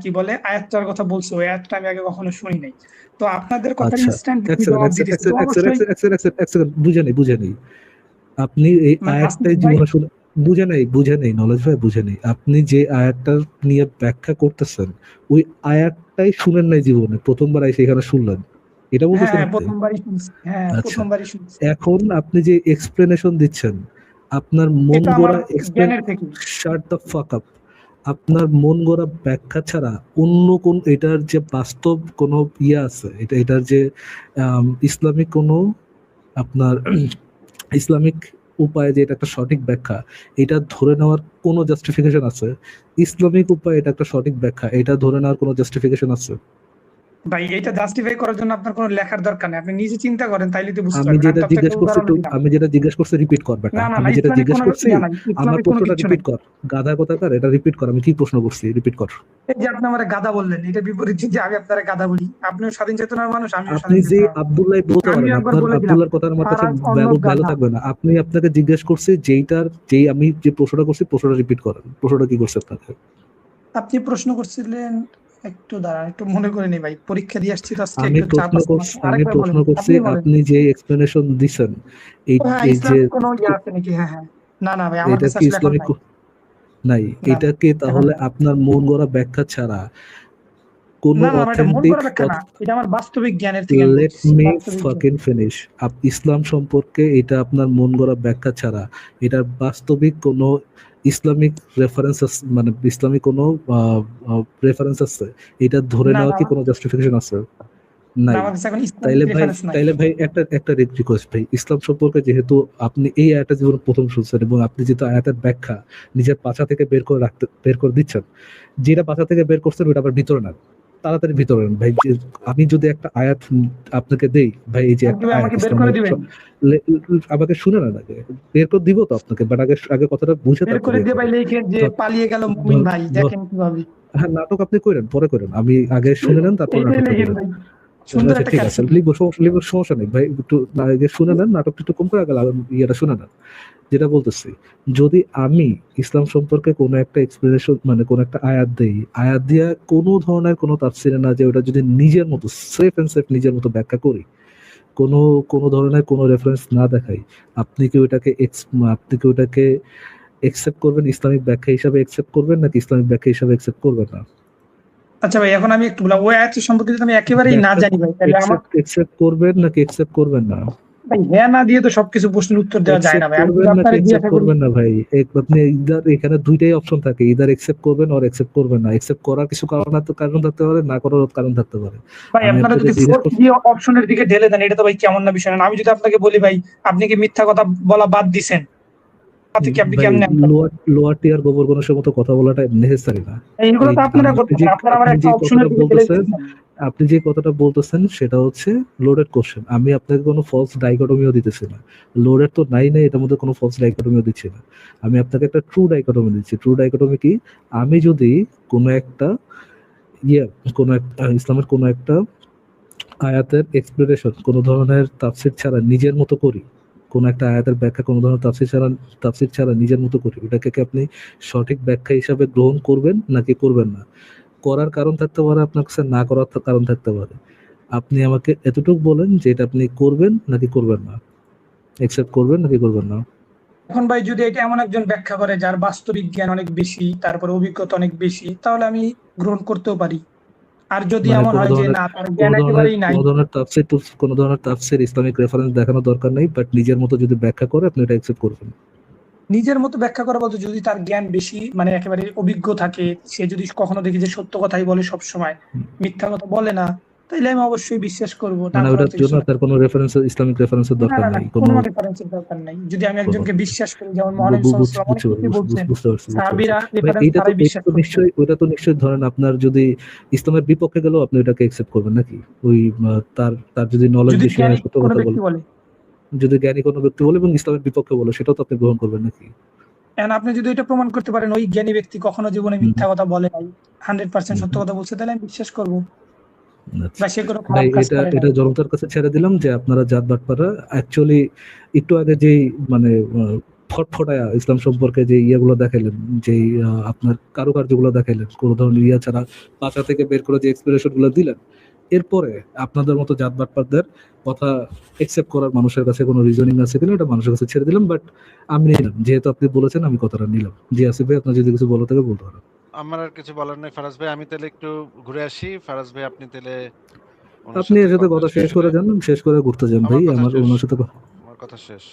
কি বলে আয়াতটার কথা বলছে, ওই আয়াতটা আমি আগে কখনো শুনি নাই। তো আপনাদের কথা আচ্ছা, ইনস্ট্যান্টলি জবাব দিতেছে, তো অবশ্যই এক সেকেন্ড, বুঝে নেই আপনি এই মানে আসিফ আয়াতটাই ভাই। জীবনে শুনে, বুঝে নেই নলেজ ভাই, বুঝে নেই। আপনি যে আয়াতটা নিয়ে ব্যাখ্যা করতেছেন ওই আয়াতটাই শুনেন নাই জীবনে, প্রথমবার এসে এখানে শুনলেন, এটা বলতেছেন হ্যাঁ আপনি? প্রথমবারই শুনছি, হ্যাঁ আচ্ছা, প্রথমবারই শুনছি। এখন আপনি যে এক্সপ্লেনেশন দিচ্ছেন, আপনার মন এটা আমার গড়া এক্সপ্লেন, জ্ঞানের থেকে। শাট দ্য ফাক আপ। আপনার মন গড়া ব্যাখ্যা ছাড়া অন্য কোন এটার যে বাস্তব কোনো ইয়ে আছে, এটার যে ইসলামিক কোনো আপনার ইসলামিক উপায়ে যে এটা একটা সঠিক ব্যাখ্যা, এটা ধরে নেওয়ার কোনো জাস্টিফিকেশন আছে? ইসলামিক উপায়ে এটা একটা সঠিক ব্যাখ্যা, এটা ধরে নেওয়ার কোনো জাস্টিফিকেশন আছে? ভাই এটা জাস্টিফাই করার জন্য আপনার কোনো লেখার দরকার নেই, আপনি নিজে চিন্তা করেন তাইলে তো বুঝতে আমি পারবেন। যেটা তো আপনাকে জিজ্ঞেস করছি উদাহরণ একটু, দিলাম। আমি যেটা জিজ্ঞেস করছি রিপিট কর বেটা। না না না, আমি যেটা ইসলামিক জিজ্ঞেস কোনো করছি ইয়া নাই, আমার ইসলামিক কোনো প্রশ্নটা কিছু রিপিট নাই। কর। গাধা কোথাকার, এটা রিপিট কর। আমি কি প্রশ্ন করছি রিপিট কর। এই যে আপনি আমার গাধা বললেন, এটা বিপরীত যে আমি আপনারা গাধা বলি। আপনিও স্বাধীন চেতনার মানুষ, আমিও আপনি স্বাধীন যে চেতনার মানুষ। আব্দুল্লাহ বলতে আমিও পারেন, একবার আপনার বলে দিলাম, আব্দুল্লাহর কথা আমার কাছে ফারাজ অন্য ভ্যালু গাধা। থাকবে না। আপনি আপনাকে জিজ্ঞেস করছি যেই আমি যে প্রশ্নটা করছি প্রশ্নটা রিপিট করেন। প্রশ্নটা কি করছে আপনাকে? আপনি প্রশ্ন করছিলেন, একটু দাঁড়ান, একটু মনে করে নি ভাই, পরীক্ষা দিয়ে আসছি তো আজকে, আমি একটু চাপ প্রশ্ন আছে করছি মাথায়। আরেকবার বলেন, আপনি বলেন। যে এক্সপ্লেনেশন দিছেন এই ও হ্যাঁ, এই যে ইসলামিক কোনো ইয়ে আছে নাকি? হ্যাঁ হ্যাঁ, না না ভাই, আমার এটা কাছে কি আসলে এখন ইসলামিক নাই। নাই? না না, এটাকে এখন তাহলে নাই। আপনার মন গড়া ব্যাখ্যা ছাড়া কোনো না না ভাই, এটা মন অথেন্টিক করা ব্যাখ্যা না, এটা আমার বাস্তবিক জ্ঞানের থেকে আমি লেট বলছি, মি বাস্তবিক জ্ঞান। Fucking finish. ইসলাম সম্পর্কে এটা আপনার মন গড়া ব্যাখ্যা ছাড়া এটার বাস্তবিক কোনো ইসলামিক রেফারেন্স মানে ইসলামিক কোনো রেফারেন্স আছে? এটা ধরে না নেওয়ার না কি কোনো জাস্টিফিকেশন আছে? না, নাই। আমার কাছে এখন ইসলামিক রেফারেন্স নাই। তাইলে ভাই একটা রিকোয়েস্ট ভাই, ইসলাম সম্পর্কে যেহেতু আপনি এই আয়াতটা জীবন প্রথম শুনছেন এবং আপনি যেহেতু আয়াতের ব্যাখ্যা নিজের পাছা থেকে বের করে দিচ্ছেন, যেটা পাছা থেকে বের করছেন ওটা আবার ভিতরে না, তাড়াতাড়ি ভিতরে নেন ভাই। আমি যদি একটা আয়াত আপনাকে দেই ভাই, এই যে আপনি একটা ভাই আয়াত আমাকে বের করে ইসলামের দিবেন, আমাকে শুনে না আগে বের করে দিব তো আপনাকে, বাট আগে কথাটা বুঝে বের তারপর করে বের দিয়ে ভাই করেন। লিখেন যে ধ- পালিয়ে গেল মুমিন ধ- ভাই, ধ- দেখেন কিভাবে। হ্যাঁ, নাটক আপনি করেন, পরে করেন। আমি আগে শুনে নেন, তারপর এইটাই নাটকটা লিখেন করেন। ভাই, সুন্দর আচ্ছা একটা ঠিক আছে, ক্যাপশন। লিখবো, সমস্যা নেই ভাই। একটু আগে শুনে নেন, নাটকটা একটু কম করে আগে ইয়েটা শুনে নেন। যেটা বলতেছি, যদি আমি ইসলাম সম্পর্কে কোনো একটা এক্সপ্লেনেশন মানে কোনো একটা আয়াত দেই, আয়াত দিয়া কোনো ধরনের কোনো তাফসিরে না, যে ওটা যদি নিজের মতো সেফ এন্ড সেফ নিজের মতো ব্যাখ্যা করি, কোনো কোনো ধরনের কোনো রেফারেন্স না দেখাই, আপনি কি ওটাকে একসেপ্ট করবেন, ইসলামিক ব্যাখ্যা হিসাবে একসেপ্ট করবেন নাকি ইসলামিক ব্যাখ্যা হিসাবে একসেপ্ট করবেন না? আচ্ছা ভাই, এখন আমি একটু বললাম, ওই আয়াত সম্পর্কে যদি আমি একেবারেই না জানি ভাই, তাহলে আমার একসেপ্ট করবেন নাকি একসেপ্ট করবেন না? ভাই হ্যাঁ না দিয়ে তো সবকিছু প্রশ্নের উত্তর দেওয়া যায় না একসেপ্ট ভাই। আমি করবেন যদি নাকি আপনার একসেপ্ট জিজ্ঞাসা করি, করবেন না ভাই? আপনি এখানে দুইটাই অপশন থাকে, ইদার একসেপ্ট করবেন আর একসেপ্ট করবেন না। একসেপ্ট করার কিছু কারণ থাকতে পারে, না করার কারণ থাকতে পারে। ভাই আমি আপনারা আপনাকে যদি জিজ্ঞেস ফোর্স করছি, দিয়ে অপশনের দিকে ঢেলে দেন, এটা তো ভাই কেমন না বিষয় না। আমি যদি আপনাকে বলি ভাই, আপনি কি মিথ্যা কথা বলা বাদ দিছেন, তাতে কি আপনি ভাই কেমনে answer করবেন? লোয়ার টিয়ার গোবর গণেশের মতো কথা বলাটা নেসেসারি না। এইগুলো এই তো আপনারা আপনি করতেছেন, আপনারা আমার আপনি একটা যে অপশনের কথাটা দিকে ঠেলে বলতেছেন, দিতেছেন। সেটা হচ্ছে লোডেড কোশ্চেন। আমি আপনাকে কোনো ফলস ডাইকটমিও দিতেছি না। লোডেড তো নাই, এটার মধ্যে কোনো ফলস ডাইকটমিও দিচ্ছি না। আমি আপনাকে একটা ট্রু ডাইকটমি দিচ্ছি। ট্রু ডাইকটমি কি? আমি যদি কোনো একটা ইসলামের কোনো একটা আয়াতের এক্সপ্লেনেশন কোনো ধরনের তাফসির ছাড়া নিজের মতো করি, কোন একটা আয়াতের ব্যাখ্যা কোনো ধরনের তাফসির ছাড়া নিজের মতো করি, ওটাকে কি আপনি সঠিক ব্যাখ্যা হিসাবে গ্রহণ করবেন নাকি করবেন না? করার কারণ থাকতে পারে, আপনার কাছে না করার কারণ থাকতে পারে। আপনি আমাকে এতটুকু বলেন যে এটা আপনি করবেন নাকি করবেন না, একসেপ্ট করবেন নাকি করবেন না। এখন ভাই যদি এটা এমন একজন ব্যাখ্যা করে যার বাস্তবিক জ্ঞান অনেক বেশি, তারপরে অভিজ্ঞতা অনেক বেশি, তাহলে আমি গ্রহণ করতেও পারি। আর যদি মানে এমন হয় যে না, তার জ্ঞান একেবারেই নাই, কোনো ধরনের তাফসির ইসলামিক রেফারেন্স দেখানোর দরকার নেই, বাট নিজের মতো যদি ব্যাখ্যা করে আপনি এটা একসেপ্ট করবেন। নিজের মতো ব্যাখ্যা করা বলতে যদি তার জ্ঞান বেশি, মানে একেবারে অভিজ্ঞ থাকে, সে যদি কখনো দেখি যে সত্য কথাই বলে সব সময়, মিথ্যা কথা বলে না, তাইলে আমি অবশ্যই বিশ্বাস করব, না মানে করার ওটার তো জন্য কিছু না। তার কোনো ইসলামিক রেফারেন্সের না দরকার না না, নাই কোনো। কোনো রেফারেন্সের দরকার নাই। যদি আমি একজনকে বিশ্বাস করি, যেমন মহানবী সাল্লাল্লাহু আলাইহি ওয়াসাল্লাম অনেক কিছু বলছেন, বুঝতে পারছি। সাহাবীরা ভাই রেফারেন্স ছাড়াই বিশ্বাস করতেন। ওটা তো নিশ্চয়ই ধরেন আপনার যদি ইসলামের বিপক্ষে গেলেও আপনি ওটাকে একসেপ্ট করবেন নাকি? ওই তার যদি নলেজ যদি বেশি জ্ঞানী হয়, সত্য কোনো কথা ব্যক্তি বলে, বলে, যদি জ্ঞানী কোনো ব্যক্তি বলে এবং ইসলামের বিপক্ষে বলে, সেটাও তো আপনি গ্রহণ করবেন নাকি? এন্ড আপনি যদি এটা প্রমাণ করতে পারেন ওই জ্ঞানী ব্যক্তি কখনো জীবনে হুম, মিথ্যা কথা বলে নাই, 100% সত্য হুম, কথা বলছে, তাহলে আমি বিশ্বাস করবো, আচ্ছা। বা সে কোনো ভাই খারাপ কাজ করে নাই। এটা জনতার কাছে ছেড়ে দিলাম যে আপনারা জাত বাটপারা অ্যাকচুয়ালি একটু আগে যেই মানে ফটফটায়া ইসলাম সম্পর্কে যে ইয়েগুলো দেখাইলেন, যে আপনার কারুকার্যগুলো দেখাইলেন, কোনো ধরনের ইয়া ছাড়া পাশা থেকে বের করে যে এক্সপ্লেনেশন গুলো দিলেন, এরপরে আপনাদের মতো জাত বাটপারদের কথা একসেপ্ট করার মানুষের কাছে কোনো রিজনিং আছে কিনা এটা মানুষের কাছে ছেড়ে দিলাম, বাট আমি নিলাম, যেহেতু আপনি বলেছেন আমি কথাটা নিলাম। জি আসিফ ভাই, আপনার যদি কিছু বলা থাকে বলতে পারেন। আমার আর কিছু বলার নাই ফারাজ ভাই, আমি তাহলে একটু ঘুরে আসি। ফারাজ ভাই আপনি তাহলে ওনার আপনি এর সাথে কথা কথা শেষ শুনে করে যান, শেষ করে ঘুরতে যান ভাই। আমার কথা আমার শেষ। ওনার সাথে আমার কথা শেষ।